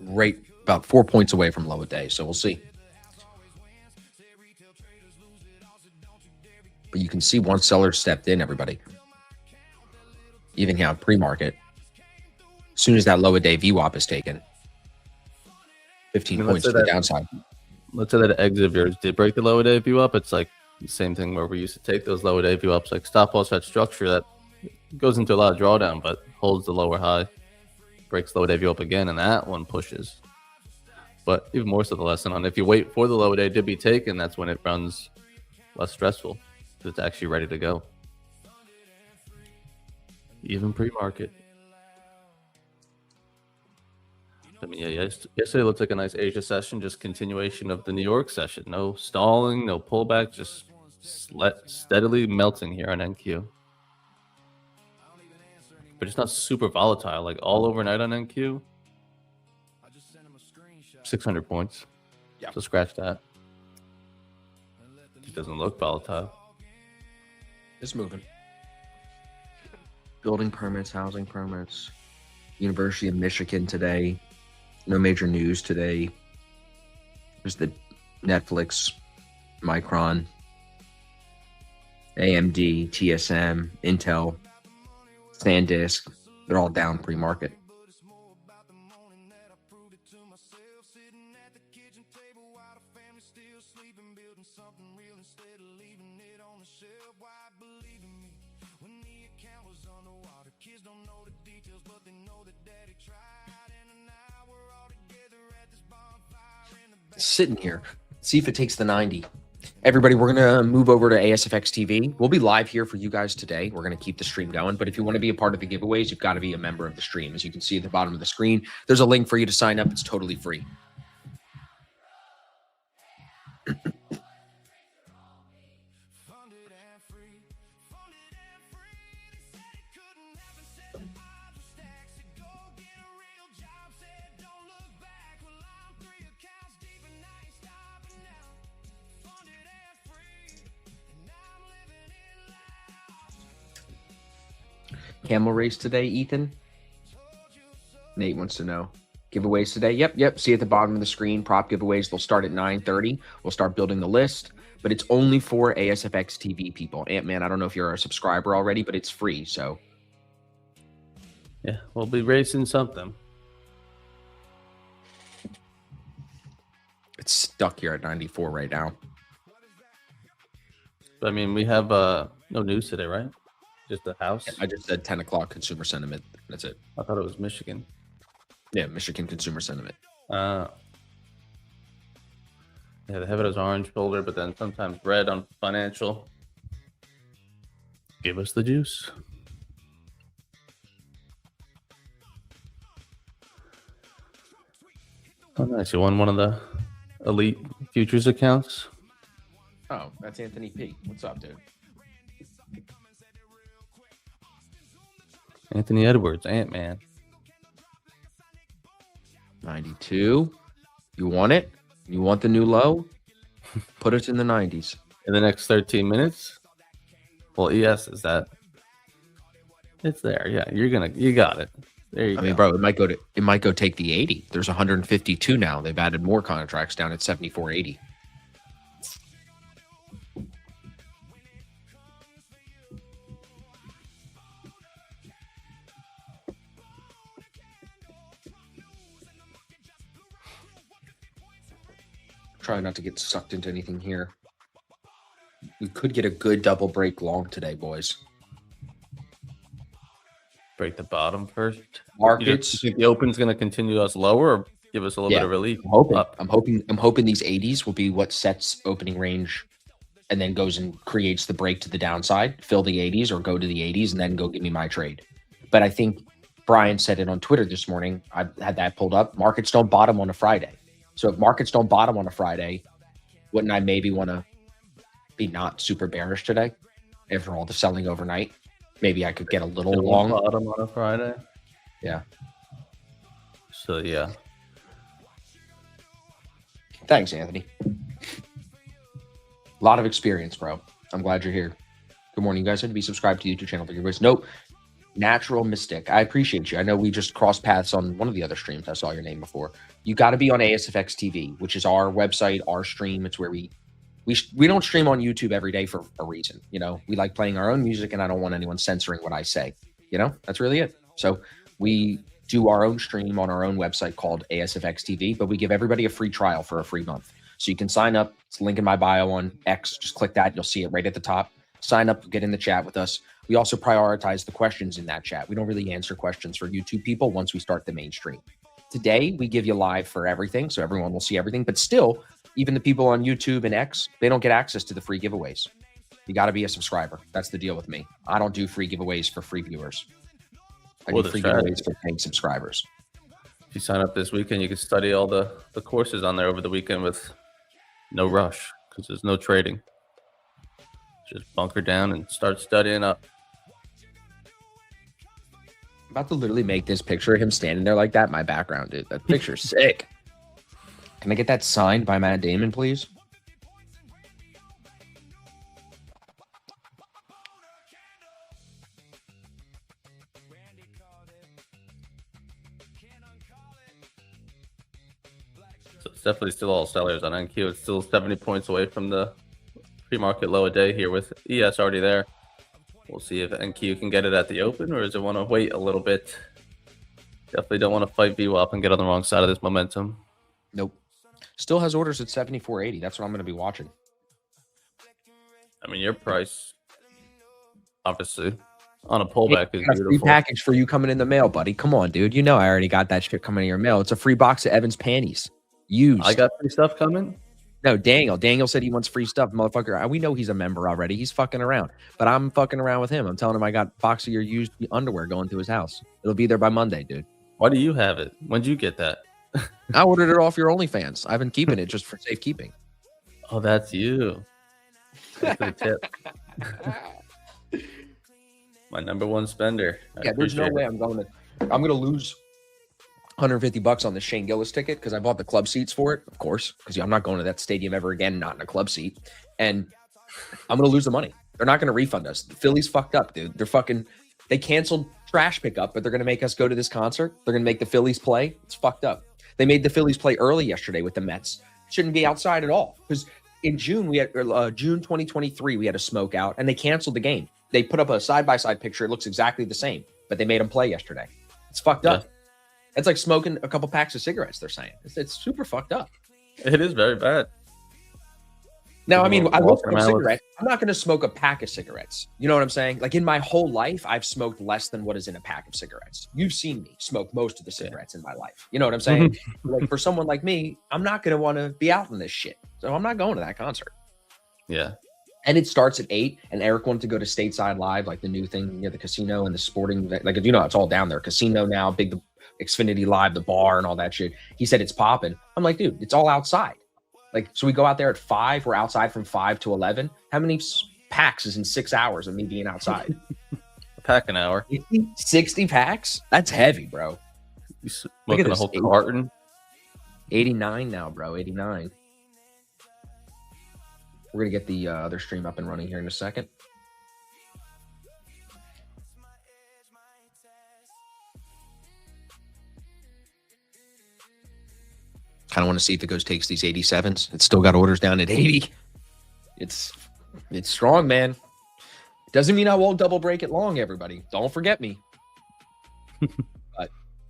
Right about 4 points away from low a day, so we'll see. But you can see one seller stepped in, everybody. Even here, pre-market. As soon as that low a day VWAP is taken, 15 And points let's to say the downside. Let's say that exit of yours did break the lower day view up. It's like the same thing where we used to take those lower day view ups, like stop loss that structure that goes into a lot of drawdown, but holds the lower high, breaks lower day view up again, and that one pushes. But even more so the lesson on if you wait for the lower day to be taken, that's when it runs less stressful. It's actually ready to go. Even pre-market. I mean, yeah, yesterday looked like a nice Asia session, just continuation of the New York session. No stalling, no pullback, just steadily melting here on NQ. But it's not super volatile, like all overnight on NQ. 600 points. Yeah. So scratch that. It doesn't look volatile. It's moving. Building permits, housing permits. University of Michigan today. No major news today. There's the Netflix, Micron, AMD, TSM, Intel, SanDisk. They're all down pre-market. Sitting here, see if it takes the 90. Everybody, we're going to move over to ASFX TV. We'll be live here for you guys today. We're going to keep the stream going. But if you want to be a part of the giveaways, you've got to be a member of the stream. As you can see at the bottom of the screen, there's a link for you to sign up. It's totally free. Camel race today, Ethan? Nate wants to know. Giveaways today? Yep. See at the bottom of the screen, prop giveaways. They'll start at 9:30. We'll start building the list, but it's only for ASFX TV people. Ant-Man, I don't know if you're a subscriber already, but it's free, so. Yeah, we'll be racing something. It's stuck here at 94 right now. But I mean, we have no news today, right? Just the house. I just said 10 o'clock consumer sentiment. That's it. I thought it was Michigan. Yeah, Michigan consumer sentiment. Yeah, they have it as orange folder, but then sometimes red on financial. Give us the juice. Oh, nice. You won one of the elite futures accounts. Oh, that's Anthony P. What's up, dude? Anthony Edwards, Ant-Man. 92. You want it? You want the new low? Put it in the 90s. In the next 13 minutes? Well, ES is that. It's there. Yeah, you got it. There you I go. mean, bro, it might go take the 80. There's 152 now. They've added more contracts down at 74.80. Try not to get sucked into anything here. We could get a good double break long today, boys. Break the bottom first. Markets. You think the open's going to continue us lower or give us a little bit of relief? I'm hoping. Up. I'm hoping these 80s will be what sets opening range, and then goes and creates the break to the downside. Fill the 80s or go to the 80s, and then go give me my trade. But I think Brian said it on Twitter this morning. I had that pulled up. Markets don't bottom on a Friday. So if markets don't bottom on a Friday, wouldn't I maybe want to be not super bearish today after all the selling overnight? Maybe I could get a little long. Bottom on a Friday. Yeah. So yeah. Thanks, Anthony. A lot of experience, bro. I'm glad you're here. Good morning. You guys had to be subscribed to the YouTube channel for your voice. Nope. Natural Mystic. I appreciate you. I know we just crossed paths on one of the other streams. I saw your name before. You got to be on ASFX TV, which is our website, our stream. It's where we don't stream on YouTube every day for a reason. You know, we like playing our own music, and I don't want anyone censoring what I say. You know, that's really it. So we do our own stream on our own website called ASFX TV, but we give everybody a free trial for a free month. So you can sign up. It's link in my bio on X. Just click that. You'll see it right at the top. Sign up, get in the chat with us. We also prioritize the questions in that chat. We don't really answer questions for YouTube people once we start the mainstream. Today, we give you live for everything, so everyone will see everything. But still, even the people on YouTube and X, they don't get access to the free giveaways. You got to be a subscriber. That's the deal with me. I don't do free giveaways for free viewers. I do free giveaways for paying subscribers. If you sign up this weekend, you can study all the courses on there over the weekend with no rush because there's no trading. Just bunker down and start studying up. I'm about to literally make this picture of him standing there like that my background, dude. That picture's sick. Can I get that signed by Matt Damon, please? So it's definitely still all sellers on NQ. It's still 70 points away from the pre-market low a day here with ES already there. We'll see if NQ can get it at the open, or does it want to wait a little bit? Definitely don't want to fight VWAP and get on the wrong side of this momentum. Nope. Still has orders at 74.80. That's what I'm going to be watching. I mean, your price, obviously, on a pullback is Got a free beautiful. package for you coming in the mail, buddy. Come on, dude. You know I already got that shit coming in your mail. It's a free box of Evan's panties. Used. I got free stuff coming. No, Daniel. Daniel said he wants free stuff, motherfucker. We know he's a member already. He's fucking around. But I'm fucking around with him. I'm telling him I got a box of your used underwear going to his house. It'll be there by Monday, dude. Why do you have it? When did you get that? I ordered it off your OnlyFans. I've been keeping it just for safekeeping. Oh, that's you. That's a tip. My number one spender. Yeah, there's no way I'm going to lose $150 on the Shane Gillis ticket because I bought the club seats for it, of course, because I'm not going to that stadium ever again, not in a club seat. And I'm going to lose the money. They're not going to refund us. The Phillies fucked up, dude. They canceled trash pickup, but they're going to make us go to this concert. They're going to make the Phillies play. It's fucked up. They made the Phillies play early yesterday with the Mets. Shouldn't be outside at all because in June, we had June 2023, we had a smoke out and they canceled the game. They put up a side-by-side picture. It looks exactly the same, but they made them play yesterday. It's fucked up. It's like smoking a couple packs of cigarettes, they're saying. It's super fucked up. It is very bad. Now, I mean, I will smoke cigarettes. I'm not going to smoke a pack of cigarettes. You know what I'm saying? Like in my whole life, I've smoked less than what is in a pack of cigarettes. You've seen me smoke most of the cigarettes in my life. You know what I'm saying? Like for someone like me, I'm not going to want to be out in this shit. So I'm not going to that concert. Yeah. And it starts at 8. And Eric wanted to go to Stateside Live, like the new thing near the casino and the sporting. Like, you know, it's all down there. Casino now, the Xfinity Live, the bar and all that shit. He said it's popping. I'm like, dude, it's all outside. Like, so we go out there at 5. We're outside from 5 to 11. How many packs is in 6 hours of me being outside? A pack an hour. 60 packs? That's heavy, bro. You smoking a whole carton? 89 now, bro. 89. We're gonna get the other stream up and running here in a second. Kind of want to see if it takes these 87s. It's still got orders down at 80. It's strong, man. Doesn't mean I won't double break it long, everybody. Don't forget me.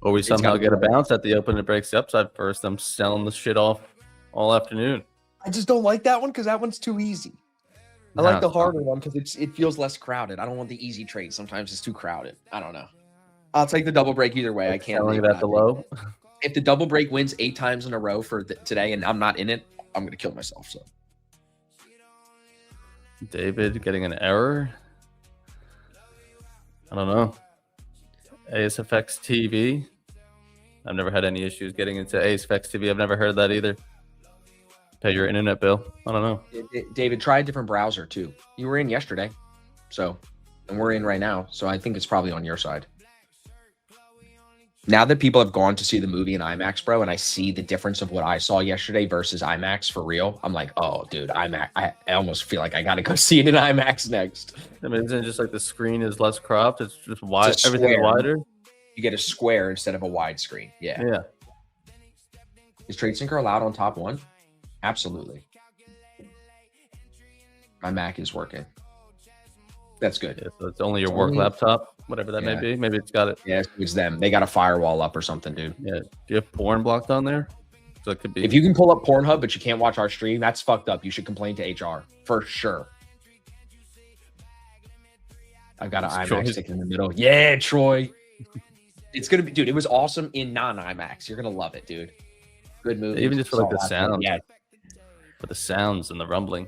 Or we It's somehow gotta get a be right. bounce at the open. It breaks the upside first. I'm selling the shit off all afternoon. I just don't like that one because that one's too easy. I No, like the it's not. harder one because it feels less crowded. I don't want the easy trade. Sometimes it's too crowded. I don't know. I'll take the double break either way. I can't Selling leave it at the low. If the double break wins 8 times in a row for today and I'm not in it, I'm gonna kill myself. So David getting an error. I don't know. ASFX TV. I've never had any issues getting into ASFX TV. I've never heard that either. Pay your internet bill. I don't know. David, try a different browser too. You were in yesterday, so and we're in right now. So I think it's probably on your side. Now that people have gone to see the movie in IMAX, bro, and I see the difference of what I saw yesterday versus IMAX for real, I'm like, oh, dude, IMAX. I almost feel like I got to go see it in IMAX next. I mean, isn't it just like the screen is less cropped? It's just wide. It's a Everything's square. wider. You get a square instead of a wide screen. Yeah. Yeah. Is TradeSync allowed on top one? Absolutely. My Mac is working. That's good. Yeah, so it's only your work laptop, whatever that may Yeah. be. Maybe it's got it. Yeah, it's them. They got a firewall up or something, dude. Yeah. Do you have porn blocked on there? So it could be. If you can pull up Pornhub, but you can't watch our stream, that's fucked up. You should complain to HR for sure. I've got an It's IMAX Troy's- stick in the middle. Yeah, Troy. It's gonna be, dude. It was awesome in non-IMAX. You're gonna love it, dude. Good movie. Even just for like the Saw last sound. night. Yeah, For the sounds and the rumbling.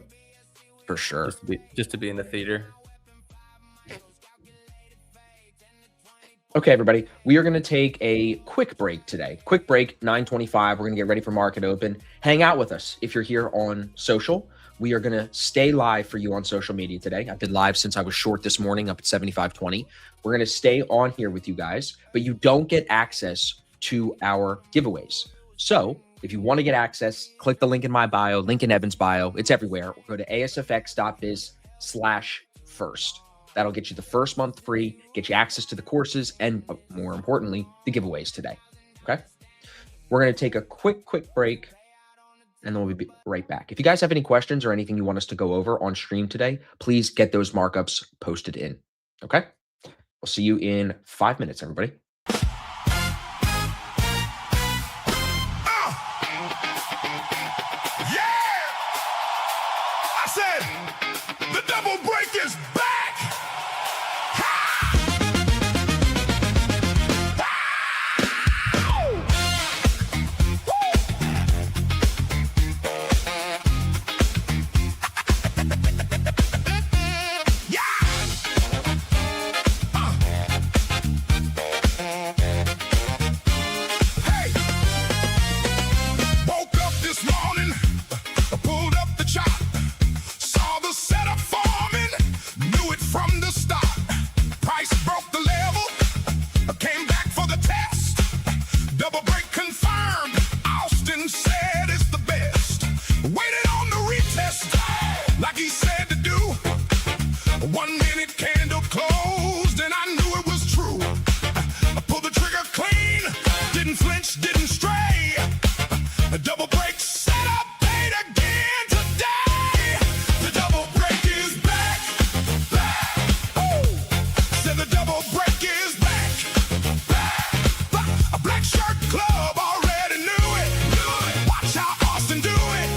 for sure. Just to be in the theater. Okay, everybody, we are going to take a quick break today. Quick break, 9:25. We're going to get ready for market open. Hang out with us if you're here on social. We are going to stay live for you on social media today. I've been live since I was short this morning up at 7520. We're going to stay on here with you guys, but you don't get access to our giveaways. So if you want to get access, click the link in my bio, link in Evan's bio. It's everywhere. Go to asfx.biz/first. That'll get you the first month free, get you access to the courses, and more importantly, the giveaways today. Okay. We're going to take a quick break, and then we'll be right back. If you guys have any questions or anything you want us to go over on stream today, please get those markups posted in. Okay. We'll see you in 5 minutes, everybody. Yeah! I said, the double break is back! Ha! Ow! Woo! Yeah! Hey! Woke up this morning, pulled up the chart, saw the setup forming, knew it from the start. Price broke the level, came back for the test. Double break confirmed, Austin said it's the best. Waited on the retest, like he said to do. 1 minute candle closed, and I knew it was true. I pulled the trigger clean, didn't flinch, didn't stray. A double break setup paid again today. The double break is back, back. Woo! Said the double break is back, back. A black shirt club already knew it. Watch how Austin do it.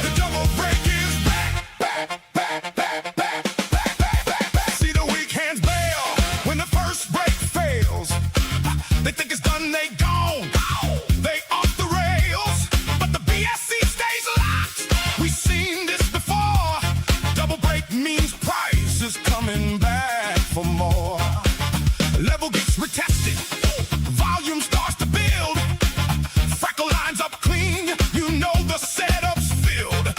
The double break is back, back, back, back, back, back, back, back, back. See the weak hands bail when the first break fails. They think it's done, they gone. They off the rails, but the BSC stays locked. We've seen this before. Double break means price is coming back for more. Level gets retested, volume starts to build. Freckle lines up clean, you know the setup's filled.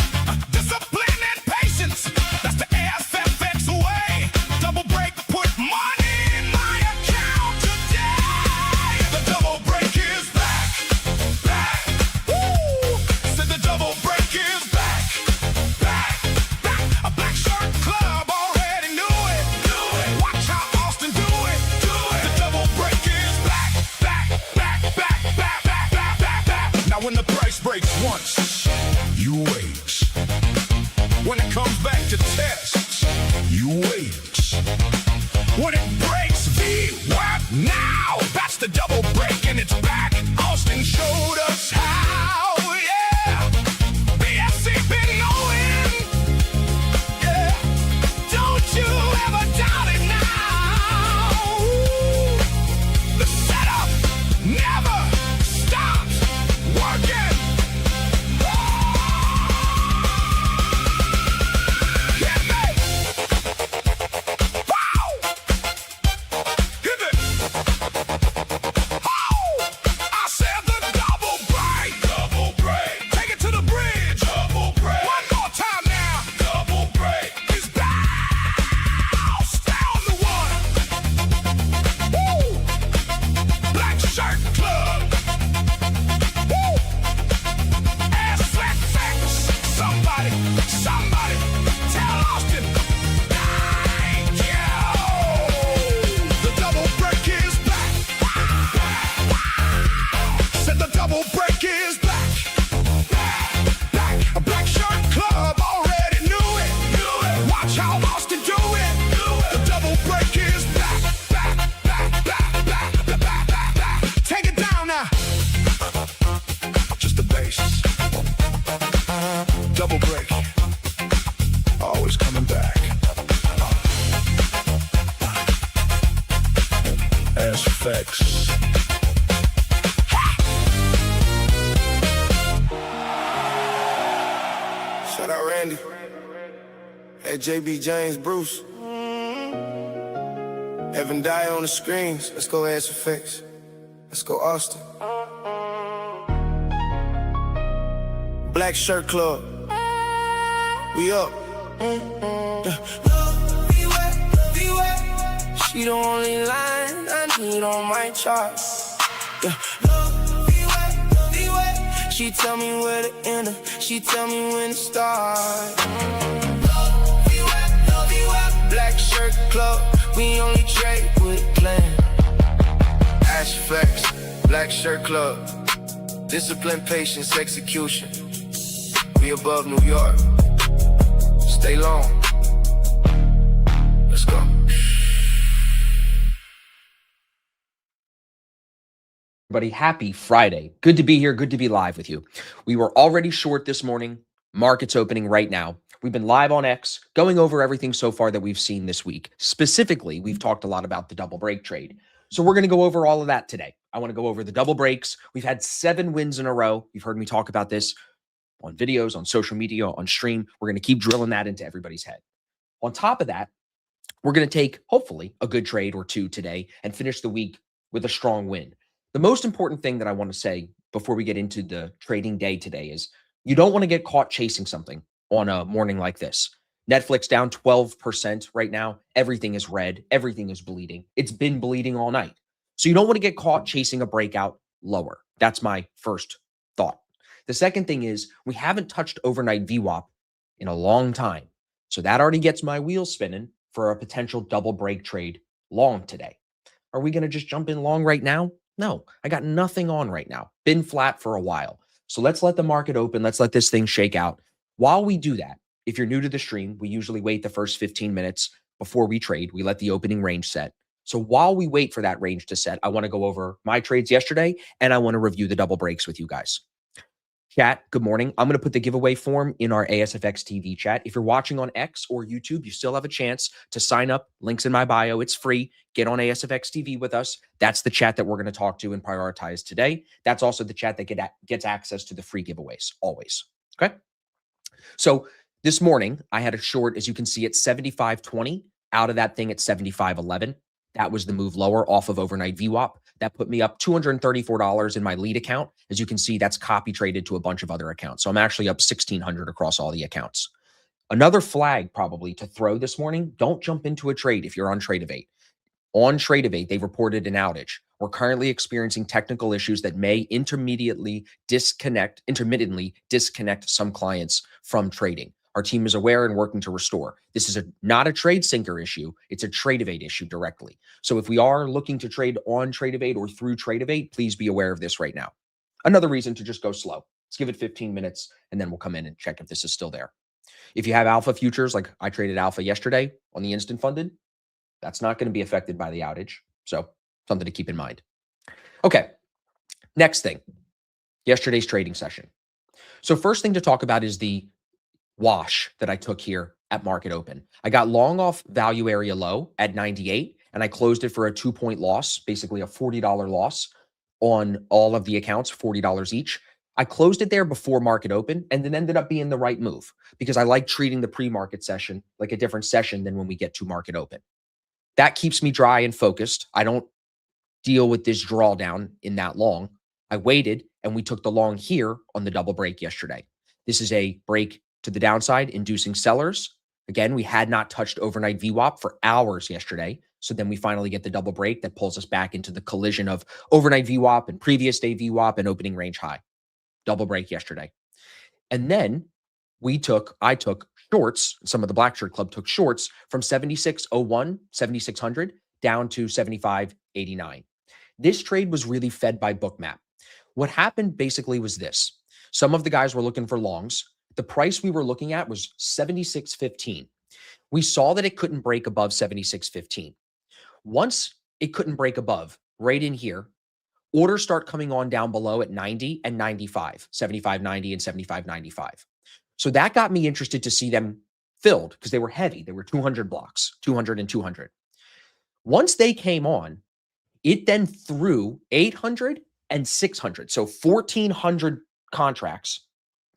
Discipline and patience, that's the ASFX way. Double break put money in my account today. The double break is back, back. Woo! the double break and it's back. Austin showed us how, yeah. BSC been knowing, yeah. Don't you ever doubt it now. The setup never stops working. Hit me. Wow. Hit me. I said the double break. Double break. Take it to the bridge. Double break. One more time now. Double break. It's bounce down the one. Woo. Black Shirt Club. Woo. Ass flat facts. Somebody tell Austin. Thank you. The double break is back. Said the double break is back. A Black Shirt Club already knew it. Watch how Austin do it. The double break is back. Take it down now. Just the bass. Double break. Always coming back. Ass effects. Shout out Randy. Hey, JB James Bruce. Evan Dyer on the screens. Let's go Ass Effects. Let's go Austin. Black Shirt Club. We up. Love be wet. She the only line I need on my chart. Yeah. Love be wet. She tell me where to enter. She tell me when to start. Love be wet. Black Shirt Club. We only trade with clan. Ash Effects. Black Shirt Club. Discipline, patience, execution. We above New York. Stay long. Let's go. Everybody, happy Friday. Good to be here. Good to be live with you. We were already short this morning. Market's opening right now. We've been live on X, going over everything so far that we've seen this week. Specifically, we've talked a lot about the double break trade. So we're going to go over all of that today. I want to go over the double breaks. We've had 7 wins in a row. You've heard me talk about this on videos, on social media, on stream. We're going to keep drilling that into everybody's head. On top of that, we're going to take, hopefully, a good trade or two today and finish the week with a strong win. The most important thing that I want to say before we get into the trading day today is you don't want to get caught chasing something on a morning like this. Netflix down 12% right now. Everything is red. Everything is bleeding. It's been bleeding all night. So you don't want to get caught chasing a breakout lower. That's my first thought. The second thing is we haven't touched overnight VWAP in a long time. So that already gets my wheels spinning for a potential double break trade long today. Are we going to just jump in long right now? No, I got nothing on right now. Been flat for a while. So let's let the market open. Let's let this thing shake out. While we do that, if you're new to the stream, we usually wait the first 15 minutes before we trade. We let the opening range set. So while we wait for that range to set, I want to go over my trades yesterday and I want to review the double breaks with you guys. Chat, good morning. I'm going to put the giveaway form in our ASFX TV chat. If you're watching on X or YouTube, you still have a chance to sign up. Links in my bio. It's free. Get on ASFX TV with us. That's the chat that we're going to talk to and prioritize today. That's also the chat that gets access to the free giveaways, always. Okay? So this morning, I had a short, as you can see, at 75.20, out of that thing at 75.11. That was the move lower off of overnight VWAP. That put me up $234 in my lead account. As you can see, that's copy traded to a bunch of other accounts. So I'm actually up $1,600 across all the accounts. Another flag probably to throw this morning, don't jump into a trade if you're on Tradevate. On Tradevate, they reported an outage. We're currently experiencing technical issues that may intermittently disconnect some clients from trading. Our team is aware and working to restore. This is not a TradeSync issue. It's a Tradevate issue directly. So if we are looking to trade on Tradevate or through Tradevate, please be aware of this right now. Another reason to just go slow. Let's give it 15 minutes and then we'll come in and check if this is still there. If you have alpha futures, like I traded alpha yesterday on the instant funded, that's not going to be affected by the outage. So something to keep in mind. Okay. Next thing, yesterday's trading session. So first thing to talk about is the wash that I took here at market open. I got long off value area low at 98 and I closed it for a 2-point loss, basically a $40 loss on all of the accounts, $40 each. I closed it there before market open and then ended up being the right move because I like treating the pre-market session like a different session than when we get to market open. That keeps me dry and focused. I don't deal with this drawdown in that long. I waited and we took the long here on the double break yesterday. This is a break to the downside, inducing sellers. Again, we had not touched overnight VWAP for hours yesterday. So then we finally get the double break that pulls us back into the collision of overnight VWAP and previous day VWAP and opening range high. Double break yesterday. And then I took shorts. Some of the Black Shirt Club took shorts from 76.01, 7,600 down to 75.89. This trade was really fed by Bookmap. What happened basically was this. Some of the guys were looking for longs. The price we were looking at was 76.15. We saw that it couldn't break above 76.15. Once it couldn't break above, right in here, orders start coming on down below at 90 and 95, 75.90 and 75.95. So that got me interested to see them filled because they were heavy. They were 200 blocks, 200 and 200. Once they came on, it then threw 800 and 600. So 1,400 contracts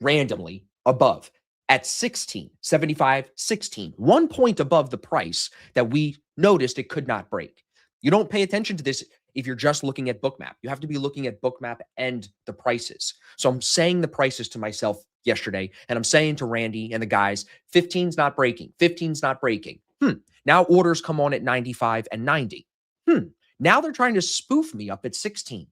randomly above at 16, 75, 16, 1 point above the price that we noticed it could not break. You don't pay attention to this if you're just looking at Bookmap. You have to be looking at Bookmap and the prices. So I'm saying the prices to myself yesterday, and I'm saying to Randy and the guys, 15's not breaking, 15's not breaking. Now orders come on at 95 and 90. Now they're trying to spoof me up at 16.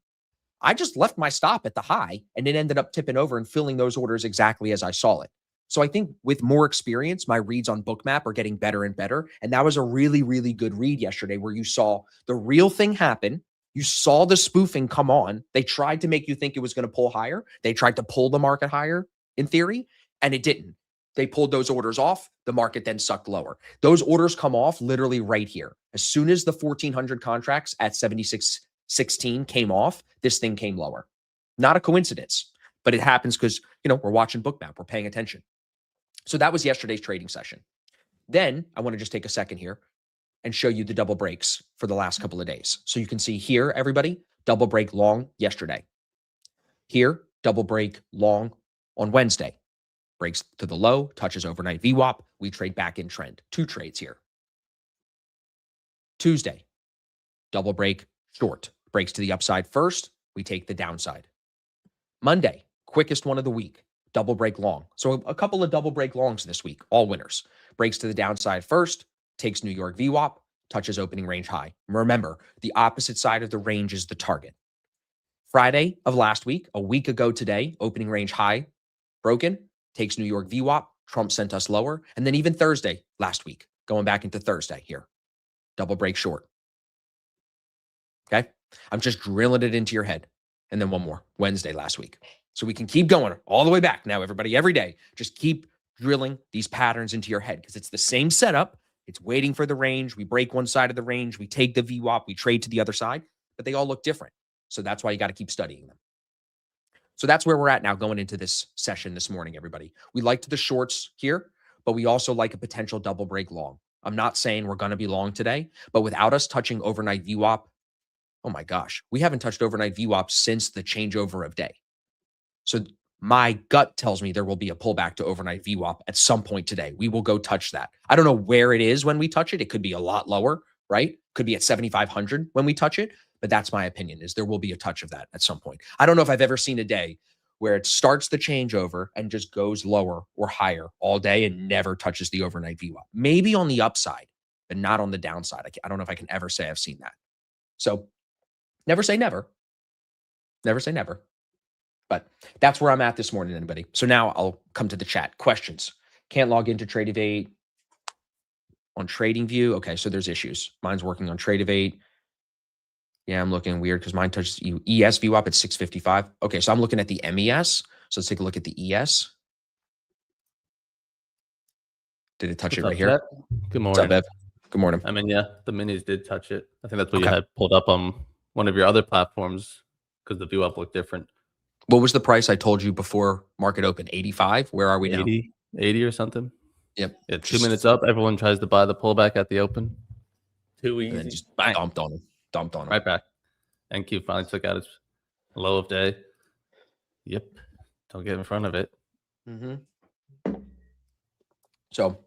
I just left my stop at the high and it ended up tipping over and filling those orders exactly as I saw it. So I think with more experience, my reads on Bookmap are getting better and better. And that was a really, really good read yesterday where you saw the real thing happen. You saw the spoofing come on. They tried to make you think it was going to pull higher. They tried to pull the market higher in theory, and it didn't. They pulled those orders off. The market then sucked lower. Those orders come off literally right here. As soon as the 1,400 contracts at 76.16 came off, this thing came lower. Not a coincidence, but it happens because, we're watching Bookmap. We're paying attention. So that was yesterday's trading session. Then I want to just take a second here and show you the double breaks for the last couple of days. So you can see here, everybody, double break long yesterday. Here, double break long on Wednesday. Breaks to the low, touches overnight VWAP. We trade back in trend. 2 trades here. Tuesday, double break short. Breaks to the upside first. We take the downside. Monday, quickest one of the week. Double break long. So a couple of double break longs this week, all winners. Breaks to the downside first, takes New York VWAP, touches opening range high. Remember, the opposite side of the range is the target. Friday of last week, a week ago today, opening range high, broken, takes New York VWAP. Trump sent us lower. And then even Thursday last week, going back into Thursday here, double break short. Okay. I'm just drilling it into your head. And then one more, Wednesday last week. So we can keep going all the way back now, everybody, every day. Just keep drilling these patterns into your head because it's the same setup. It's waiting for the range. We break one side of the range. We take the VWAP. We trade to the other side, but they all look different. So that's why you got to keep studying them. So that's where we're at now going into this session this morning, everybody. We liked the shorts here, but we also like a potential double break long. I'm not saying we're going to be long today, but without us touching overnight VWAP, oh my gosh, we haven't touched overnight VWAP since the changeover of day. So my gut tells me there will be a pullback to overnight VWAP at some point today. We will go touch that. I don't know where it is when we touch it. It could be a lot lower, right? Could be at 7,500 when we touch it. But that's my opinion, is there will be a touch of that at some point. I don't know if I've ever seen a day where it starts the changeover and just goes lower or higher all day and never touches the overnight VWAP. Maybe on the upside, but not on the downside. I don't know if I can ever say I've seen that. So never say never. Never say never. But that's where I'm at this morning, anybody. So now I'll come to the chat. Questions. Can't log into TradeEvade on TradingView. Okay, so there's issues. Mine's working on TradeEvade. Yeah, I'm looking weird because mine touches ES VWAP at 655. Okay, so I'm looking at the MES. So let's take a look at the ES. Did it touch it right here? Good morning. What's up, Ev? Good morning. I mean, yeah, the minis did touch it. I think that's what you had pulled up on one of your other platforms because the view up looked different. What was the price I told you before market open? 85. Where are we now? 80 or something. Yep. Yeah, 2 minutes up. Everyone tries to buy the pullback at the open. Too And then easy. just Bang. dumped on him. Dumped on him. Right back. NQ finally took out its low of day. Yep. Don't get in front of it. So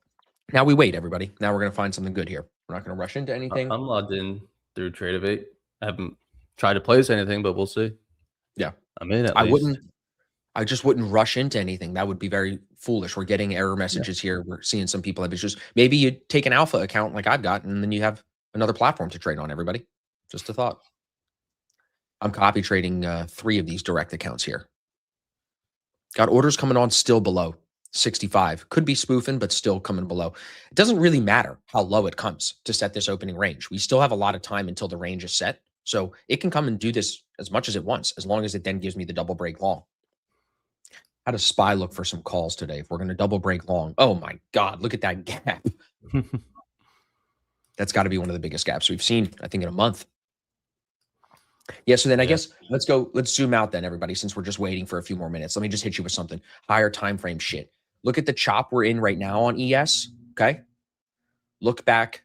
now we wait, everybody. Now we're going to find something good here. We're not going to rush into anything. I'm logged in through Tradeovate. I haven't tried to place anything, but we'll see. Yeah. I'm in at I least. just wouldn't rush into anything. That would be very foolish. We're getting error messages here. We're seeing some people have issues. Maybe you take an alpha account like I've got, and then you have another platform to trade on, everybody. Just a thought. I'm copy trading 3 of these direct accounts here. Got orders coming on still below 65. Could be spoofing, but still coming below. It doesn't really matter how low it comes to set this opening range. We still have a lot of time until the range is set. So it can come and do this as much as it wants, as long as it then gives me the double break long. How does SPY look for some calls today? If we're going to double break long. Oh my God, look at that gap. That's got to be one of the biggest gaps we've seen, I think, in a month. Yeah, so then I guess let's zoom out then, everybody, since we're just waiting for a few more minutes. Let me just hit you with something. Higher time frame shit. Look at the chop we're in right now on ES, okay? Look back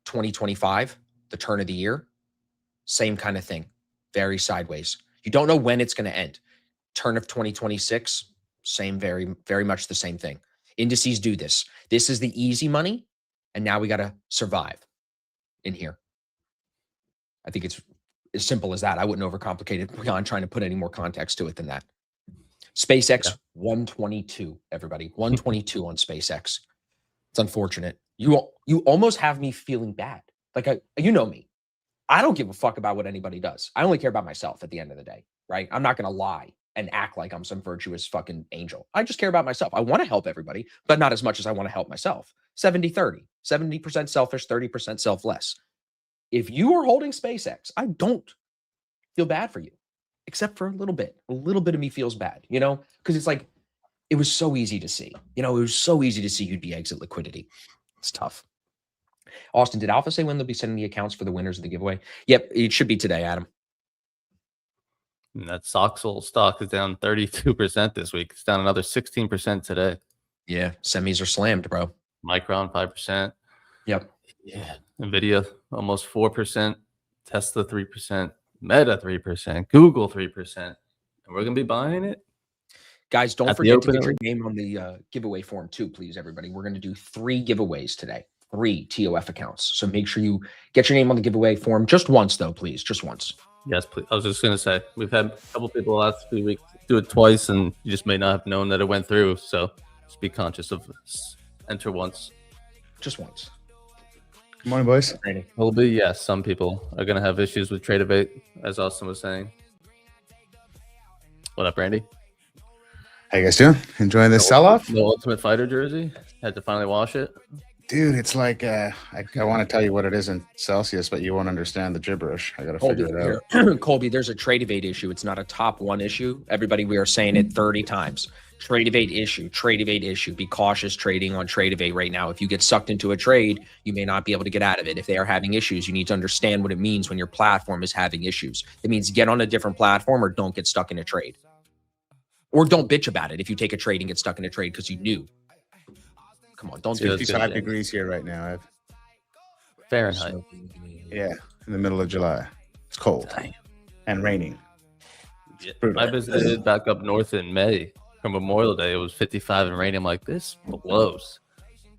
2025, the turn of the year. Same kind of thing. Very sideways. You don't know when it's going to end. Turn of 2026, same, very, very much the same thing. Indices do this. This is the easy money, and now we got to survive in here. I think it's as simple as that. I wouldn't overcomplicate it beyond trying to put any more context to it than that. SpaceX 122, everybody. 122 on SpaceX. It's unfortunate. You almost have me feeling bad. Like, you know me. I don't give a fuck about what anybody does. I only care about myself at the end of the day, right? I'm not going to lie and act like I'm some virtuous fucking angel. I just care about myself. I want to help everybody, but not as much as I want to help myself. 70-30, 70% selfish, 30% selfless. If you are holding SpaceX, I don't feel bad for you, except for a little bit. A little bit of me feels bad, you know, because it's like, it was so easy to see. You know, it was so easy to see you'd be exit liquidity. It's tough. Austin, did Alpha say when they'll be sending the accounts for the winners of the giveaway? Yep, it should be today, Adam. And that Soxol stock is down 32% this week. It's down another 16% today. Yeah, semis are slammed, bro. Micron 5%. Yep. Yeah. Nvidia almost 4%. Tesla 3%. Meta 3%. Google 3%. And we're gonna be buying it. Guys, don't At the forget to open, get your name on the giveaway form too, please, everybody. We're going to do 3 giveaways today. 3 TOF accounts. So make sure you get your name on the giveaway form just once, though, please. Just once. Yes, please. I was just gonna say we've had a couple people the last few weeks do it twice, and you just may not have known that it went through. So just be conscious of this. Enter once. Just once. Good morning, boys. Will be, yes. Some people are gonna have issues with Tradeovate, as Austin was saying. What up, Randy? How you guys doing? Enjoying this sell-off? The Ultimate Fighter jersey. Had to finally wash it. Dude, it's like, I want to tell you what it is in Celsius, but you won't understand the gibberish. I got to figure it out. Colby, there's a Tradeovate issue. It's not a top 1 issue. Everybody, we are saying it 30 times. Tradeovate issue, Tradeovate issue. Be cautious trading on Tradeovate right now. If you get sucked into a trade, you may not be able to get out of it. If they are having issues, you need to understand what it means when your platform is having issues. It means get on a different platform or don't get stuck in a trade. Or don't bitch about it if you take a trade and get stuck in a trade because you knew. Come on, don't do It's this. 55 degrees here right now. Fahrenheit. Yeah, in the middle of July. It's cold and raining. Yeah. brutal. I visited back up north in May for Memorial Day. It was 55 and raining. I'm like, this blows.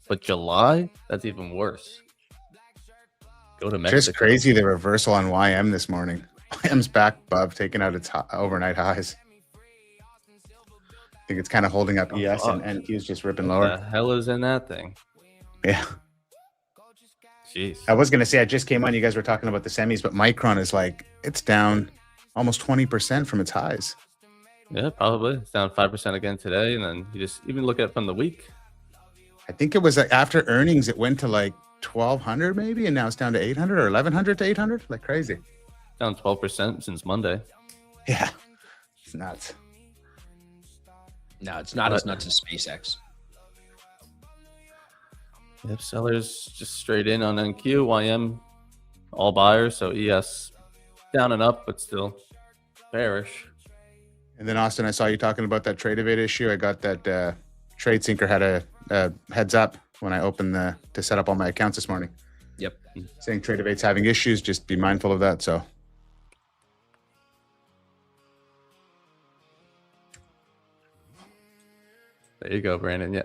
But July, that's even worse. Go to Mexico. Just crazy the reversal on YM this morning. YM's back above, taking out its overnight highs. I think it's kind of holding up ES and NQ's just ripping What lower. the hell is in that thing? Yeah. Jeez. I was going to say, I just came on. You guys were talking about the semis, but Micron is like, it's down almost 20% from its highs. Yeah, probably. It's down 5% again today. And then you just even look at it from the week. I think it was after earnings, it went to like 1,200 maybe, and now it's down to 800 or 1,100 to 800. Like crazy. Down 12% since Monday. Yeah. It's nuts. No, it's not as nuts as SpaceX. Yep, sellers just straight in on NQ, YM, all buyers. So ES down and up, but still bearish. And then Austin, I saw you talking about that Trade Evade issue. I got that Trade Sinker had a heads up when I opened to set up all my accounts this morning. Yep. Saying Trade Evade's having issues. Just be mindful of that. So There you go, Brandon. Yeah.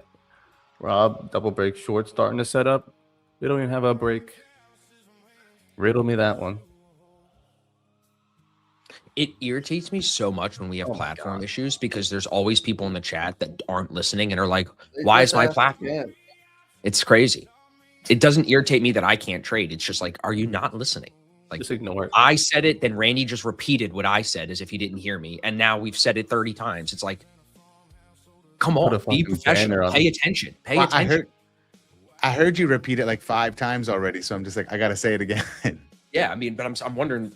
Rob, double break short starting to set up. We don't even have a break. Riddle me that one. It irritates me so much when we have platform issues because there's always people in the chat that aren't listening and are like, why is my platform? It's crazy. It doesn't irritate me that I can't trade. It's just like, are you not listening? Like, Just ignore it. I said it, then Randy just repeated what I said as if he didn't hear me. And now we've said it 30 times. It's like, come Put a on, be fucking banner professional. on Pay it. attention. Pay Well, attention. I heard you repeat it like 5 times already. So I'm just like, I gotta say it again. Yeah, I mean, but I'm wondering.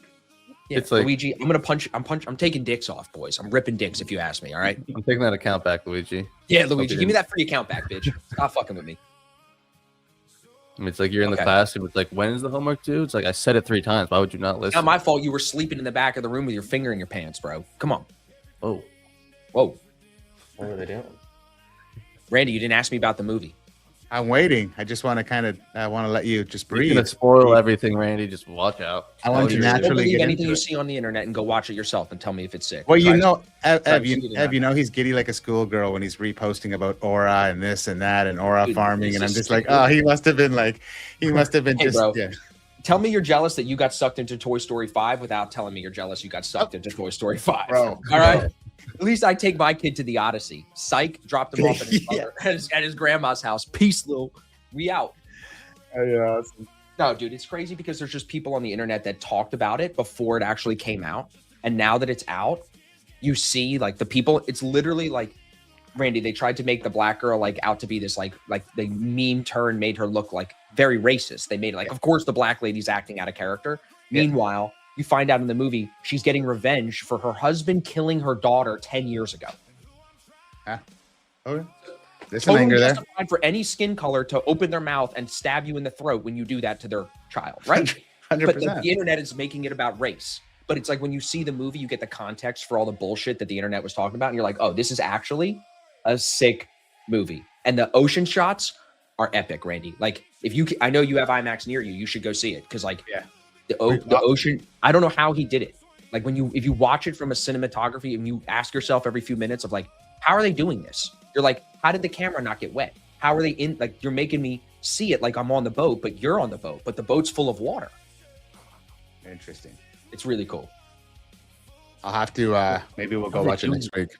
Yeah, It's like- Luigi, I'm taking dicks off, boys. I'm ripping dicks if you ask me. All right. I'm taking that account back, Luigi. Yeah, Luigi, Okay. give me that free account back, bitch. Stop fucking with me. I mean, it's like you're in the Okay. class and it's like, when is the homework due? It's like, I said it 3 times. Why would you not It's listen? not my fault you were sleeping in the back of the room with your finger in your pants, bro. Come on. Oh, Whoa. What are they doing? Randy, you didn't ask me about the movie. I'm waiting. I just want to want to let you just you're breathe. gonna spoil everything, Randy. Just watch out. I want to you're- Don't naturally believe get anything into you it. see on the internet and go watch it yourself and tell me if it's sick. Well, you Try- know, Ev, try to you, see it in Ev, that. you know, he's giddy like a schoolgirl when he's reposting about aura and this and that and aura Dude, farming, this and I'm is just like, stupid. oh, he must have been Hey, just bro. yeah. Tell me you're jealous that you got sucked into Toy Story 5 without telling me you're jealous you got sucked into Toy Story 5. Bro. All right? At least I take my kid to the Odyssey. Psych, dropped him off at his, Yeah. at his grandma's house. Peace, Lil. We out. Yeah. No, dude, it's crazy because there's just people on the internet that talked about it before it actually came out. And now that it's out, you see like the people, it's literally like, Randy, they tried to make the black girl like out to be this like the meme turn made her look like very racist. They made it like, of course, the black lady's acting out of character. Yeah. Meanwhile, you find out in the movie, she's getting revenge for her husband killing her daughter 10 years ago. Okay. There's some Totally anger there. justified for any skin color to open their mouth and stab you in the throat when you do that to their child, right? But 100%. the internet is making it about race. But it's like when you see the movie, you get the context for all the bullshit that the internet was talking about, and you're like, oh, this is actually a sick movie. And the ocean shots are epic, Randy. Like, if you, I know you have IMAX near you, you should go see it because, like, Yeah. the ocean. I don't know how he did it. Like if you watch it from a cinematography and you ask yourself every few minutes of like, how are they doing this? You're like, how did the camera not get wet? How are they in? Like, you're making me see it like I'm on the boat, but you're on the boat, but the boat's full of water. Interesting. It's really cool. I'll have to maybe we'll go watch it next week.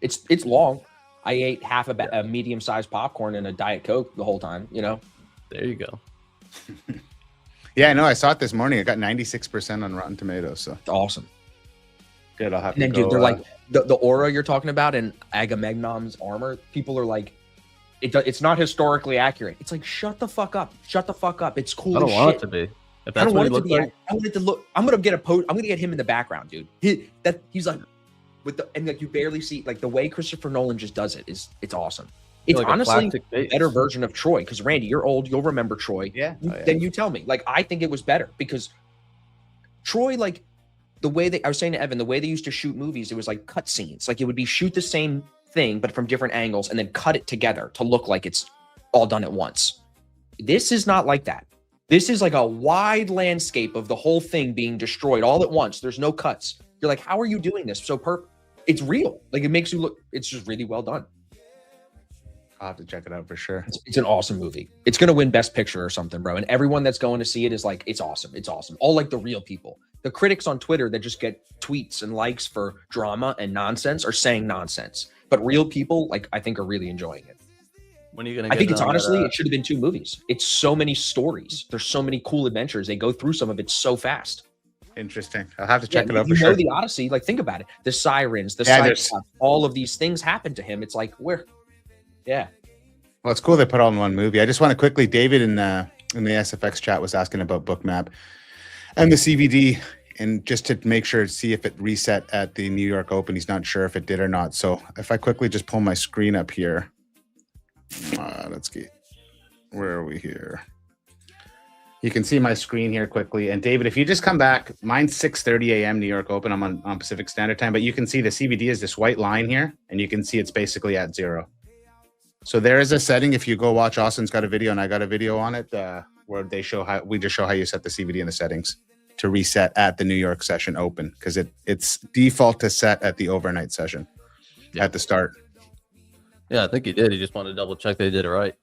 It's long. I ate half a medium-sized popcorn and a Diet Coke the whole time, you know? There you go. Yeah, I know. I saw it this morning. I got 96% on Rotten Tomatoes. So It's awesome. good. I'll have And then, to go. dude, they're like, the aura you're talking about in Agamemnon's armor, people are like, it's not historically accurate. It's like, shut the fuck up. Shut the fuck up. It's cool I don't as want shit. it to be. If I that's don't what want he it to looked be. like, I want it to look. I'm gonna get I'm gonna get him in the background, dude. He's like with the and like you barely see like the way Christopher Nolan just does it is it's awesome. It's like a honestly plastic a base. better version of Troy because Randy, you're old. You'll remember Troy. Yeah. Oh, yeah. Then you tell me. Like I think it was better because Troy, like the way I was saying to Evan, the way they used to shoot movies, it was like cut scenes. Like it would be shoot the same thing but from different angles and then cut it together to look like it's all done at once. This is not like that. This is like a wide landscape of the whole thing being destroyed all at once. There's no cuts. You're like, how are you doing this? So it's real. Like it makes you look, it's just really well done. I'll have to check it out for sure. It's an awesome movie. It's going to win Best Picture or something, bro. And everyone that's going to see it is like, it's awesome. It's awesome. All like the real people. The critics on Twitter that just get tweets and likes for drama and nonsense are saying nonsense. But real people, like, I think are really enjoying it. when are you gonna? I get think it it's on that, honestly, it should have been 2 movies. It's so many stories. There's so many cool adventures. They go through some of it so fast. Interesting. I'll have to check it out you for know sure. the Odyssey. Like, think about it. The sirens, the Yeah, there's- Cyclops, all of these things happen to him. It's like, yeah. Well, it's cool they put all in one movie. I just want to quickly, David in the SFX chat was asking about Bookmap and the CVD, and just to make sure, see if it reset at the New York Open. He's not sure if it did or not. So if I quickly just pull my screen up here, let's get, where are we here? You can see my screen here quickly. And David, if you just come back, mine's 6:30 a.m. New York Open. I'm on Pacific Standard Time, but you can see the CVD is this white line here, and you can see it's basically at 0. So there is a setting. If you go watch, Austin's got a video and I got a video on it where they show how we just show how you set the CVD in the settings to reset at the New York session open, because it's default to set at the overnight session at the start. Yeah, I think he did. He just wanted to double check they did it right.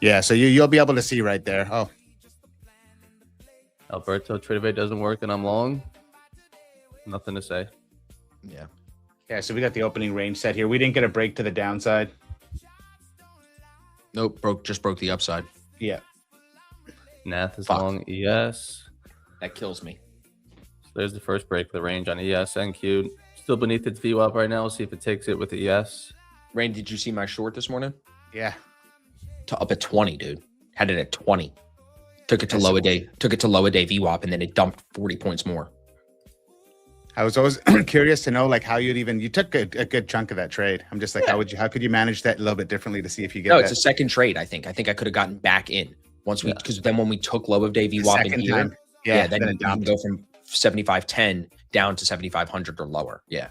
Yeah, so you'll be able to see right there. Oh, Alberto Trinidad doesn't work and I'm long. Nothing to say. Yeah. yeah. So we got the opening range set here. We didn't get a break to the downside. Nope. Just broke the upside. Yeah. Nath is Fuck. long ES. That kills me. So there's the first break for the range on ES and Q. Still beneath its VWAP right now. We'll see if it takes it with the ES. Randy, did you see my short this morning? Yeah. Up at 20, dude. Had it at 20. Took it to low a day VWAP, and then it dumped 40 points more. I was always curious to know like how you took a good chunk of that trade. I'm just like, how could you manage that a little bit differently to see if you get No, that it's a second trade, I think. I think I could have gotten back in once we, because then when we took low of day the VWAP in second here, time? then it you can dumped. go from 75.10 down to 7,500 or lower. Yeah.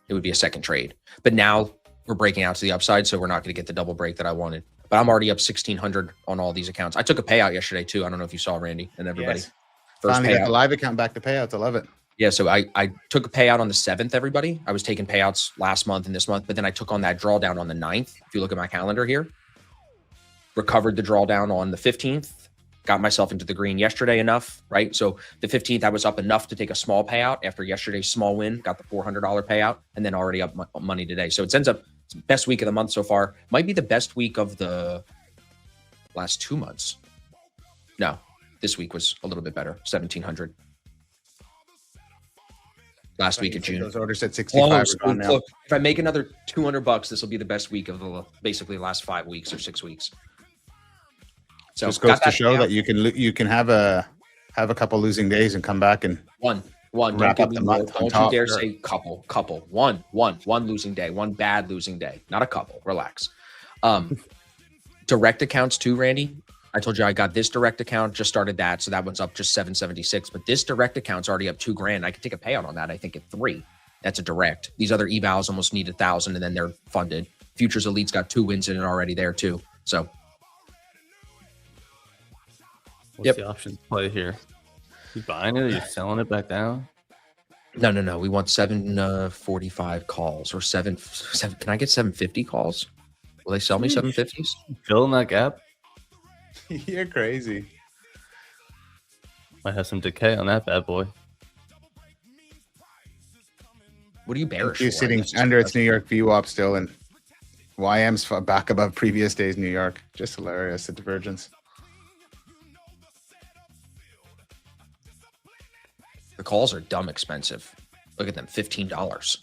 It would be a second trade. But now we're breaking out to the upside, so we're not going to get the double break that I wanted. But I'm already up 1,600 on all these accounts. I took a payout yesterday too. I don't know if you saw, Randy, and everybody. Yes. First Finally got payout. the live account back to payouts. I love it. Yeah, so I took a payout on the 7th, everybody. I was taking payouts last month and this month, but then I took on that drawdown on the 9th. If you look at my calendar here, recovered the drawdown on the 15th, got myself into the green yesterday enough, right? So the 15th, I was up enough to take a small payout after yesterday's small win, got the $400 payout, and then already up money today. So it ends up best week of the month so far. Might be the best week of the last 2 months. No, this week was a little bit better, 1,700. Last week of June. Those orders at 65 Close. are gone now. Look, if I make another $200, this will be the best week of the basically last 5 weeks or 6 weeks. So Just goes got to show payout. that you can have a couple losing days and come back and One. Wrap Don't up give the me more. month on Don't top, you dare sure. say couple. One losing day, one bad losing day. Not a couple. Relax. Direct accounts too, Randy. I told you I got this direct account, just started that. So that one's up just 776. But this direct account's already up $2,000. I could take a payout on that, I think, at 3. That's a direct. These other evals almost need 1,000 and then they're funded. Futures Elite's got 2 wins in it already there too. So What's the options play here? You buying it or you selling it back down? no. We want 745 calls or seven. Can I get 750 calls? Will they sell me 750s? Filling that gap? you're crazy. Might have some decay on that bad boy. What are you bearish You're for? sitting This is- under its New York VWAP still, and YM's back above previous days New York. Just hilarious, the divergence. The calls are dumb expensive. Look at them, $15.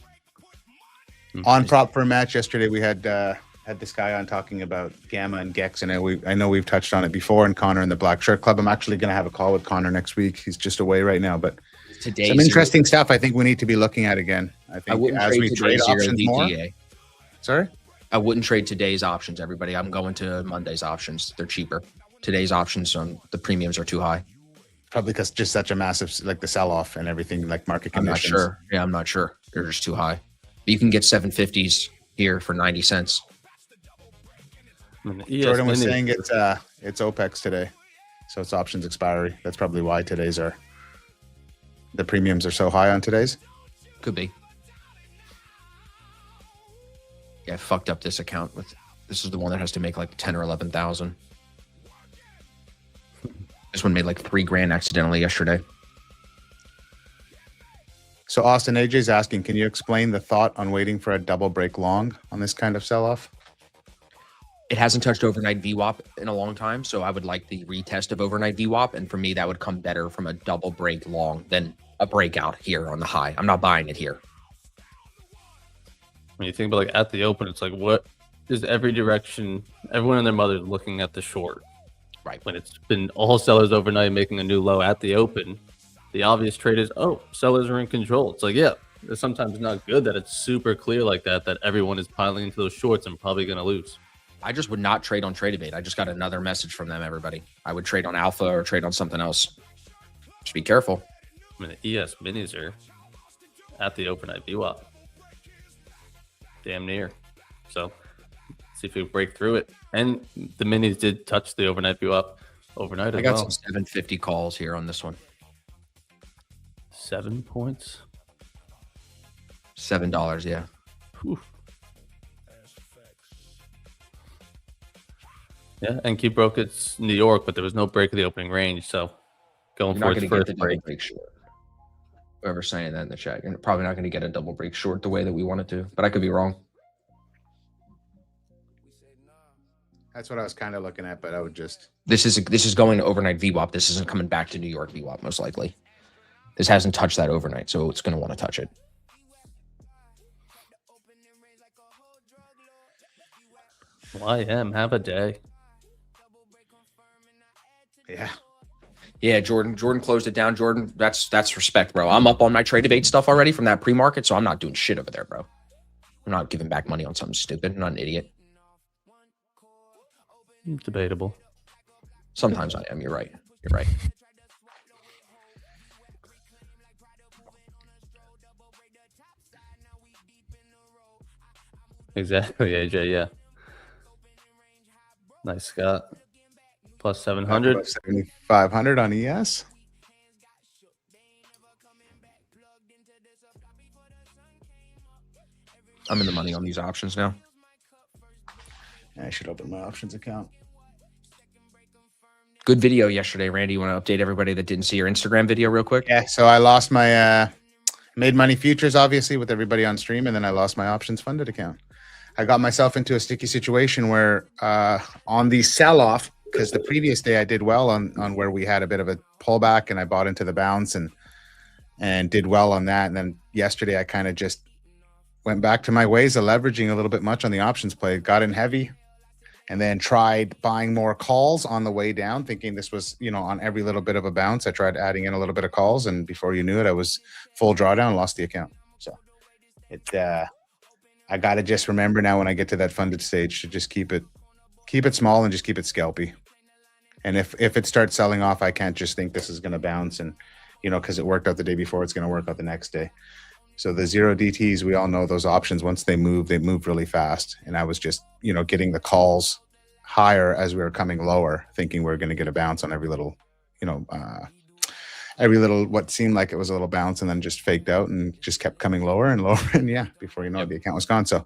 On prop for a match yesterday, we had this guy on talking about Gamma and Gex, and I know we've touched on it before. And Connor in the Black Shirt Club. I'm actually going to have a call with Connor next week. He's just away right now, but Today, some interesting stuff. I think we need to be looking at again. I I think wouldn't as we trade trade today's options more. DGA. Sorry. I wouldn't trade today's options, everybody. I'm going to Monday's options. They're cheaper. Today's options on the premiums are too high. Probably because just such a massive, like the sell off and everything, like market I'm not conditions. sure. Yeah, I'm not sure. They're just too high. But you can get 750s here for 90 cents. I mean, the Jordan was ESPN is- saying it's OPEX today, so it's options expiry. That's probably why today's are the premiums are so high on today's. Could be. Yeah, I fucked up this account with. This is the one that has to make like 10 or 11,000. This one made like $3,000 accidentally yesterday. So Austin, AJ's asking, can you explain the thought on waiting for a double break long on this kind of sell off? It hasn't touched overnight VWAP in a long time, so I would like the retest of overnight VWAP, and for me, that would come better from a double break long than a breakout here on the high. I'm not buying it here. When you think about like at the open, it's like what is every direction? Everyone and their mother is looking at the short. Right. When it's been all sellers overnight making a new low at the open, the obvious trade is, oh, sellers are in control. It's like, yeah, it's sometimes not good that it's super clear like that everyone is piling into those shorts and probably going to lose. I just would not trade on Tradebait. I just got another message from them, everybody. I would trade on Alpha or trade on something else. Just be careful. I mean, the ES minis are at the overnight VWAP. Damn near. So, see if we break through it. And the minis did touch the overnight VWAP overnight I as got well. some 750 calls here on this one. 7 points. $7, yeah. Whew. Yeah, NQ broke its New York, but there was no break of the opening range. So, going You're for not its going to get first the break. double break short. Whoever's saying that in the chat, you're probably not going to get a double break short the way that we wanted to, but I could be wrong. That's what I was kind of looking at, but I would just. This is going to overnight VWAP. This isn't coming back to New York VWAP, most likely. This hasn't touched that overnight, so it's going to want to touch it. YM, have a day. Yeah. Yeah, Jordan closed it down. Jordan, that's respect, bro. I'm up on my trade debate stuff already from that pre-market, so I'm not doing shit over there, bro. I'm not giving back money on something stupid. I'm not an idiot. Debatable. Sometimes I am. You're right. You're right. Exactly, AJ. Yeah. Nice, Scott. Plus 700. 7,500 on ES. I'm in the money on these options now. I should open my options account. Good video yesterday, Randy. You want to update everybody that didn't see your Instagram video real quick? Yeah, so I lost my made money futures, obviously, with everybody on stream, and then I lost my options funded account. I got myself into a sticky situation where on the sell-off, because the previous day I did well on where we had a bit of a pullback and I bought into the bounce and did well on that. And then yesterday I kind of just went back to my ways of leveraging a little bit much on the options play, got in heavy, and then tried buying more calls on the way down, thinking this was, on every little bit of a bounce. I tried adding in a little bit of calls, and before you knew it, I was full drawdown, lost the account. So I got to just remember now when I get to that funded stage to just keep it small and just keep it scalpy. And if it starts selling off, I can't just think this is going to bounce and, because it worked out the day before, it's going to work out the next day. So the zero DTs, we all know those options. Once they move really fast. And I was just, getting the calls higher as we were coming lower, thinking we are going to get a bounce on every little, what seemed like it was a little bounce, and then just faked out and just kept coming lower and lower. And yeah, before you know it, the account was gone. So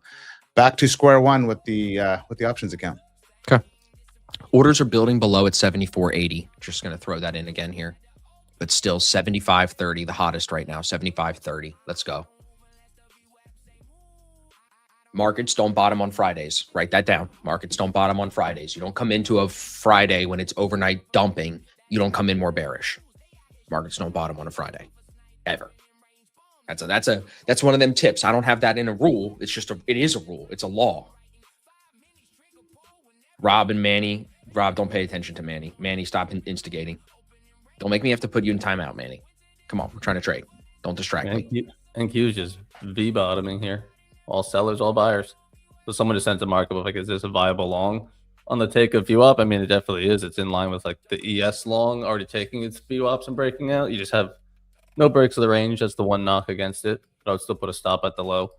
back to square one with the options account. Okay. Orders are building below at 74.80. Just going to throw that in again here. But still 75.30, the hottest right now, 75.30. Let's go. Markets don't bottom on Fridays. Write that down. Markets don't bottom on Fridays. You don't come into a Friday when it's overnight dumping. You don't come in more bearish. Markets don't bottom on a Friday, ever. That's one of them tips. I don't have that in a rule. It's just it is a rule. It's a law. Rob and Manny. Rob, don't pay attention to Manny. Manny, stop instigating. Don't make me have to put you in timeout, Manny. Come on, we're trying to trade. Don't distract me. NQ is just V-bottoming here. All sellers, all buyers. So someone just sent a markup of is this a viable long? On the take of VWAP, I mean, it definitely is. It's in line with the ES long already taking its VWAPs and breaking out. You just have no breaks of the range. That's the one knock against it. But I would still put a stop at the low.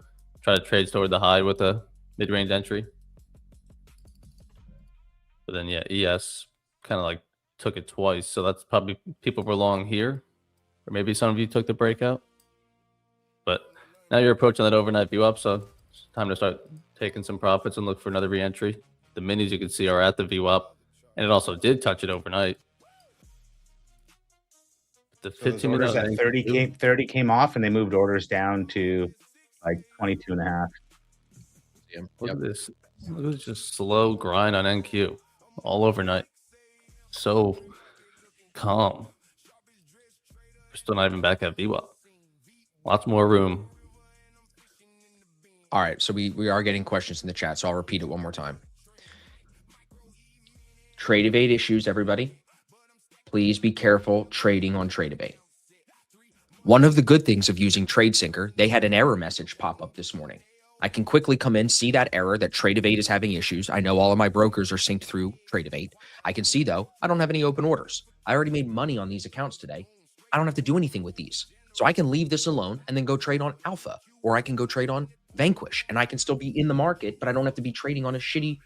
Try to trade toward the high with a mid-range entry. But then, yeah, ES kind of took it twice. So that's probably people were long here. Or maybe some of you took the breakout. But now you're approaching that overnight VWAP. So it's time to start taking some profits and look for another re-entry. The minis you can see are at the VWAP. And it also did touch it overnight. The 15 minutes at 30 came off, and they moved orders down to 22.5. Yeah. Look at this. It was just slow grind on NQ all overnight. So calm. We're still not even back at VWAP. Lots more room. All right, so we are getting questions in the chat, so I'll repeat it one more time. Tradevate issues, everybody. Please be careful trading on Tradevate. One of the good things of using TradeSyncer, they had an error message pop up this morning. I can quickly come in, see that error that Trade-Evade is having issues. I know all of my brokers are synced through Trade-Evade. I can see, though, I don't have any open orders. I already made money on these accounts today. I don't have to do anything with these. So I can leave this alone and then go trade on Alpha, or I can go trade on Vanquish, and I can still be in the market, but I don't have to be trading on a shitty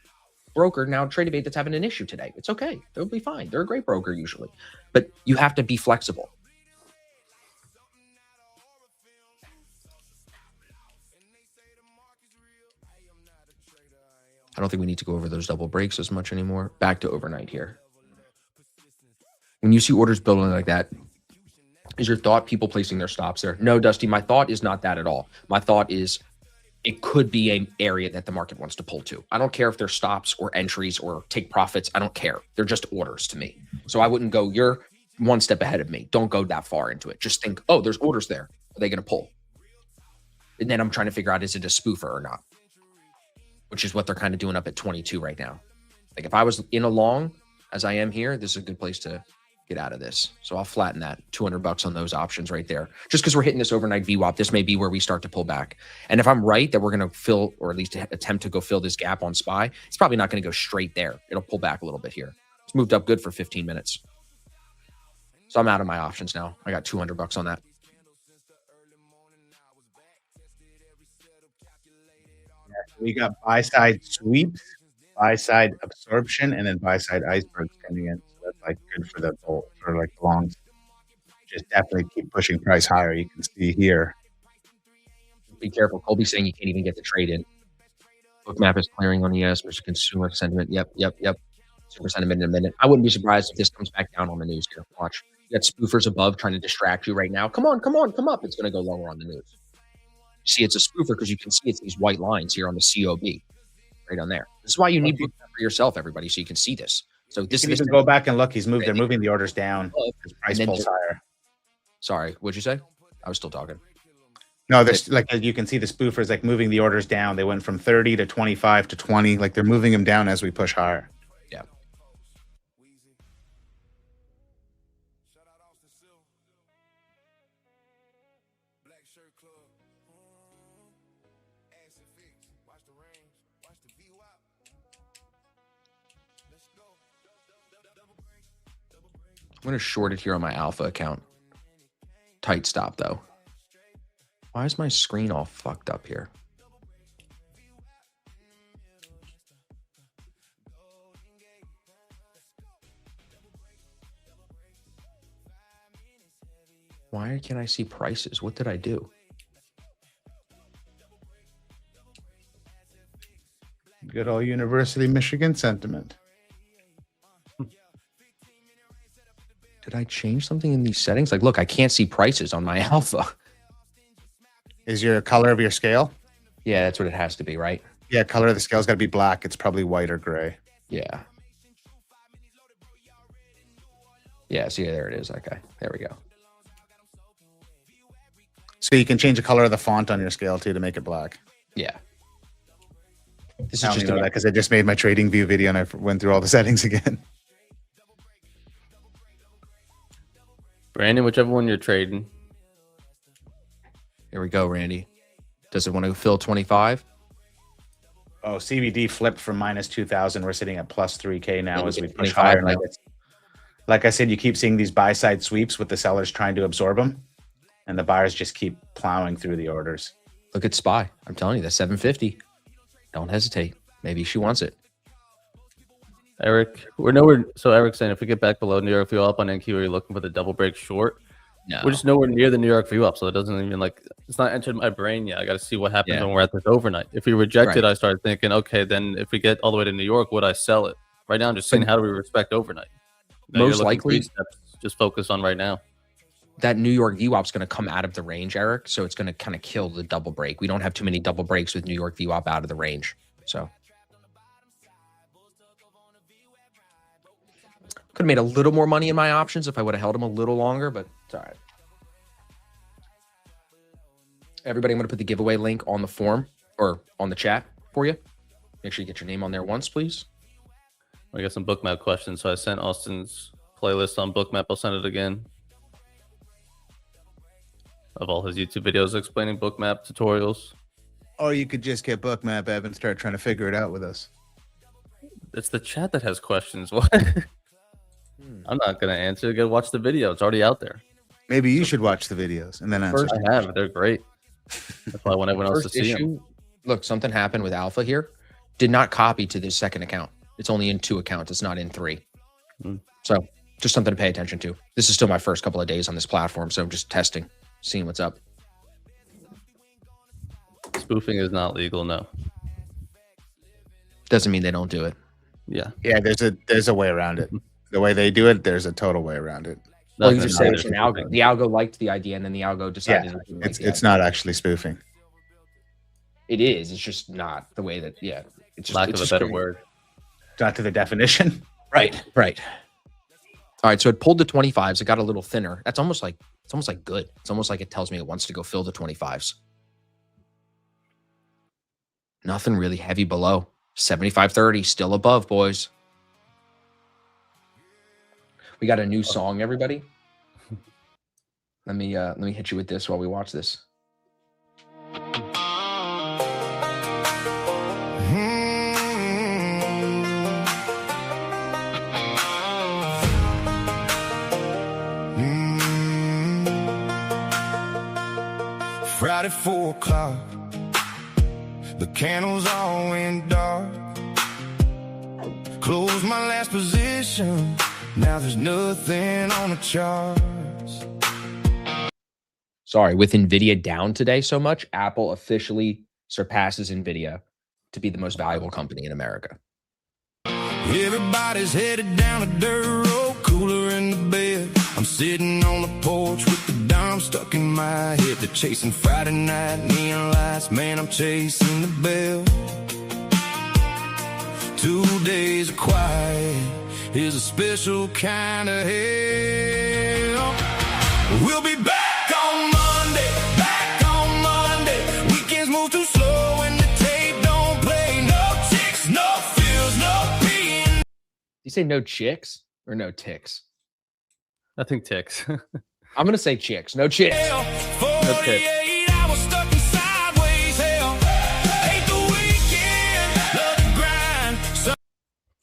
broker now, Trade-Evade, that's having an issue today. It's okay. They'll be fine. They're a great broker usually, but you have to be flexible. I don't think we need to go over those double breaks as much anymore. Back to overnight here. When you see orders building like that, is your thought people placing their stops there? No, Dusty, my thought is not that at all. My thought is it could be an area that the market wants to pull to. I don't care if they're stops or entries or take profits. I don't care. They're just orders to me. So I wouldn't go, you're one step ahead of me. Don't go that far into it. Just think, oh, there's orders there. Are they going to pull? And then I'm trying to figure out, is it a spoofer or not? Which is what they're kind of doing up at 22 right now. Like if I was in a long, as I am here, this is a good place to get out of this. So I'll flatten that $200 on those options right there. Just because we're hitting this overnight VWAP, this may be where we start to pull back. And if I'm right that we're going to fill, or at least attempt to go fill this gap on SPY, it's probably not going to go straight there. It'll pull back a little bit here. It's moved up good for 15 minutes. So I'm out of my options now. I got $200 on that. We got buy side sweeps, buy side absorption, and then buy side icebergs coming in. So that's like good for the bull, for like longs. Just definitely keep pushing price higher. You can see here. Be careful. Colby's saying you can't even get the trade in. Bookmap is clearing on ES, which is consumer sentiment. Yep. Consumer sentiment in a minute. I wouldn't be surprised if this comes back down on the news here. Watch. You got spoofers above trying to distract you right now. Come on, come up. It's going to go lower on the news. You see, it's a spoofer because you can see it's these white lines here on the COB, right on there. This is why you need Bookmap for yourself, everybody, so you can see this. So this You is can go back and look. They're moving the orders down. His price pulls higher. Sorry, what'd you say? I was still talking. No, there's like you can see the spoofers like moving the orders down. They went from 30 to 25 to 20. Like they're moving them down as we push higher. Yeah. I'm going to short it here on my Alpha account. Tight stop, though. Why is my screen all fucked up here? Why can't I see prices? What did I do? Good old University of Michigan sentiment. Did I change something in these settings? Like, look, I can't see prices on my Alpha. Is your color of your scale? Yeah, that's what it has to be, right? Yeah, color of the scale's got to be black. It's probably white or gray. Yeah. Yeah, see, there it is. Okay, there we go. So you can change the color of the font on your scale too to make it black. Yeah. This I is only just know that because I just made my trading view video and I went through all the settings again. Brandon, whichever one you're trading. Here we go, Randy. Does it want to fill 25? Oh, CVD flipped from minus 2,000. We're sitting at plus 3K now Yeah, as we we get push 25 higher. now. Like I said, you keep seeing these buy side sweeps with the sellers trying to absorb them, and the buyers just keep plowing through the orders. Look at SPY. I'm telling you, that's 750. Don't hesitate. Maybe she wants it. Eric, we're nowhere. So Eric's saying if we get back below New York view up on NQ, are you looking for the double break short? No. We're just nowhere near the New York view up, so it doesn't even it's not entered my brain yet. I got to see what happens when we're at this overnight. If we reject it, I start thinking, okay, then if we get all the way to New York, would I sell it? Right now, I'm just saying, how do we respect overnight? Most likely, steps, just focus on right now. That New York VWAP is going to come out of the range, Eric. So it's going to kind of kill the double break. We don't have too many double breaks with New York VWAP out of the range. So could have made a little more money in my options if I would have held them a little longer, but it's all right. Everybody, I'm going to put the giveaway link on the form or on the chat for you. Make sure you get your name on there once, please. I got some Bookmap questions. So I sent Austin's playlist on Bookmap. I'll send it again. Of all his YouTube videos explaining Bookmap tutorials. Or you could just get Bookmap, Ev, and start trying to figure it out with us. It's the chat that has questions. What? I'm not gonna answer. Go watch the video. It's already out there. Maybe you should watch the videos and then answer. I have. They're great. That's why I want everyone else to First see them. issue, look, something happened with Alpha here. Did not copy to this second account. It's only in 2 accounts. It's not in 3. Mm. So just something to pay attention to. This is still my first couple of days on this platform, so I'm just testing, seeing what's up. Spoofing is not legal. No. Doesn't mean they don't do it. Yeah. Yeah, there's a way around it. The way they do it, there's a total way around it. Well, you Nothing just say matters. it's an algo. The algo liked the idea, and then the algo decided Yeah, it didn't like It's the it's idea. not actually spoofing. It is. It's just not the way that. Yeah. It's just, Lack it's of a just better crazy. word. Not to the definition. Right. Right. All right. So it pulled the 25s. It got a little thinner. That's almost like good. It's almost like it tells me it wants to go fill the 25s. Nothing really heavy below. 75.30 still above, boys. We got a new song, everybody. Let me hit you with this while we watch this. Friday 4 o'clock, the candles all went dark. Closed my last position, now there's nothing on the charts. Sorry, with Nvidia down today so much, Apple officially surpasses Nvidia to be the most valuable company in America. Everybody's headed down a dirt road, cooler in the bed. I'm sitting on the porch with the dime stuck in my head. They're chasing Friday night neon lights, man, I'm chasing the bell. 2 days of quiet is a special kind of hell. We'll be back on Monday, back on Monday. Weekends move too slow and the tape don't play. No ticks, no feels, no being. You say no chicks or no ticks? I think ticks. I'm gonna say chicks. No chicks. 48 hours stuck in sideways hell. Hate the weekend, love the grind.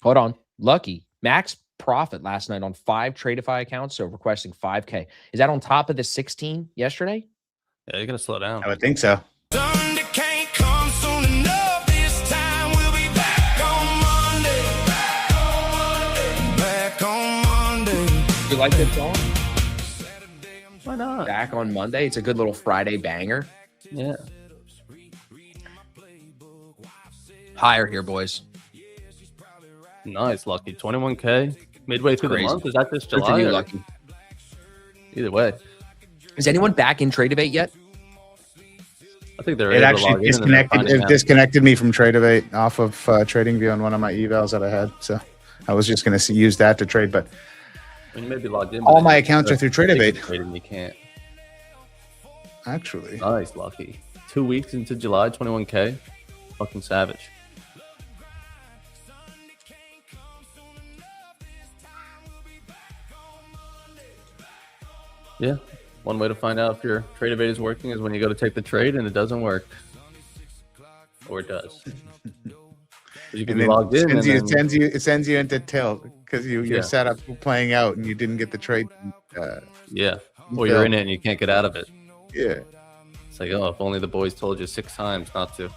Hold on. Lucky max profit last night on 5 Tradeify accounts, so requesting 5K. Is that on top of the 16 yesterday? Yeah, you gotta slow down. I would think so. Sunday can't come soon enough. This time we'll be back on Monday. Back on Monday. Back on Monday. You like that song? Why not? Back on Monday. It's a good little Friday banger. Yeah. Higher here, boys. Nice, Lucky. 21K midway through Crazy. the month. Is that this Good for July? you, or- Lucky. Either way, Is anyone back in Tradeivate yet? I think they're It able to log actually in and they're disconnected. finding It out. disconnected me from TradeAvate off of TradingView on one of my evals that I had. So I was just going to use that to trade, but When you may be logged in. all but my if accounts are through TradeAvate. trading, you can't. Actually, Nice, Lucky. 2 weeks into July, 21K. Fucking savage. Yeah. One way to find out if your TradeAvate is working is when you go to take the trade and it doesn't work. Or it does. 'Cause you can and be then logged in and it then, sends you into tilt because Yeah. you're set up for playing out and you didn't get the trade. yeah. Or you're in it and you can't get out of it. Yeah. It's like, oh, if only the boys told you 6 times not to.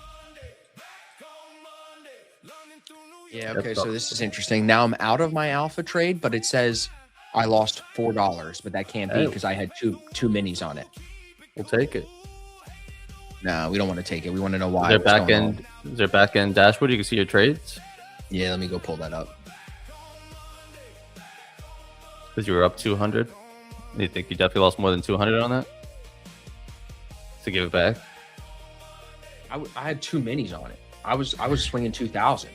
Yeah, That's okay, so tough. this is interesting. Now I'm out of my alpha trade, but it says I lost $4, but that can't be Hey. because I had two minis on it. We'll take it. No, we don't want to take it. We want to know why. Is there what's back going on. end? Is there back end dashboard? You can see your trades Yeah, let me go pull that up. because you were up 200. You think you definitely lost more than 200 on that to give it back? I had 2 minis on it. I was swinging 2,000.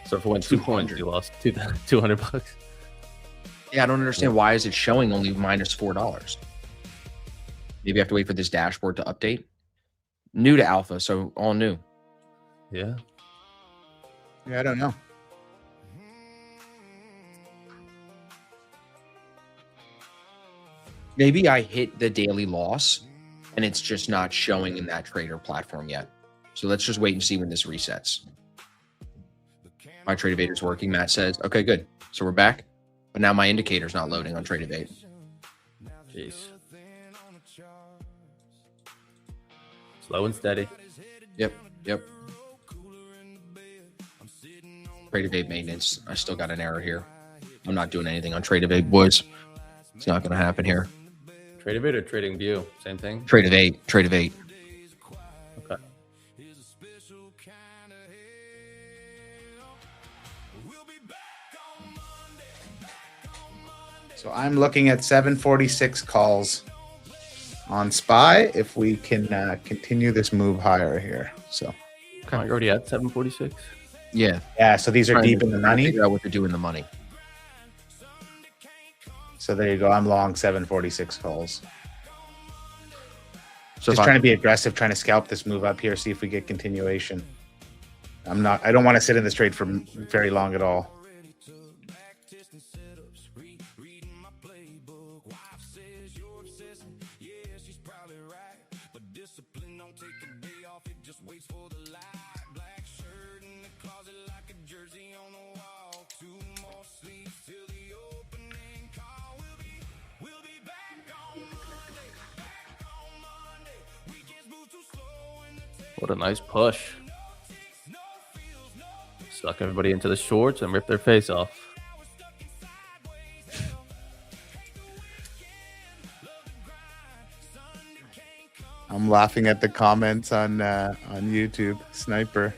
So if it went 2 points, 200. you lost 200 bucks. Yeah, I don't understand why is it showing only minus $4. Maybe I have to wait for this dashboard to update. New to alpha, so all new. Yeah. Yeah, I don't know. Maybe I hit the daily loss and it's just not showing in that trader platform yet. So let's just wait and see when this resets. My Trade Evader's working. Matt says, okay, good. So we're back. But now my indicator's not loading on Trade Evade. Jeez. Slow and steady. Yep. Trade Evade maintenance. I still got an error here. I'm not doing anything on Trade Evade, boys. It's not going to happen here. Trade Evade or Trading View? Same thing? Trade Evade. Okay. So I'm looking at 746 calls on SPY if we can continue this move higher here. So You're already at 746? Yeah. yeah, so these are deep in the money. Figure out what to do in the money. So there you go. I'm long 746 calls. So Just trying to be aggressive, trying to scalp this move up here, see if we get continuation. I don't want to sit in this trade for very long at all. What a nice push. Suck everybody into the shorts and rip their face off. I'm laughing at the comments on YouTube. Sniper.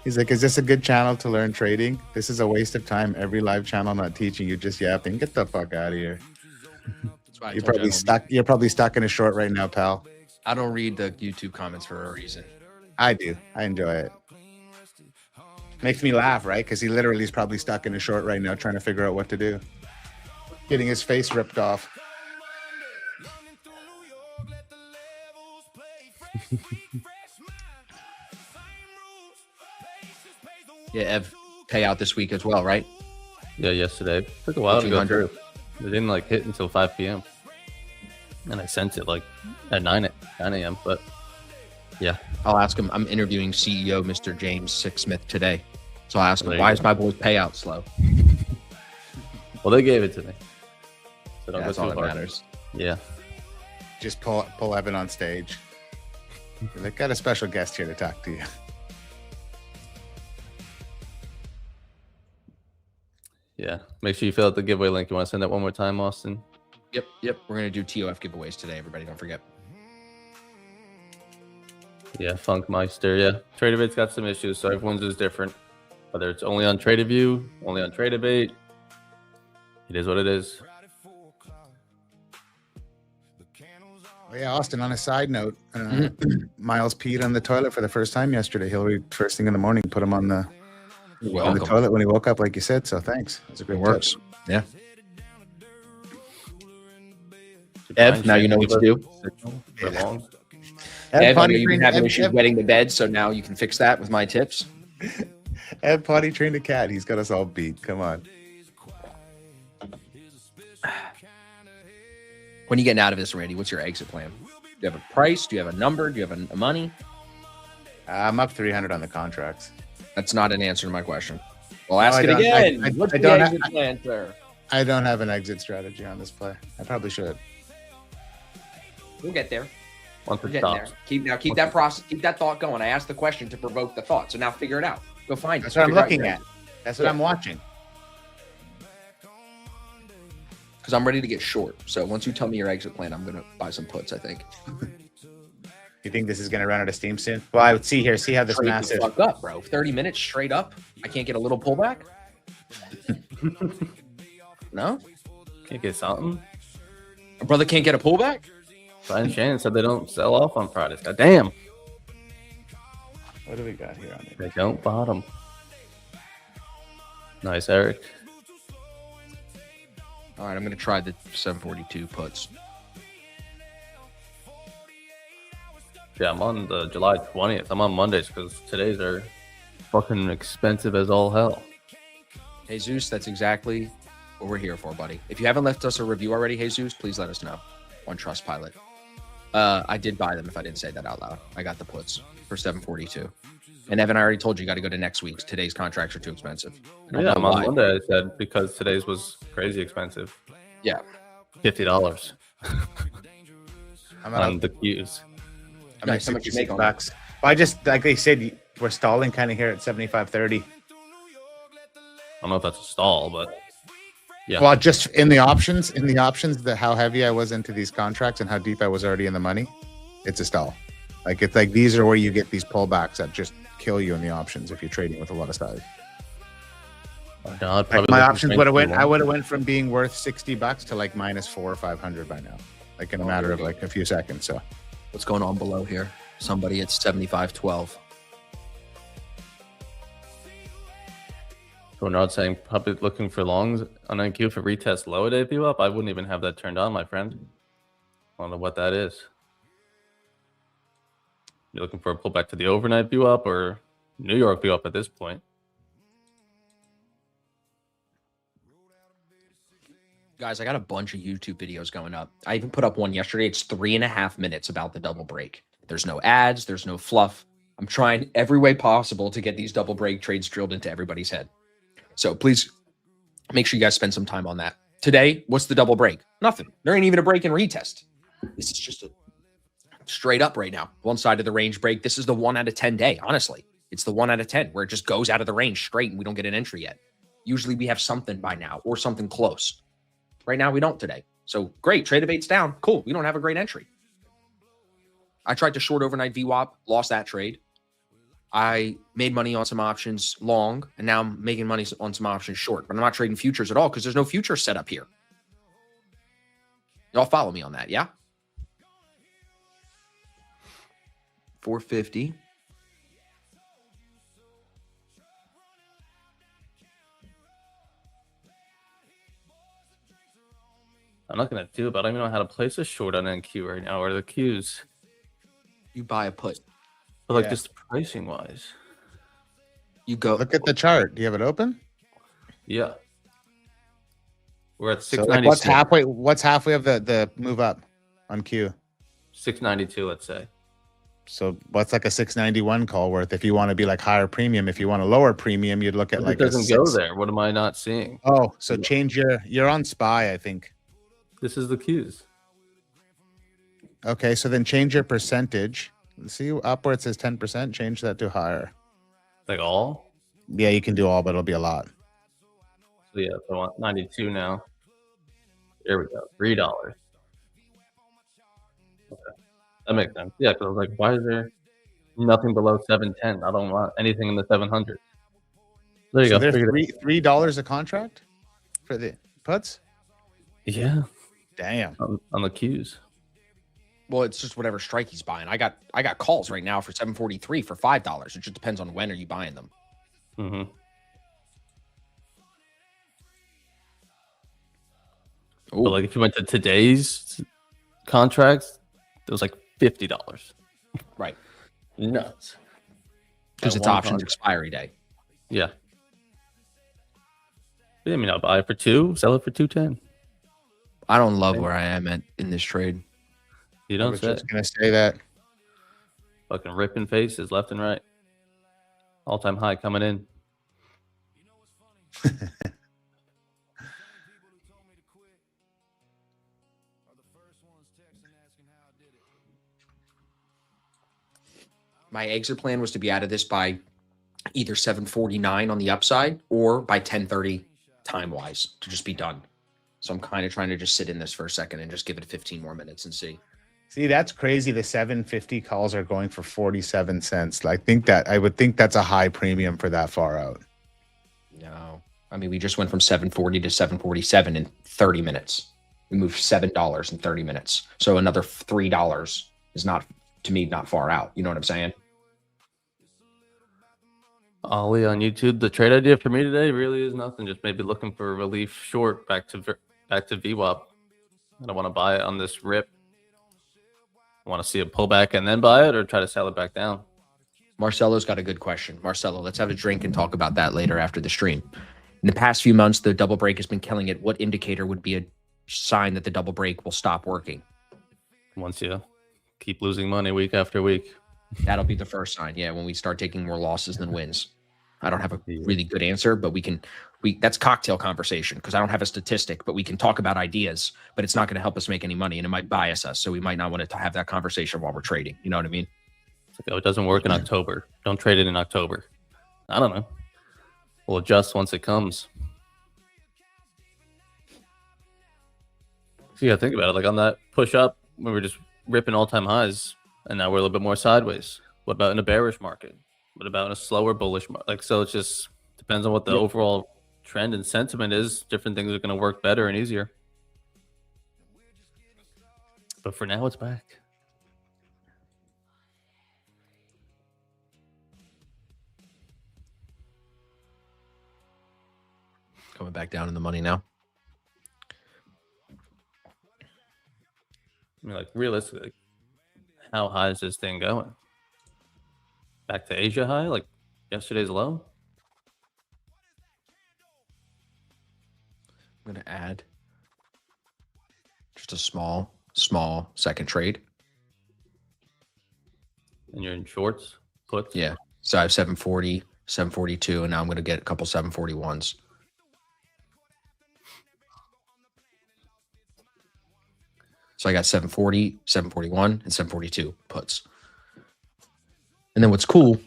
He's like, is this a good channel to learn trading? This is a waste of time. Every live channel not teaching you, just yapping. Get the fuck out of here. That's why I You're told you probably stuck. You're probably stuck in a short right now, pal. I don't read the YouTube comments for a reason. I do. I enjoy it. Makes me laugh, right? Because he literally is probably stuck in a short right now, trying to figure out what to do. Getting his face ripped off. Yeah, Ev, payout this week as well, right? Yeah, yesterday. Took a while to go 1500. through. It didn't like hit until 5 p.m. And I sent it like at 9 a.m. But yeah, I'll ask him. I'm interviewing CEO Mr. James Sixsmith today. So I'll ask him, There you why go. is my boy's payout slow? well, they gave it to me. So don't That's go all too that hard. matters. Yeah. Just pull Evan on stage. They got a special guest here to talk to you. Yeah. Make sure you fill out the giveaway link. You want to send that one more time, Austin? Yep. We're going to do TOF giveaways today, everybody. Don't forget. Yeah, Funkmeister. Yeah. TradeAbate's got some issues, so everyone's is different. Whether it's only on TradeView, only on TradeAbate, it is what it is. Oh, yeah, Austin, on a side note, Miles peed on the toilet for the first time yesterday. Hillary, first thing in the morning, put him on the toilet when he woke up, like you said. So thanks. That's a great It works. tip. Yeah. Brian Ev, now you know what to do. For long. Ev, Ev, I know potty you've been trained, having Ev, issues Ev, wetting the bed, so now you can fix that with my tips. Ev potty trained a cat. He's got us all beat. Come on. When are you getting out of this, Randy? What's your exit plan? Do you have a price? Do you have a number? Do you have a money? I'm up 300 on the contracts. That's not an answer to my question. Well, ask I it don't- again. I What's the don't exit plan, sir? I don't have an exit strategy on this play. I probably should. We'll get there. Once We're it getting there. stops. Keep that process, keep that thought going. I asked the question to provoke the thought, so now figure it out. Go find it. That's what I'm Figure it out looking your at. That's what I'm watching. Because I'm ready to get short. So once you tell me your exit plan, I'm gonna buy some puts. I think. You think this is going to run out of steam soon? Well, I would see here. See how this Trade the massive. fuck up, bro. 30 minutes straight up. I can't get a little pullback. No, Can't get something. my brother can't get a pullback. Brian Shannon said they don't sell off on Fridays. God damn. What do we got here on it? They don't bottom. Nice, Eric. All right, I'm gonna try the 742 puts. Yeah, I'm on the July 20th. I'm on Mondays because today's are fucking expensive as all hell. Jesus, that's exactly what we're here for, buddy. If you haven't left us a review already, Jesus, please let us know on Trustpilot. I did buy them if I didn't say that out loud. I got the puts for 742. And Evan, I already told you got to go to next week's. Today's contracts are too expensive. I don't Yeah, know on why. Monday I said because today's was crazy expensive. Yeah. $50 I'm on at, the Qs. I'm Nice. at How much you make 66 on bucks. But I just, like they said, we're stalling kind of here at 75.30. I don't know if that's a stall, but yeah. Well, just in the options, that how heavy I was into these contracts and how deep I was already in the money, it's a stall. Like it's like these are where you get these pullbacks that just kill you in the options if you're trading with a lot of size. No, Like my options would have went. I would have went from being worth $60 to like minus 400 or 500 by now, like in a matter of like a few seconds. So What's going on below here? Somebody at 75.12. Bernard saying probably looking for longs on NQ for retest lower day view up. I wouldn't even have that turned on, my friend. I don't know what that is. You're looking for a pullback to the overnight view up or New York view up at this point. Guys, I got a bunch of YouTube videos going up. I even put up one yesterday. It's 3.5 minutes about the double break. There's no ads. There's no fluff. I'm trying every way possible to get these double break trades drilled into everybody's head. So please make sure you guys spend some time on that. Today, what's the double break? Nothing. There ain't even a break and retest. This is just a straight up right now. One side of the range break. This is the 1 out of 10 day. Honestly, it's the 1 out of 10 where it just goes out of the range straight and we don't get an entry yet. Usually we have something by now or something close. Right now we don't today. So great. Trade of 8's down. Cool. We don't have a great entry. I tried to short overnight VWAP, lost that trade. I made money on some options long, and now I'm making money on some options short. But I'm not trading futures at all because there's no future set up here. Y'all follow me on that, yeah? 450. I'm not going to do it, but I don't even know how to place a short on NQ right now or the Qs. You buy a put. But like Yeah. just pricing wise. You go. look at the chart. Do you have it open? Yeah. We're at So like what's 696. What's halfway of the move up on Q? 692, let's say. So what's like a 691 call worth? If you want to be like higher premium, if you want a lower premium, you'd look at But like it doesn't a go 6. there. What am I not seeing? Oh, so change you're on SPY, I think. This is the Qs. Okay, so then change your percentage. See up where it says 10%, change that to higher. Like all? Yeah, you can do all, but it'll be a lot. So yeah, so I want 92 now. There we go. $3. Okay. That makes sense. Yeah, because I was like, why is there nothing below 710? I don't want anything in the 700s. There you So go. there's Figured it- $3 a contract for the puts? Yeah, Damn. on the Qs. Well, it's just whatever strike he's buying. I got calls right now for 743 for $5. It just depends on when are you buying them. Mm-hmm. Ooh. But like if you went to today's contracts, it was like $50. Right. Nuts. Because That it's one options contract. expiry day. Yeah. I mean, I'll buy it for 2, sell it for 210. I don't love where I am at in this trade. You I don't was say. just gonna say that. Fucking ripping faces left and right. All-time high coming in. My exit plan was to be out of this by either 749 on the upside or by 1030 time-wise to just be done. So I'm kind of trying to just sit in this for a second and just give it 15 more minutes and see. See, that's crazy. The 750 calls are going for 47 cents. I would think that's a high premium for that far out. No. I mean, we just went from 740 to 747 in 30 minutes. We moved $7 in 30 minutes. So another $3 is not, to me, not far out. You know what I'm saying? Ollie on YouTube. The trade idea for me today really is nothing. Just maybe looking for a relief short back to VWAP. I don't want to buy it on this rip. I want to see a pullback and then buy it, or try to sell it back down. Marcelo's got a good question. Marcelo, let's have a drink and talk about that later after the stream. In the past few months, the double break has been killing it. What indicator would be a sign that the double break will stop working? Once you keep losing money week after week. That'll be the first sign. Yeah, when we start taking more losses than wins. I don't have a really good answer, but that's cocktail conversation because I don't have a statistic, but we can talk about ideas, but it's not going to help us make any money and it might bias us. So we might not want to have that conversation while we're trading. You know what I mean? It's like, oh, it doesn't work in October. Don't trade it in October. I don't know. We'll adjust once it comes. So yeah, think about it. Like on that push up, we were just ripping all-time highs, and now we're a little bit more sideways. What about in a bearish market? What about in a slower bullish market? Like, so it just depends on what the overall trend and sentiment is. Different things are going to work better and easier. But for now, it's back. Coming back down in the money now. I mean, like realistically, how high is this thing going? Back to Asia high, like yesterday's low? I'm going to add just a small second trade. And you're in shorts, puts? Yeah. So I have 740, 742, and now I'm going to get a couple 741s. So I got 740, 741, and 742 puts. And then what's cool,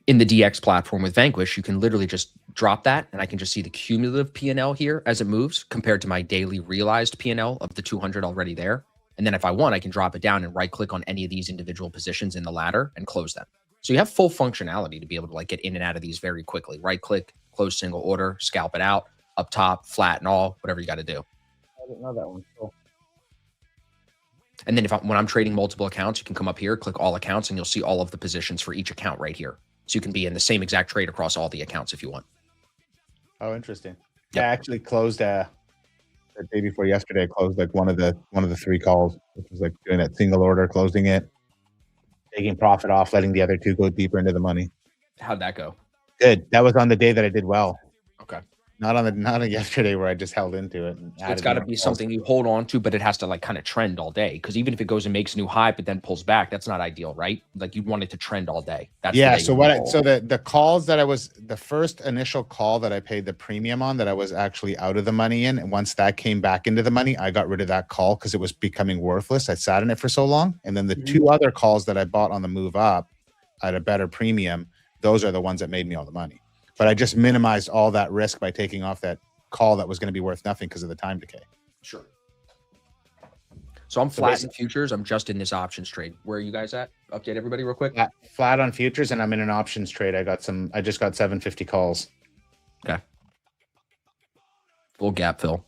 in the DX platform with Vanquish, you can literally just drop that, and I can just see the cumulative P&L here as it moves compared to my daily realized P&L of the 200 already there. And then if I want, I can drop it down and right-click on any of these individual positions in the ladder and close them. So you have full functionality to be able to like get in and out of these very quickly. Right-click, close single order, scalp it out, up top, flat and all, whatever you got to do. I didn't know that one. Cool. And then when I'm trading multiple accounts, you can come up here, click all accounts, and you'll see all of the positions for each account right here. So you can be in the same exact trade across all the accounts if you want. Oh, interesting. Yep. Yeah, I actually closed the day before yesterday. I closed like one of the 3 calls, which was like doing that single order, closing it, taking profit off, letting the other 2 go deeper into the money. How'd that go? Good. That was on the day that I did well. Okay. Not on yesterday where I just held into it. And So it's got to be something you hold on to, but it has to like kind of trend all day. Because even if it goes and makes a new high, but then pulls back, that's not ideal, right? Like you'd want it to trend all day. That's the yeah. day So you what? roll. So the calls that I was the first initial call that I paid the premium on that I was actually out of the money in, and once that came back into the money, I got rid of that call because it was becoming worthless. I sat in it for so long, and then the 2 other calls that I bought on the move up at a better premium, those are the ones that made me all the money. But I just minimized all that risk by taking off that call that was going to be worth nothing because of the time decay. Sure. So I'm flat in futures. I'm just in this options trade. Where are you guys at? Update everybody real quick. Flat on futures, and I'm in an options trade. I just got 750 calls. Okay. Full gap fill.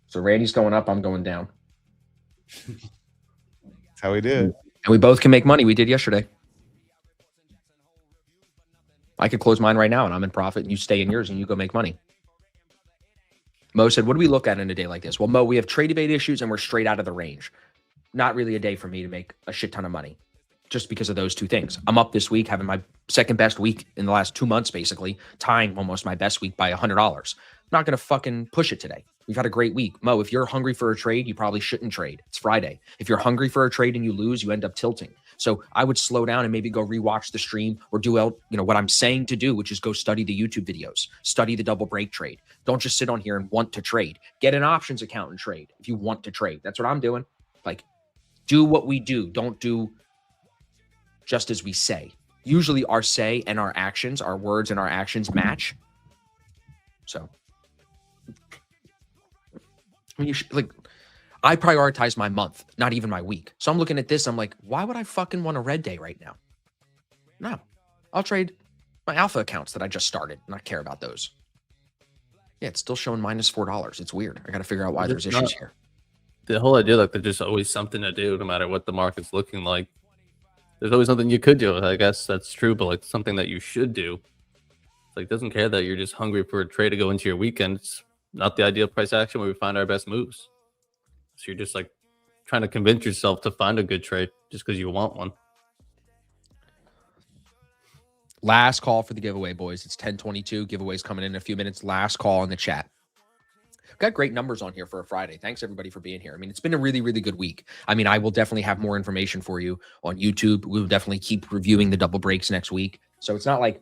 So Randy's going up. I'm going down. That's how we do it. And we both can make money. We did yesterday. I could close mine right now and I'm in profit and you stay in yours and you go make money. Mo said, what do we look at in a day like this? Well, Mo, we have trade debate issues and we're straight out of the range. Not really a day for me to make a shit ton of money just because of those 2 things. I'm up this week, having my second best week in the last 2 months, basically tying almost my best week by $100. I'm not going to fucking push it today. We've had a great week. Mo, if you're hungry for a trade, you probably shouldn't trade. It's Friday. If you're hungry for a trade and you lose, you end up tilting. So I would slow down and maybe go rewatch the stream or do what I'm saying to do, which is go study the YouTube videos, study the double break trade. Don't just sit on here and want to trade. Get an options account and trade if you want to trade. That's what I'm doing. Like, do what we do. Don't do just as we say. Usually our say and our actions, our words and our actions match. So I prioritize my month, not even my week. So I'm looking at this. I'm like, why would I fucking want a red day right now? No, I'll trade my alpha accounts that I just started, not care about those. Yeah, it's still showing -$4. It's weird. I got to figure out why there's issues here. The whole idea, like, there's just always something to do, no matter what the market's looking like. There's always something you could do. I guess that's true, but like something that you should do. It's like, doesn't care that you're just hungry for a trade to go into your weekend. It's not the ideal price action where we find our best moves. So you're just like trying to convince yourself to find a good trade just because you want one. Last call for the giveaway, boys. It's 10:22. Giveaway's coming in a few minutes. Last call in the chat. got great numbers on here for a Friday. Thanks everybody for being here. I mean, it's been a really, really good week. I mean, I will definitely have more information for you on YouTube. We will definitely keep reviewing the double breaks next week. So it's not like,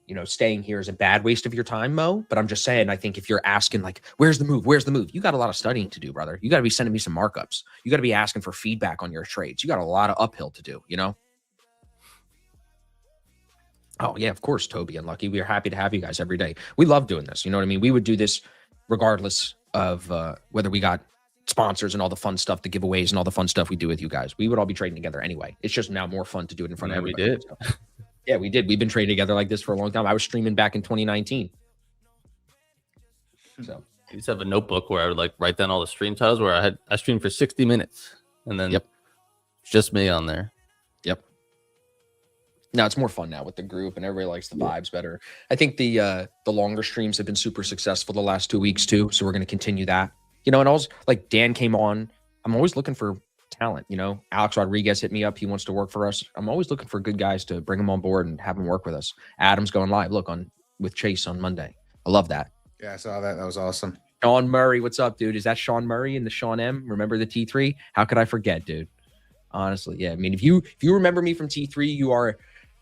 you know, staying here is a bad waste of your time, Mo. But I'm just saying, I think if you're asking like, where's the move? Where's the move? You got a lot of studying to do, brother. You got to be sending me some markups. You got to be asking for feedback on your trades. You got a lot of uphill to do, you know? Oh, yeah, of course, Toby and Lucky. We are happy to have you guys every day. We love doing this. You know what I mean? We would do this regardless of whether we got sponsors and all the fun stuff, the giveaways and all the fun stuff we do with you guys. We would all be trading together anyway. It's just now more fun to do it in front of everybody. We did. So, yeah, we did. We've been trading together like this for a long time. I was streaming back in 2019. So I used to have a notebook where I would like write down all the stream titles where I streamed for 60 minutes and then it's just me on there. Yep. Now it's more fun now with the group and everybody likes the vibes better. I think the longer streams have been super successful the last 2 weeks too. So we're going to continue that, you know, and also like Dan came on. I'm always looking for talent, you know. Alex Rodriguez hit me up. He wants to work for us. I'm always looking for good guys to bring them on board and have them work with us. Adam's going live. Look on with Chase on Monday. I love that. Yeah, I saw that. That was awesome. Sean Murray, what's up, dude? Is that Sean Murray and the Sean M? Remember the T3? How could I forget, dude? Honestly, yeah. I mean, if you remember me from T3,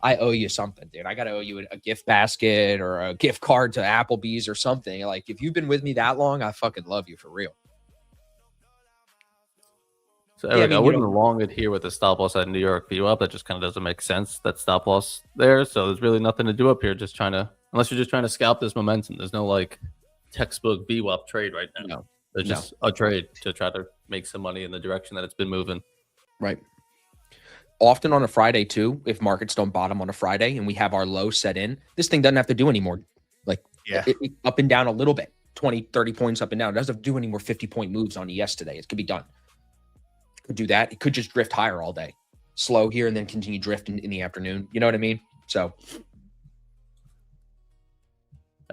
I owe you something, dude. I gotta owe you a gift basket or a gift card to Applebee's or something. Like, if you've been with me that long, I fucking love you for real. So Eric, I wouldn't long adhere with the stop loss at New York VWAP. That just kind of doesn't make sense. That stop loss there. So there's really nothing to do up here. Just trying to, unless you're just trying to scalp this momentum. There's no like textbook VWAP trade right now. No. There's just a trade to try to make some money in the direction that it's been moving. Right. Often on a Friday too, if markets don't bottom on a Friday and we have our low set in, this thing doesn't have to do anymore. Like it up and down a little bit, 20, 30 points up and down. It doesn't have to do any more 50-point moves on ES today. It could be done. It could do that. It could just drift higher all day. Slow here and then continue drift in the afternoon. You know what I mean? So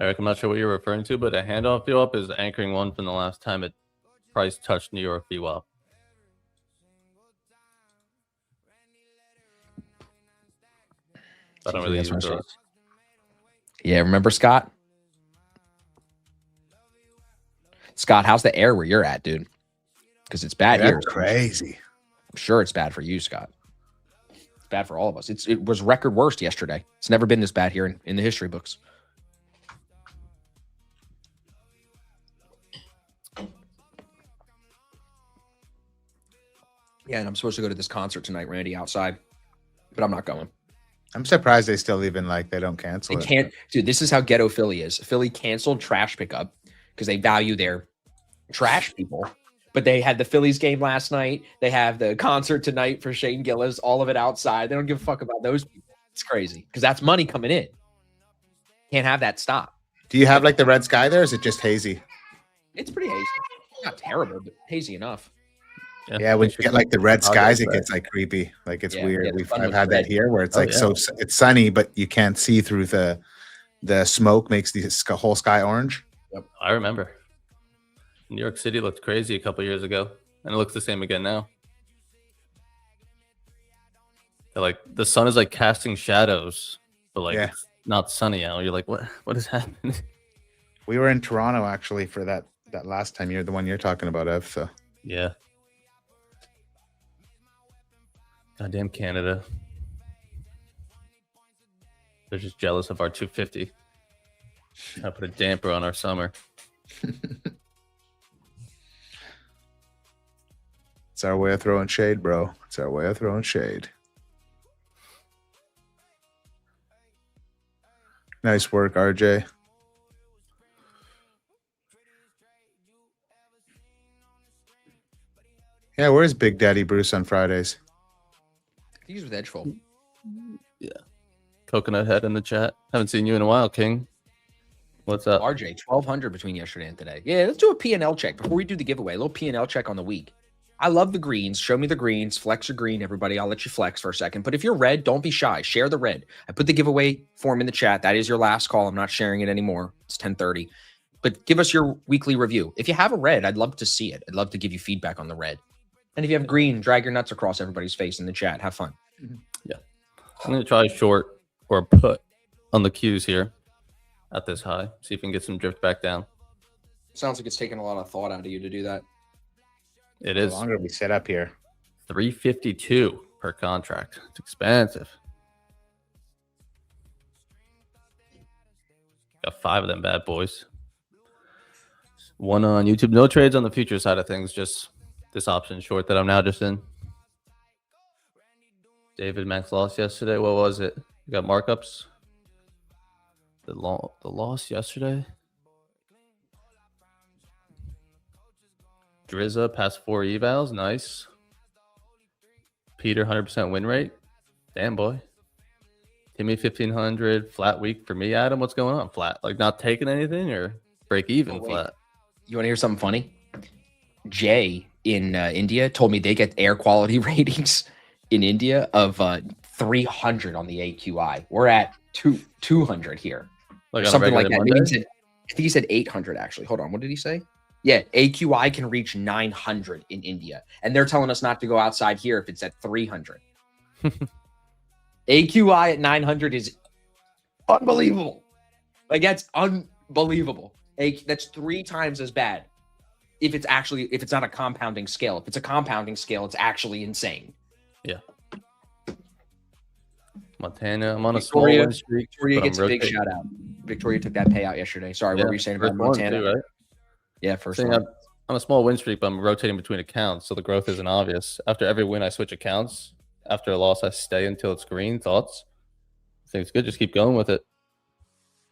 Eric, I'm not sure what you're referring to, but a handoff VWAP is anchoring one from the last time it price touched New York VWAP. I don't really use those. Yeah, remember Scott? Scott, how's the air where you're at, dude? Because it's bad here. Crazy. I'm sure it's bad for you, Scott. It's bad for all of us. It was record worst yesterday. It's never been this bad here in the history books. Yeah, and I'm supposed to go to this concert tonight, Randy, outside, but I'm not going. I'm surprised they still even like they don't cancel They it. can't, dude. This is how ghetto Philly is. Philly canceled trash pickup because they value their trash people. But they had the Phillies game last night. They have the concert tonight for Shane Gillis. All of it outside. They don't give a fuck about those people. It's crazy because that's money coming in. Can't have that stop. Do you have like the red sky there? Or is it just hazy? It's pretty hazy. Not terrible, but hazy enough. Yeah, when you get like the red skies, it gets like creepy. Like it's Yeah, weird. yeah, I've had that red. here where it's like so it's sunny, but you can't see through the smoke makes the whole sky orange. Yep. I remember. New York City looked crazy a couple years ago, and it looks the same again now. Like the sun is like casting shadows, but like it's not sunny out. You're like, what is happening? We were in Toronto actually for that last time the one you're talking about, Ev. So yeah. Goddamn Canada. They're just jealous of our 250. I put a damper on our summer. it's our way of throwing shade, bro. It's our way of throwing shade. Nice work, RJ. Yeah, where's Big Daddy Bruce on Fridays? He's with Edgefold. Yeah. Coconut Head in the chat. Haven't seen you in a while, King. What's up? RJ, 1,200 between yesterday and today. Yeah, let's do a P&L check before we do the giveaway. A little P&L check on the week. I love the greens. Show me the greens. Flex your green, everybody. I'll let you flex for a second. But if you're red, don't be shy. Share the red. I put the giveaway form in the chat. That is your last call. I'm not sharing it anymore. It's 10:30. But give us your weekly review. If you have a red, I'd love to see it. I'd love to give you feedback on the red. And if you have green, drag your nuts across everybody's face in the chat. Have fun. Yeah. I'm going to try short or put on the cues here at this high. See if we can get some drift back down. Sounds like it's taking a lot of thought out of you to do that. It The is longer we sit up here. $352 per contract. It's expensive. Got 5 of them bad boys. One on YouTube. No trades on the future side of things. Just this option short that I'm now just in. David Max lost yesterday. What was it? You got markups? The loss yesterday. Drizza past 4 evals. Nice. Peter 100% win rate. Damn boy. Timmy 1500. Flat week for me. Adam, what's going on? Flat, like not taking anything or break even flat. You want to hear something funny? Jay in India told me they get air quality ratings in India of 300 on the AQI. We're at 200 here. Like on a Something like regular that. Maybe Monday? I think he said 800 actually. Hold on. What did he say? Yeah, AQI can reach 900 in India. And they're telling us not to go outside here if it's at 300. AQI at 900 is unbelievable. Like that's unbelievable. That's 3 times as bad. If it's not a compounding scale. If it's a compounding scale, it's actually insane. Yeah. Montana. I'm on a small Victoria, win streak. Victoria but I'm gets a big rotating. shout out. Victoria took that payout yesterday. Sorry, what were you saying about First one, Montana? too, right? Yeah, first Saying one. I'm on a small win streak, but I'm rotating between accounts, so the growth isn't obvious. After every win, I switch accounts. After a loss, I stay until it's green. Thoughts? I think it's good. Just keep going with it.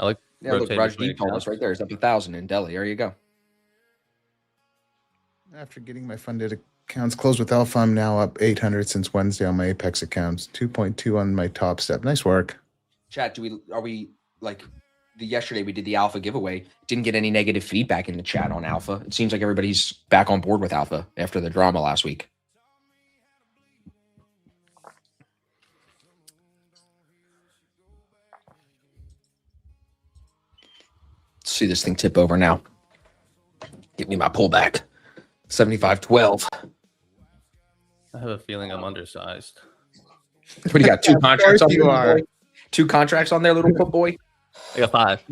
I like Yeah, look, rotating between Rajdeep told us accounts. right there. He's up 1,000 in Delhi. There you go. After getting my funded accounts closed with Alpha, I'm now up 800 since Wednesday on my Apex accounts. 2.2 on my Top Step. Nice work. Chat, are we like yesterday we did the Alpha giveaway. Didn't get any negative feedback in the chat on Alpha. It seems like everybody's back on board with Alpha after the drama last week. Let's see this thing tip over now. Give me my pullback. 75.12. I have a feeling I'm undersized. What do you got? 2 contracts on you there, are. boy? 2 contracts on there, little boy? I got 5.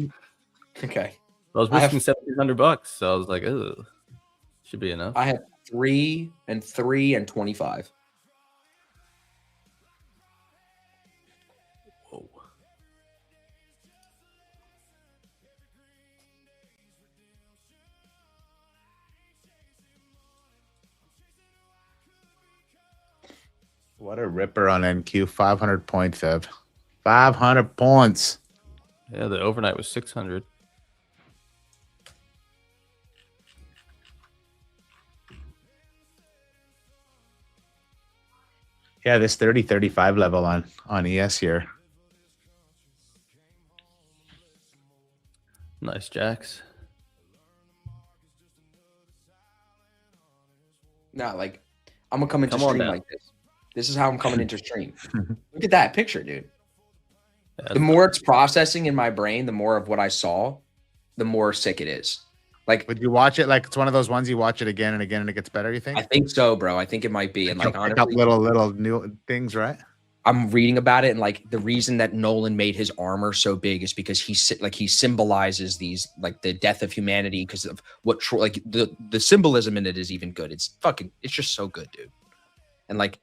Okay. I was I have- risking $1,700, so I was like, "Ugh, should be enough." I have 3 and 3 and 25. Whoa. What a ripper on NQ. 500 points, Ev. 500 points. Yeah, the overnight was 600. Yeah, this 30-35 level on ES here. Nice jacks. No, like I'm gonna come into Come on stream now. like this. This is how I'm coming into stream. Look at that picture, dude. Yeah, The more it's processing in my brain, the more of what I saw, the more sick it is. Like Would you watch it like it's one of those ones you watch it again and again and it gets better, you think? I think so, bro. I think it might be. And like Pick up honestly, little new things, right? I'm reading about it, and like the reason that Nolan made his armor so big is because he symbolizes these like the death of humanity because of what like the symbolism in it is even good. It's just so good, dude. And like,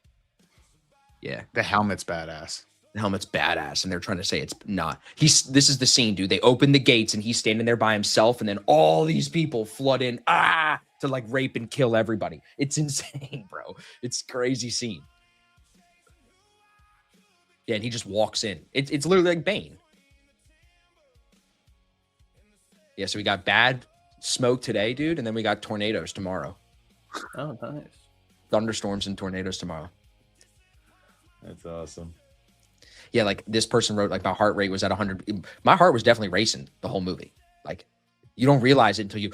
yeah, The helmet's badass. the helmet's badass, and they're trying to say it's not. This is the scene, dude. They open the gates, and he's standing there by himself, and then all these people flood in, to like rape and kill everybody. It's insane, bro. It's a crazy scene. Yeah, and he just walks in. It's literally like Bane. Yeah, so we got bad smoke today, dude, and then we got tornadoes tomorrow. Oh, nice. Thunderstorms and tornadoes tomorrow. That's awesome. Yeah, like this person wrote, like my heart rate was at 100. My heart was definitely racing the whole movie. Like you don't realize it until you.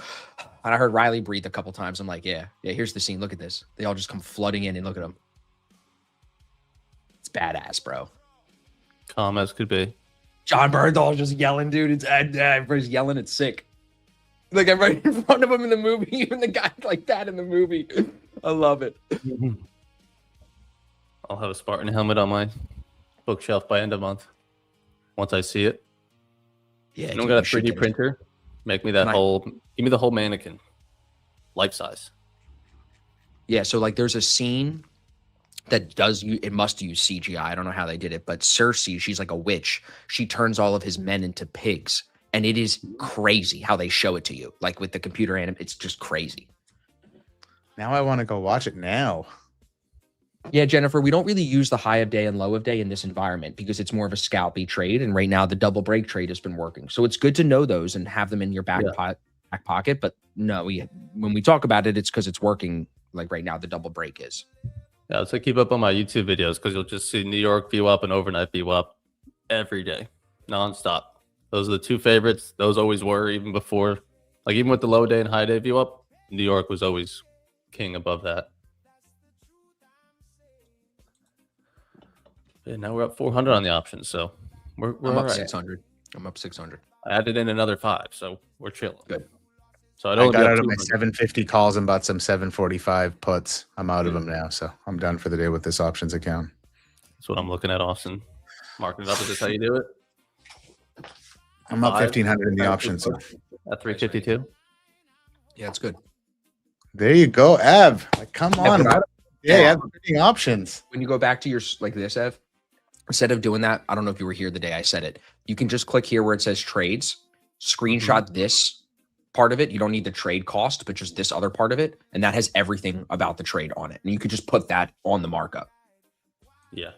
And I heard Riley breathe a couple times. I'm like, yeah, here's the scene. Look at this. They all just come flooding in and look at them. It's badass, bro. Calm as could be. John Bernthal's just yelling, dude. It's everybody's yelling. It's sick. Like everybody in front of him in the movie, even the guy like that in the movie. I love it. I'll have a Spartan helmet on my bookshelf by end of month. Once I see it. Yeah, I don't dude, got a you should 3D get it. printer. Make me that give me the whole mannequin, life size. Yeah, so like there's a scene that it must use CGI. I don't know how they did it, but Cersei, she's like a witch. She turns all of his men into pigs. And it is crazy how they show it to you. Like with the computer anim, it's just crazy. Now I want to go watch it now. Yeah, Jennifer, we don't really use the high of day and low of day in this environment because it's more of a scalpy trade. And right now the double break trade has been working. So it's good to know those and have them in your back pocket. But no, when we talk about it, it's because it's working. Like right now, the double break is. Yeah, so keep up on my YouTube videos because you'll just see New York VWAP and overnight VWAP every day, nonstop. Those are the two favorites. Those always were even before. Like even with the low day and high day VWAP, New York was always king above that. And now we're up 400 on the options, so we're I'm up right. 600. I'm up 600. I added in another 5, so we're chilling. Good. So I got out of my 750 calls and bought some 745 puts. I'm out of them now, so I'm done for the day with this options account. That's what I'm looking at, Austin. Marking it up. Is this how you do it? I'm up 1,500 in the options. So. At 352. Yeah, it's good. There you go, Ev. Like, come on. Yeah, Ev, options. When you go back to your like this, Ev, instead of doing that, I don't know if you were here the day I said it. You can just click here where it says trades, screenshot this part of it. You don't need the trade cost, but just this other part of it. And that has everything about the trade on it. And you could just put that on the markup. Yeah.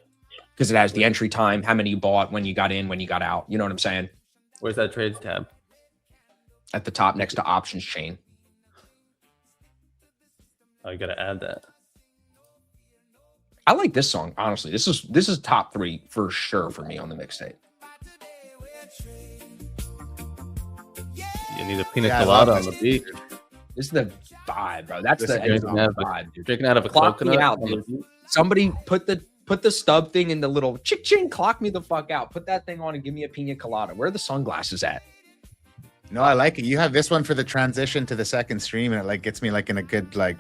Because it has the entry time, how many you bought, when you got in, when you got out. You know what I'm saying? Where's that trades tab? At the top next to options chain. Oh, you got to add that. I like this song, honestly. This is top 3 for sure for me on the mixtape. You need a pina colada on the beach. This is the vibe, bro. That's the vibe. You're drinking out of a Clock coconut. me out, dude. Somebody put the stub thing in the little ching, clock me the fuck out. Put that thing on and give me a pina colada. Where are the sunglasses at? No, I like it. You have this one for the transition to the second stream, and it like gets me like in a good like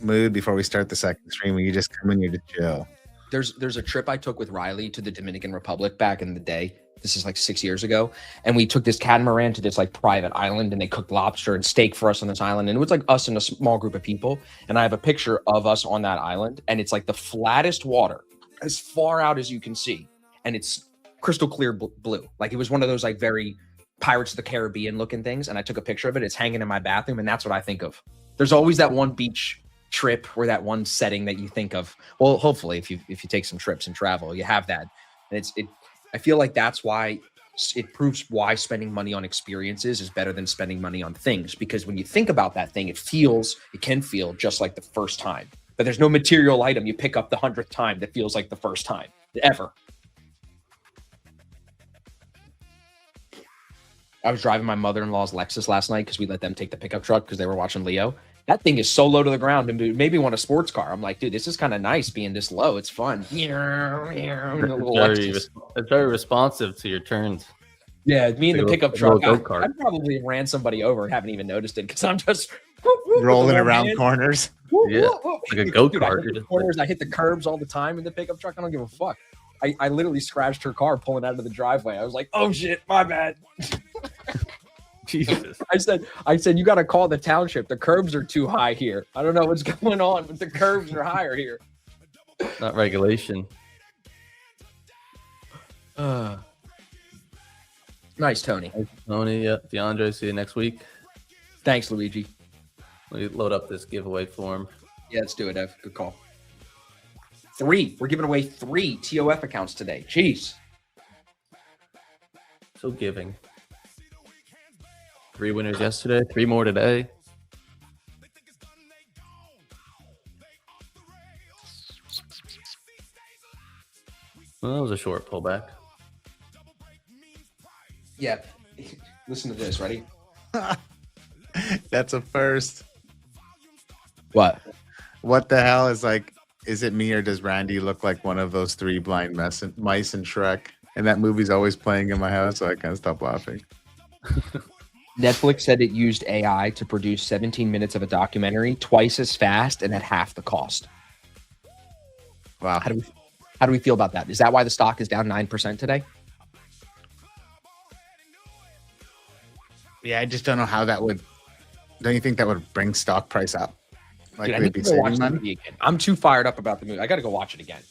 mood before we start the second stream. Where you just come in here to chill. There's a trip I took with Riley to the Dominican Republic back in the day. This is like 6 years ago. And we took this catamaran to this like private island and they cooked lobster and steak for us on this island. And it was like us and a small group of people. And I have a picture of us on that island. And it's like the flattest water as far out as you can see. And it's crystal clear blue. Like it was one of those like very Pirates of the Caribbean looking things. And I took a picture of it. It's hanging in my bathroom. And that's what I think of. There's always that one beach trip or that one setting that you think of. Well, hopefully if you take some trips and travel, you have that. And I feel like that's why it proves why spending money on experiences is better than spending money on things. Because when you think about that thing, it can feel just like the first time. But there's no material item you pick up the 100th time that feels like the first time ever. I was driving my mother-in-law's Lexus last night because we let them take the pickup truck because they were watching Leo. That thing is so low to the ground and made me want a sports car. I'm like, dude, this is kind of nice being this low. It's fun. It's very responsive to your turns. Yeah, me and the pickup truck. I kart. probably ran somebody over and haven't even noticed it because I'm just rolling around corners. Yeah, like a go-kart. Dude, I hit the corners, I hit the curbs all the time in the pickup truck. I don't give a fuck. I literally scratched her car pulling out of the driveway. I was like, oh shit, my bad. Jesus. I said, you got to call the township. The curbs are too high here. I don't know what's going on, but the curbs are higher here. Not regulation. Nice, Tony. Tony, yeah. DeAndre, see you next week. Thanks, Luigi. Let me load up this giveaway form. Yeah, let's do it, Ev. Good call. 3. We're giving away 3 TOF accounts today. Jeez. So giving. 3 winners yesterday, 3 more today. Well, that was a short pullback. Yeah. Listen to this. Ready? That's a first. What? What the hell is like? Is it me or does Randy look like one of those 3 blind mice in Shrek? And that movie's always playing in my house, so I can't stop laughing. Netflix said it used AI to produce 17 minutes of a documentary twice as fast and at half the cost. Wow. How do we feel about that? Is that why the stock is down 9% today? Yeah, I just don't know how that would. Don't you think that would bring stock price up? Like Dude, I they'd need be to go watch saving the money? movie again. I'm too fired up about the movie. I got to go watch it again.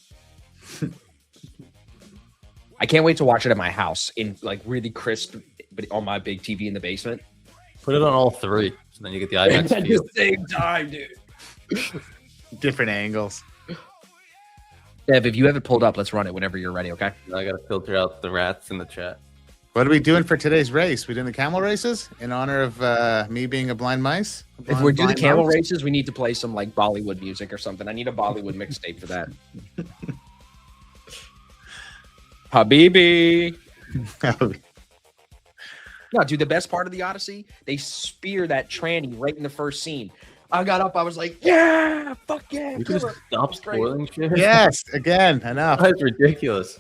I can't wait to watch it at my house in like really crisp, but on my big TV in the basement. Put it on all three, so then you get the IMAX At feel. the same time, dude. Different angles. Dev, if you have it pulled up, let's run it whenever you're ready, okay? I gotta filter out the rats in the chat. What are we doing for today's race? We doing the camel races in honor of me being a blind mice? If we're doing the Blind camel mouse? races, we need to play some like Bollywood music or something. I need a Bollywood mixtape for that. Habibi. No, dude, the best part of the Odyssey, they spear that tranny right in the first scene. I got up, I was like, yeah, fuck yeah. You kill can her. just stop It's great. spoiling shit. Yes, again, enough. That's ridiculous.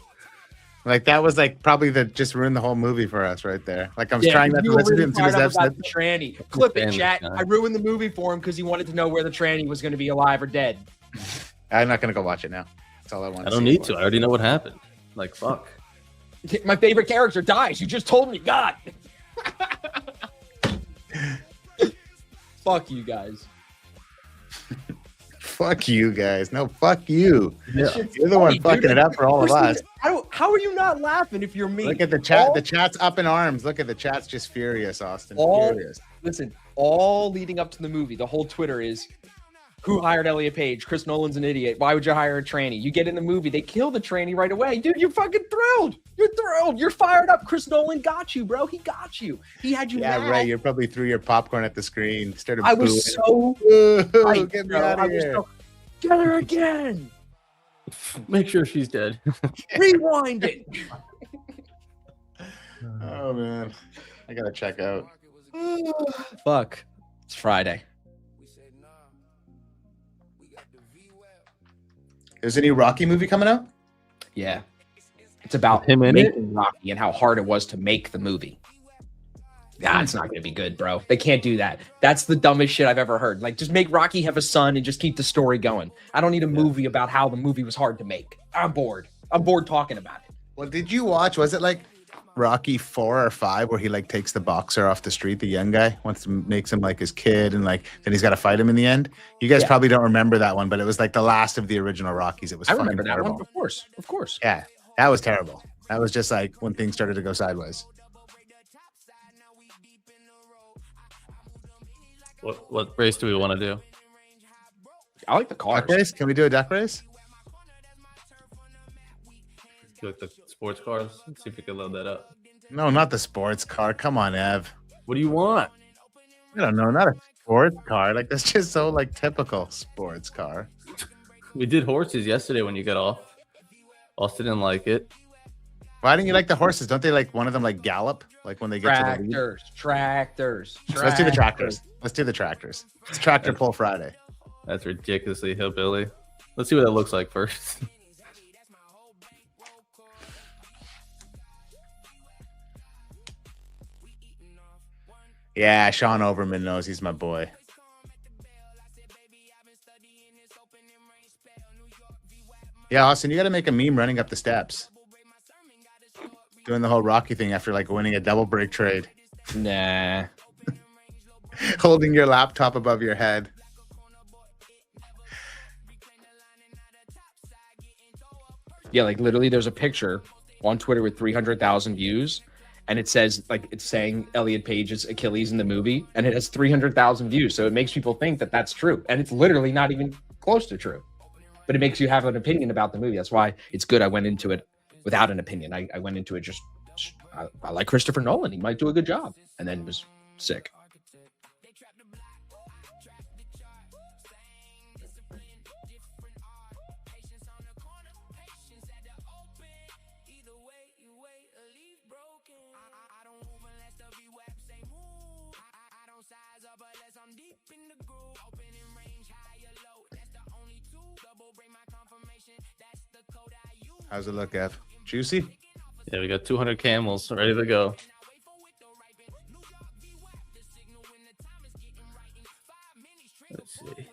Like that was like probably the just ruined the whole movie for us right there. Like I was Yeah, trying not to you were listen to really him as soon as fired up that about the tranny. Clip it, Fan chat. guy. I ruined the movie for him because he wanted to know where the tranny was going to be alive or dead. I'm not gonna go watch it now. That's all I want. I don't need to. I already know what happened. Like, fuck. My favorite character dies. You just told me. God. Fuck you guys. Fuck you guys. No, fuck you. Yeah. You're the one fucking it up for all of us. How are you not laughing if you're me? Look at the chat. All- The chat's up in arms. Look at the chat's just furious, Austin. All- Furious. Listen, all leading up to the movie, the whole Twitter is who hired Elliot Page? Chris Nolan's an idiot. Why would you hire a tranny? You get in the movie, they kill the tranny right away. Dude, you're fucking thrilled. You're thrilled. You're fired up. Chris Nolan got you, bro. He got you. He had you Yeah, mad. right. You probably threw your popcorn at the screen. Started I was booing. so Boo, hyped, get me bro. out I of was here. so, get her again. Make sure she's dead. Rewind it. Oh man, I gotta check out. Fuck. It's Friday. There's a new Rocky movie coming out. Yeah. It's about Him in it? making Rocky and how hard it was to make the movie. Nah, it's not going to be good, bro. They can't do that. That's the dumbest shit I've ever heard. Like, just make Rocky have a son and just keep the story going. I don't need a movie about how the movie was hard to make. I'm bored. I'm bored talking about it. Well, did you watch? Was it like Rocky 4 or 5 where he like takes the boxer off the street, the young guy, makes him like his kid, and like then he's got to fight him in the end? You guys Yeah. probably don't remember that one, but it was like the last of the original Rockies. It was I fucking remember that terrible. one. Of course. Of course. Yeah, that was terrible. That was just like when things started to go sideways. What race do we want to do? I like the cars. Duck race? Can we do a duck race? Do like the sports cars? Let's see if we can load that up. No, not the sports car. Come on, Ev. What do you want? I don't know, not a sports car. Like that's just so like typical sports car. We did horses yesterday when you got off. Austin didn't like it. Why didn't you like the horses? Don't they like one of them like gallop? Like when they get to the lead? Tractors. So let's do the tractors. Let's do the tractors. It's Tractor Pull Friday. That's ridiculously hillbilly. Let's see what that looks like first. Yeah, Sean Overman knows he's my boy. Yeah, Austin, you got to make a meme running up the steps. Doing the whole Rocky thing after like winning a double break trade. Nah. Holding your laptop above your head. Yeah, like literally there's a picture on Twitter with 300,000 views and it says like it's saying Elliot Page's Achilles in the movie and it has 300,000 views. So it makes people think that that's true. And it's literally not even close to true. But it makes you have an opinion about the movie. That's why it's good I went into it without an opinion. I went into it just I like Christopher Nolan. He might do a good job. And then was sick. How's it look, Ev? Juicy? Yeah, we got 200 camels ready to go. Let's see.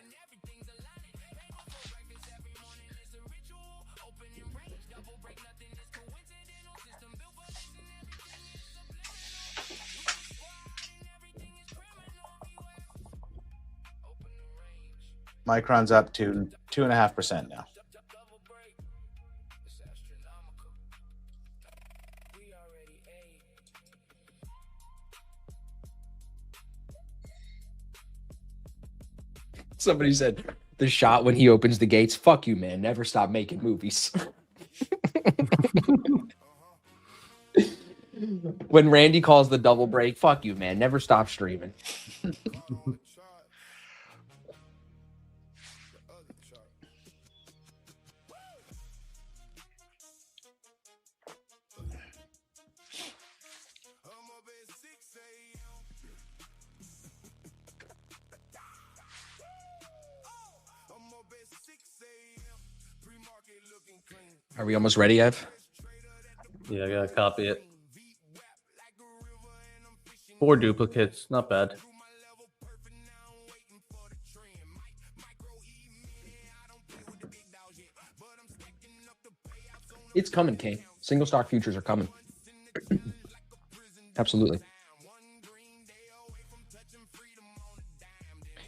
Micron's up to 2.5% now. Somebody said the shot when he opens the gates. Fuck you, man. Never stop making movies. When Randy calls the double break, fuck you, man. Never stop streaming. Are we almost ready, Ev? Yeah, I gotta copy it. 4 duplicates, not bad. It's coming, King. Single stock futures are coming. Absolutely.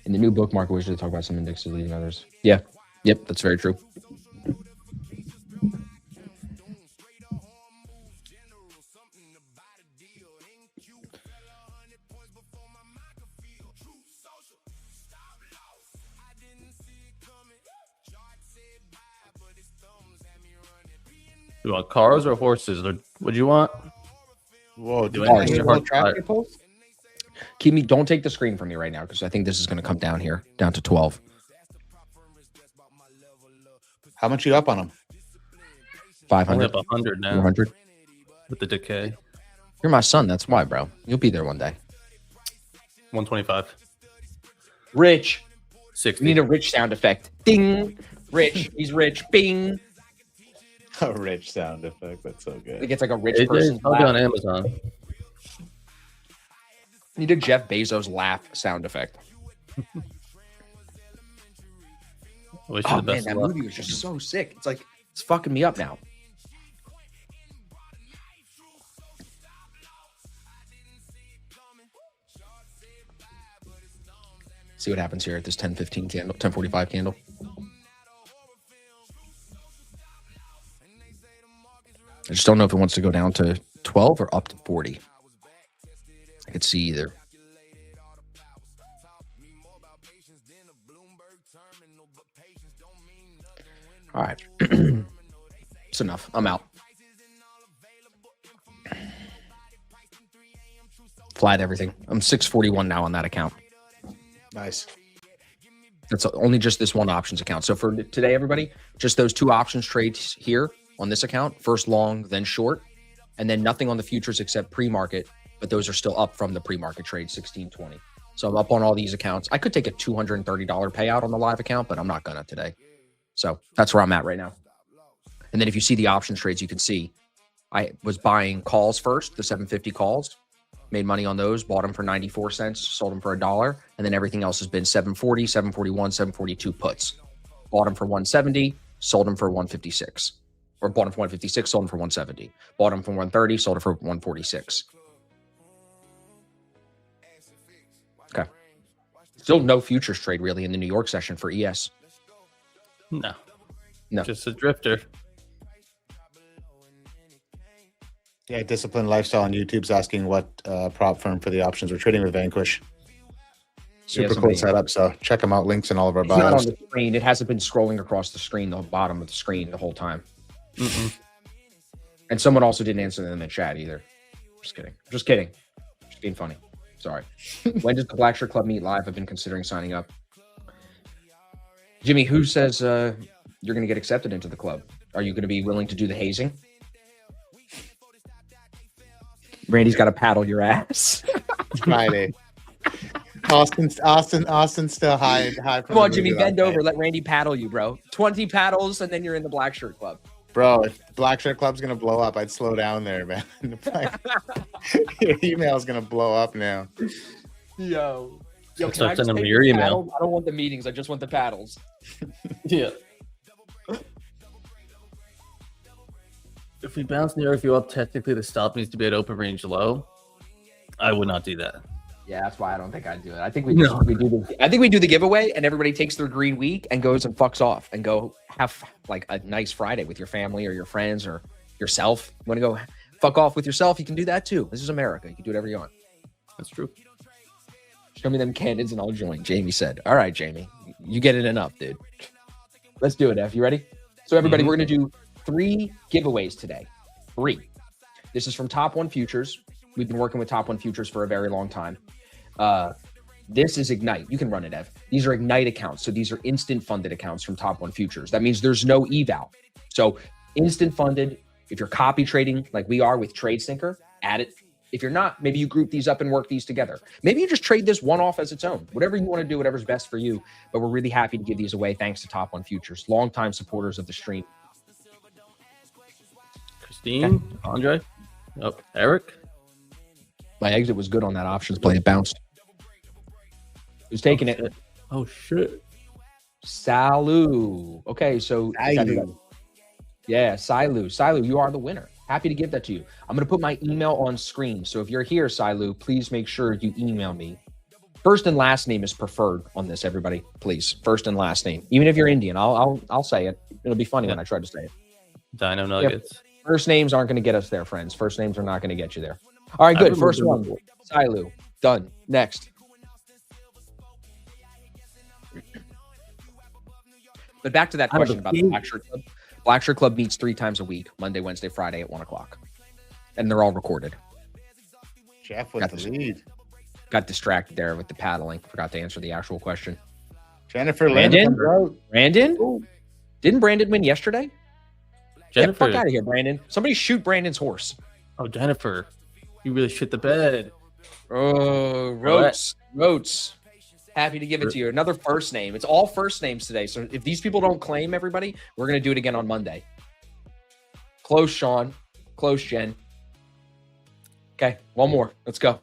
In the new book market, we should talk about some indexes leading others. Yeah. Yep, that's very true. You want cars or horses? Or what do you want? Whoa, Do do anything I your hold heart traffic pulse? Keep me. Don't take the screen from me right now because I think this is going to come down here, down to 12. How much you up on them? I'm 500, up 100 now 400. with the decay. You're my son. That's why, bro. You'll be there one day. 125. Rich. 60. We need a rich sound effect. Ding. Rich. He's rich. Bing. A rich sound effect. That's so good. It gets like a rich AJ, person. I'll be on Amazon. Need a Jeff Bezos laugh sound effect. I wish you Oh the man, best that of luck. movie was just so sick. It's like it's fucking me up now. See what happens here at this 10:15 candle, 10:45 candle. I just don't know if it wants to go down to 12 or up to 40. I could see either. All right. It's enough. I'm out. Flat everything. I'm 641 now on that account. Nice. That's only just this one options account. So for today, everybody, just those two options trades here on this account, first long, then short, and then nothing on the futures except pre-market, but those are still up from the pre-market trade, 1620. So I'm up on all these accounts. I could take a $230 payout on the live account, but I'm not gonna today. So that's where I'm at right now. And then if you see the options trades, you can see I was buying calls first, the 750 calls, made money on those, bought them for 94 cents, sold them for $1. And then everything else has been 740, 741, 742 puts. Bought them for 170, sold them for 156. Or bought them for 156, sold them for 170. Bought them for 130, sold them for 146. Okay. Still no futures trade really in the New York session for ES. No. No. Just a drifter. Yeah, Disciplined Lifestyle on YouTube's asking what prop firm for the options we're trading with Vanquish. Super cool somebody- setup. So check them out. Links in all of our It's not on bios. the screen. It hasn't been scrolling across the screen, the bottom of the screen the whole time. And someone also didn't answer them in the chat either. Just kidding. Just kidding. Just being funny. Sorry. When does the Black Shirt Club meet live? I've been considering signing up. Jimmy, who says you're going to get accepted into the club? Are you going to be willing to do the hazing? Randy's got to paddle your ass. Friday. Austin's still high. Come on, Jimmy, bend over. Let Randy paddle you, bro. 20 paddles, and then you're in the Black Shirt Club. Bro, if Black Shirt Club's gonna blow up, I'd slow down there, man. Your email's gonna blow up now. Yo, Start can I just sending them take your the email. paddles? I don't want the meetings. I just want the paddles. Yeah. If we bounce near, if you up, technically the stop needs to be at open range low. I would not do that. Yeah, that's why I don't think I'd do it. I think we do the giveaway, and everybody takes their green week and goes and fucks off and go have like a nice Friday with your family or your friends or yourself. You want to go fuck off with yourself? You can do that too. This is America. You can do whatever you want. That's true. Show me them candids and I'll join. Jamie said, "All right, Jamie, you get it enough, dude. Let's do it, F. You ready?" So everybody, we're going to do 3 giveaways today. 3. This is from Top One Futures. We've been working with Top One Futures for a very long time. This is Ignite. You can run it, Ev. These are Ignite accounts. So these are instant funded accounts from Top One Futures. That means there's no eval. So instant funded. If you're copy trading like we are with TradeSyncer, add it. If you're not, maybe you group these up and work these together. Maybe you just trade this one off as its own. Whatever you want to do, whatever's best for you. But we're really happy to give these away thanks to Top One Futures, longtime supporters of the stream. Christine, Andre, Eric. My exit was good on that options play. It bounced. Who's taking it? Oh, shit. Salu. Okay, so Salu. yeah, Silu. Silu, you are the winner. Happy to give that to you. I'm going to put my email on screen. So if you're here, Silu, please make sure you email me. First and last name is preferred on this, everybody. Please, first and last name. Even if you're Indian, I'll say it. It'll be funny when I try to say it. Dino Nuggets. First names aren't going to get us there, friends. First names are not going to get you there. All right, good. First one, Silu. Done. Next. But back to that question about the Black Shirt Club. Black Shirt Club meets 3 times a week, Monday, Wednesday, Friday at 1 o'clock. And they're all recorded. Jeff with the lead. Got distracted there with the paddling. Forgot to answer the actual question. Jennifer Brandon? Lynn. Brandon? Didn't Brandon win yesterday? Get the Jennifer. fuck out of here, Brandon. Somebody shoot Brandon's horse. Oh, Jennifer. You really shit the bed. Oh, Rotes. Happy to give it to you. Another first name. It's all first names today. So if these people don't claim everybody, we're going to do it again on Monday. Close, Sean. Close, Jen. Okay, one more. Let's go.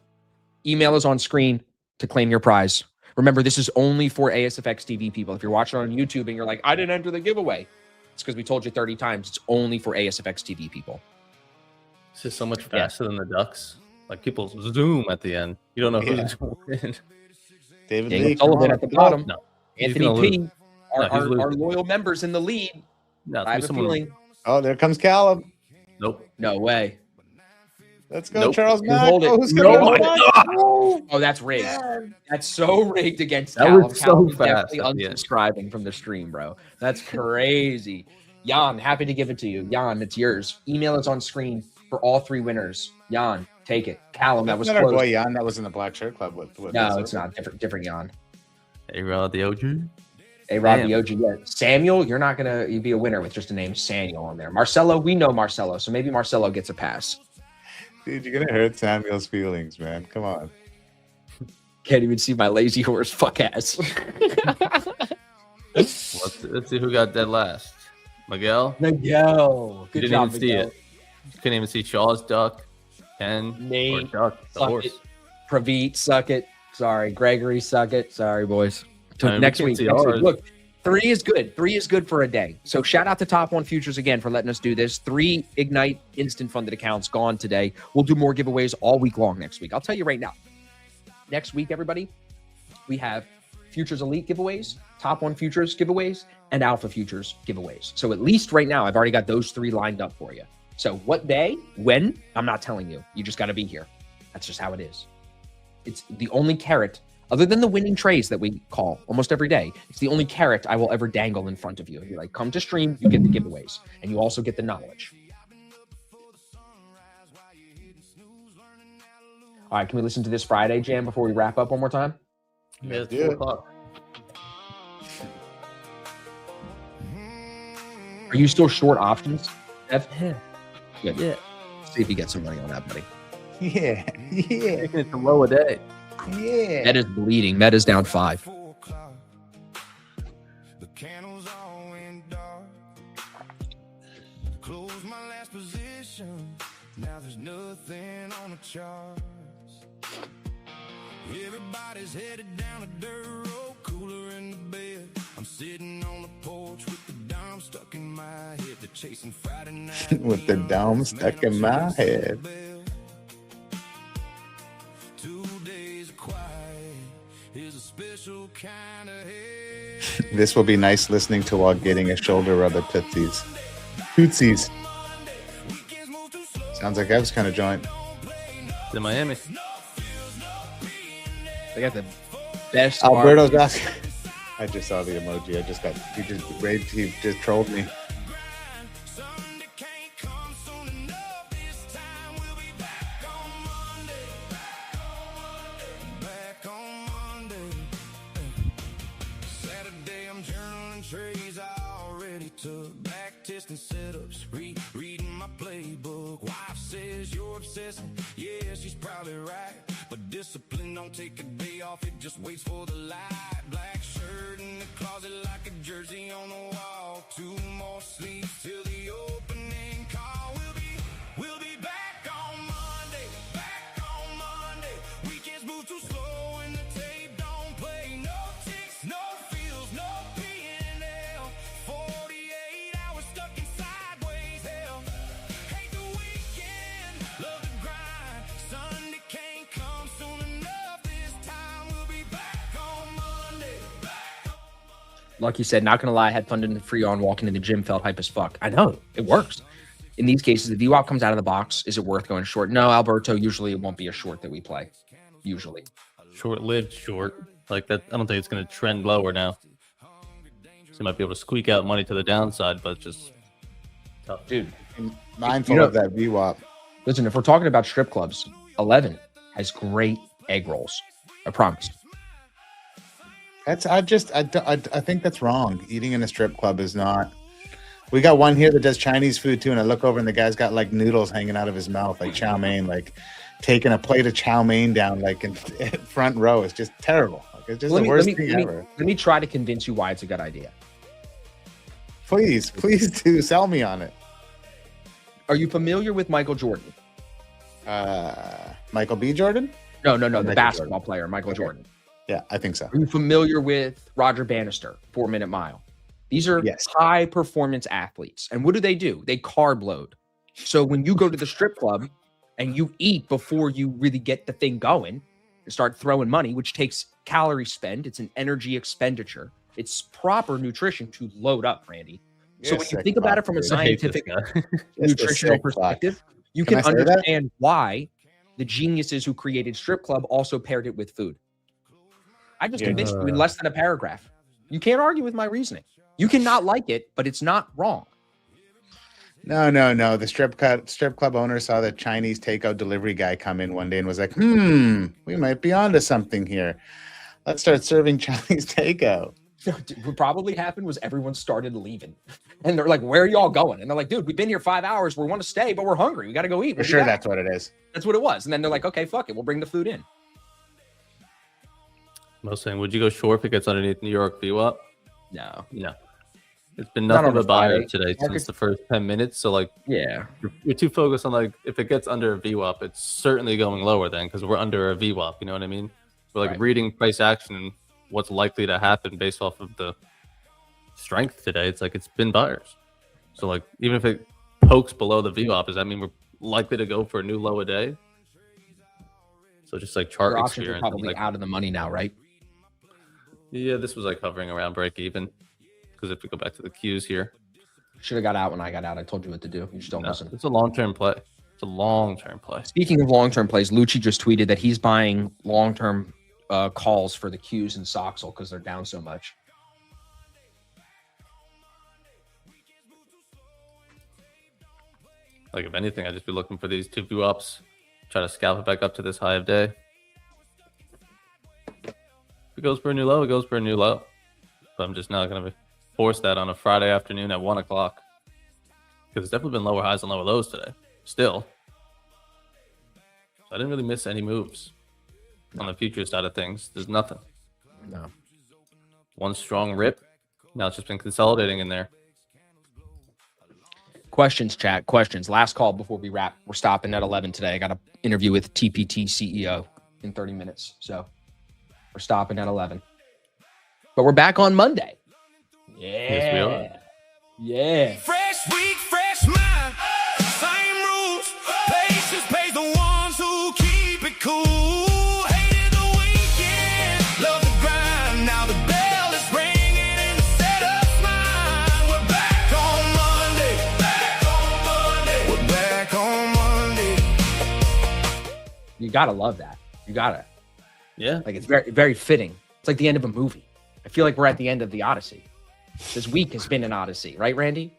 Email is on screen to claim your prize. Remember, this is only for ASFX TV people. If you're watching on YouTube and you're like, I didn't enter the giveaway, it's because we told you 30 times. It's only for ASFX TV people. This is so much faster than the Ducks. Like people zoom at the end. You don't know who's going to win. David Daniel Lee. Sullivan at the bottom. No. He's Anthony gonna P. lose. Our No, he's loyal members in the lead. No, I have a feeling. Oh, there comes Callum. Nope. No way. Let's go, Nope. Charles You Mack. hold it. Oh, who's No, gonna my win? Oh, that's rigged. That's so rigged against That Callum. was so Callum's fast definitely at the end. unsubscribing from the stream, bro. That's crazy. Jan, happy to give it to you. Jan, it's yours. Email is on screen for all 3 winners. Jan, take it. Callum, that was That's not our close. boy Jan. That was in the Black Shirt Club. With No, us. it's not. Different Jan. Hey, Rod, the OG. Hey, Rob, Damn. the OG. Yeah. Samuel, you're not going to be a winner with just a name Samuel on there. Marcelo, we know Marcelo, so maybe Marcelo gets a pass. Dude, you're gonna hurt Samuel's feelings, man. Come on. Can't even see my lazy horse fuck ass. Let's see who got dead last. Miguel. Miguel. You Good didn't job, even see Miguel. it. You couldn't even see Shaw's duck. Ken Nate, or duck. The suck horse. it. Praveet, suck it. Sorry. Gregory, suck it. Sorry, boys. I mean, we Next can't week. see Next week. ours. Look, 3 is good. 3 is good for a day. So shout out to Top One Futures again for letting us do this. 3 Ignite instant funded accounts gone today. We'll do more giveaways all week long next week. I'll tell you right now. Next week, everybody, we have Futures Elite giveaways, Top One Futures giveaways, and Alpha Futures giveaways. So at least right now, I've already got those 3 lined up for you. So what day, when, I'm not telling you. You just got to be here. That's just how it is. It's the only carrot, other than the winning trays that we call almost every day, it's the only carrot I will ever dangle in front of you. You're like, come to stream, you get the giveaways, and you also get the knowledge. All right, can we listen to this Friday jam before we wrap up one more time? Yeah, it's Yeah. 4 o'clock. Are you still short options? Ev? Yeah. Good. Yeah. See if you get some money on that, buddy. Yeah. Yeah. Taking it to low a day. Yeah. Meta's bleeding. Meta's down 5. 4 o'clock. The candles all went dark. Close my last position. Now there's nothing on the charts. Everybody's headed down a dirt road, cooler in the bed. I'm sitting on the porch with the dime stuck in my head. They're chasing Friday night With the dome stuck in my head. 2 days of quiet. special kind of head. This will be nice listening to while getting a shoulder rub at Tootsie's. Tootsie's. Sounds like Ev's kind of joint. It's in Miami. They got the best. Alberto's asking. I just saw the emoji. He just trolled me. Sunday can't come soon enough. This time we'll be back on Monday. Back on Monday. Saturday I'm journaling trays I already took. Back testing setups, reading my playbook. Wife says you're obsessing. Yeah, she's probably right. But discipline don't take a day off. It just waits for the light. Black shirt in the closet like a jersey on the wall. 2 more sleeps till the opening call. We'll be back on Monday. Back on Monday. Weekends move too slow and the tape don't play. No ticks, no feels, no P&L. 48 hours stuck in sideways hell. Hate the weekend, love the grind. Sunday can't come soon enough. This time we'll be back on Monday. Like you said, not gonna lie, I had fun doing the free on walking in the gym, felt hype as fuck. I know it works. In these cases, the VWAP comes out of the box. Is it worth going short? No, Alberto. Usually, it won't be a short that we play. Usually, Short-lived short. Like that, I don't think it's going to trend lower now. So you might be able to squeak out money to the downside, but just tough. dude. Mindful You know- of that VWAP. Listen, if we're talking about strip clubs, 11 has great egg rolls. I promise. I think that's wrong. Eating in a strip club is not. We got one here that does Chinese food too, and I look over and the guy's got like noodles hanging out of his mouth, like chow mein, like taking a plate of chow mein down, like in front row. It's just terrible. Like, it's just the worst thing ever. Let me try to convince you why it's a good idea. Please do sell me on it. Are you familiar with Michael Jordan? Michael B. Jordan? No, the Michael basketball Jordan. player, Michael Okay. Jordan. Yeah, I think so. Are you familiar with Roger Bannister, 4 Minute Mile? These are Yes. high performance athletes. And what do? They carb load. So when you go to the strip club and you eat before you really get the thing going, you start throwing money, which takes calorie spend. It's an energy expenditure. It's proper nutrition to load up, Randy. So You're when you sick think about it fuck, from a dude. I hate this scientific guy. Just a nutritional sick fuck. perspective, you Can can I say that? understand why the geniuses who created strip club also paired it with food. I just Yeah. convinced you in less than a paragraph. You can't argue with my reasoning. You cannot like it, but it's not wrong. No. The strip club owner saw the Chinese takeout delivery guy come in one day and was like, we might be onto something here. Let's start serving Chinese takeout. What probably happened was everyone started leaving. And they're like, where are y'all going? And they're like, dude, we've been here 5 hours. We want to stay, but we're hungry. We got to go eat. For We'll be sure back." that's what it is. That's what it was. And then they're like, okay, fuck it. We'll bring the food in. I was saying, would you go short if it gets underneath New York VWAP? No. No. It's been Not nothing on but the buyer Friday. today Market- since the first 10 minutes. So, like, Yeah. you're too focused on, like, if it gets under a VWAP, it's certainly going lower then because we're under a VWAP. You know what I mean? We're, like, Right. reading price action and what's likely to happen based off of the strength today. It's like it's been buyers. So, like, even if it pokes below the VWAP, does that mean we're likely to go for a new low a day? So, just like chart Your options are experience. probably like, out of the money now, right? yeah, this was like hovering around break even. Because if we go back to the Qs here, Should have got out when I got out. I told you what to do. You just don't no, listen. it's a long-term play. It's a long-term play. Speaking of long-term plays, Lucci just tweeted that he's buying long-term calls for the Qs and Soxel because they're down so much. Like, if anything, I'd just be looking for these two VWAPs, try to scalp it back up to this high of day. If it goes for a new low, it goes for a new low. But I'm just not going to force that on a Friday afternoon at 1 o'clock. Because it's definitely been lower highs and lower lows today. Still. So I didn't really miss any moves on the future side of things. There's nothing. No. One strong rip. Now it's just been consolidating in there. Questions, chat. Questions. Last call before we wrap. We're stopping at 11 today. I got an interview with TPT CEO in 30 minutes. So we're stopping at 11. But we're back on Monday. Yeah. Yes, we are. Yeah. Fresh week, fresh mind. Same rules. Patience pays the ones who keep it cool. Hated the weekend. Love the grind. You gotta love that. You gotta. Yeah. Like it's very, very fitting. It's like the end of a movie. I feel like we're at the end of the Odyssey. This week has been an Odyssey, right, Randy?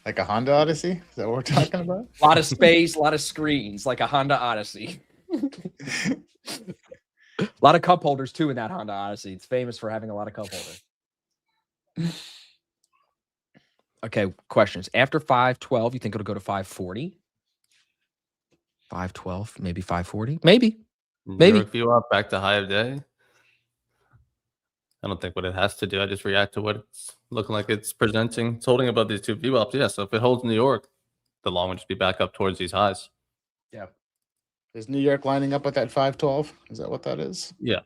Like a Honda Odyssey? Is that what we're talking about? A lot of space, a lot of screens, like a Honda Odyssey. A lot of cup holders too in that Honda Odyssey. It's famous for having a lot of cup holders. Okay, questions. After 512, you think it'll go to 540? 512, maybe 540? Maybe. Maybe. If you up back to high of day. I don't think what it has to do. I just react to what it's looking like it's presenting. It's holding above these two VWAPs. Yeah, so if it holds New York, the long would just be back up towards these highs. Yeah. Is New York lining up with that 512? Is that what that is? Yeah.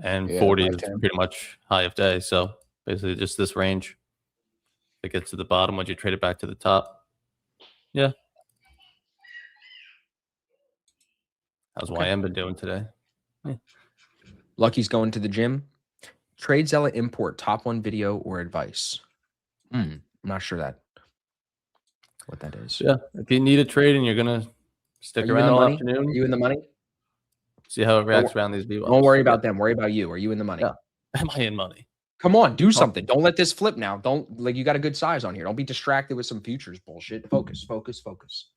And Yeah, 40 is 510. pretty much high of day. So basically just this range. If it gets to the bottom, would you trade it back to the top? Yeah. How's YM been doing today? Lucky's going to the gym. Trade Zella import top one video or advice. I'm not sure what that is. Yeah. If you need a trade and you're going to stick Are you in around the all money? afternoon, Are you in the money? see how it reacts around these VWAPs. Don't worry about them. Worry about you. Are you in the money? Yeah. Am I in money? Come on, do something. Don't let this flip now. Don't like you got a good size on here. Don't be distracted with some futures bullshit. Focus, focus, focus.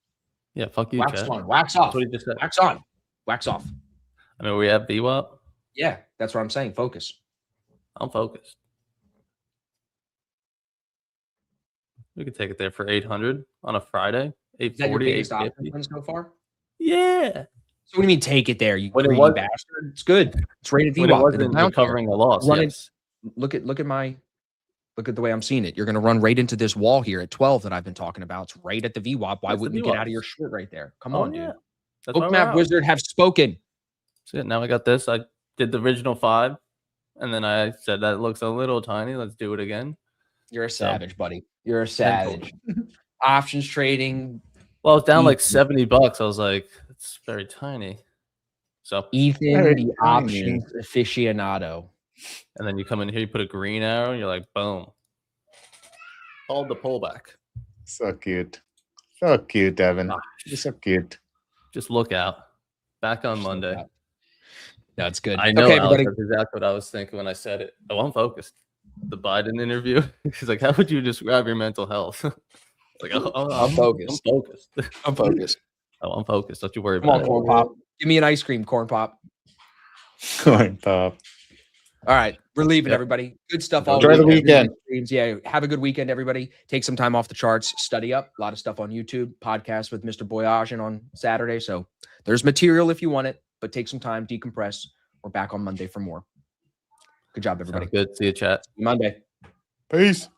Yeah, fuck you, Wax Chad. on, wax That's off. what he just said. Wax on, wax off. I mean, we have VWAP. Yeah, that's what I'm saying. Focus. I'm focused. We could take it there for 800 on a Friday. Is that your 840, biggest option 850. win so far? Yeah. So what do you mean take it there, you When it greedy was- bastard? It's good. It's rated When it VWAP. wasn't recovering a loss. Run it- Yes. Look at the way I'm seeing it. You're going to run right into this wall here at 12 that I've been talking about. It's right at the VWAP. Why That's the wouldn't you get out of VWAPs. your short right there? Come Oh, on, yeah. dude. That's why we're Bookmap out. Wizard have spoken. So yeah, now I got this. I did the original 5, and then I said that looks a little tiny. Let's do it again. You're a savage, buddy. You're a savage. Options trading. Well, it's down like Ethan. $70. I was like, it's very tiny. So, Ethan, Very the tiny. options aficionado. and then you come in here, you put a green arrow, and you're like, boom. Hold the pullback. So cute. So cute, Evan. Ah, You're so cute. Just look out. Back on Monday. That's good. I know, Okay, Alex, everybody. that's exactly what I was thinking when I said it. Oh, I'm focused. The Biden interview. He's like, how would you describe your mental health? Like, I'm focused. I'm focused. I'm focused. Oh, I'm focused. Don't you worry Come on, about it. corn pop. Give me an ice cream, corn pop. Corn pop. All right, we're leaving, Yep. everybody. Good stuff. Enjoy the weekend. Streams. Yeah, have a good weekend, everybody. Take some time off the charts. Study up. A lot of stuff on YouTube. Podcast with Mr. Boyajian on Saturday. So there's material if you want it, but take some time, decompress. We're back on Monday for more. Good job, everybody. Sounds good. See you, chat. Monday. Peace.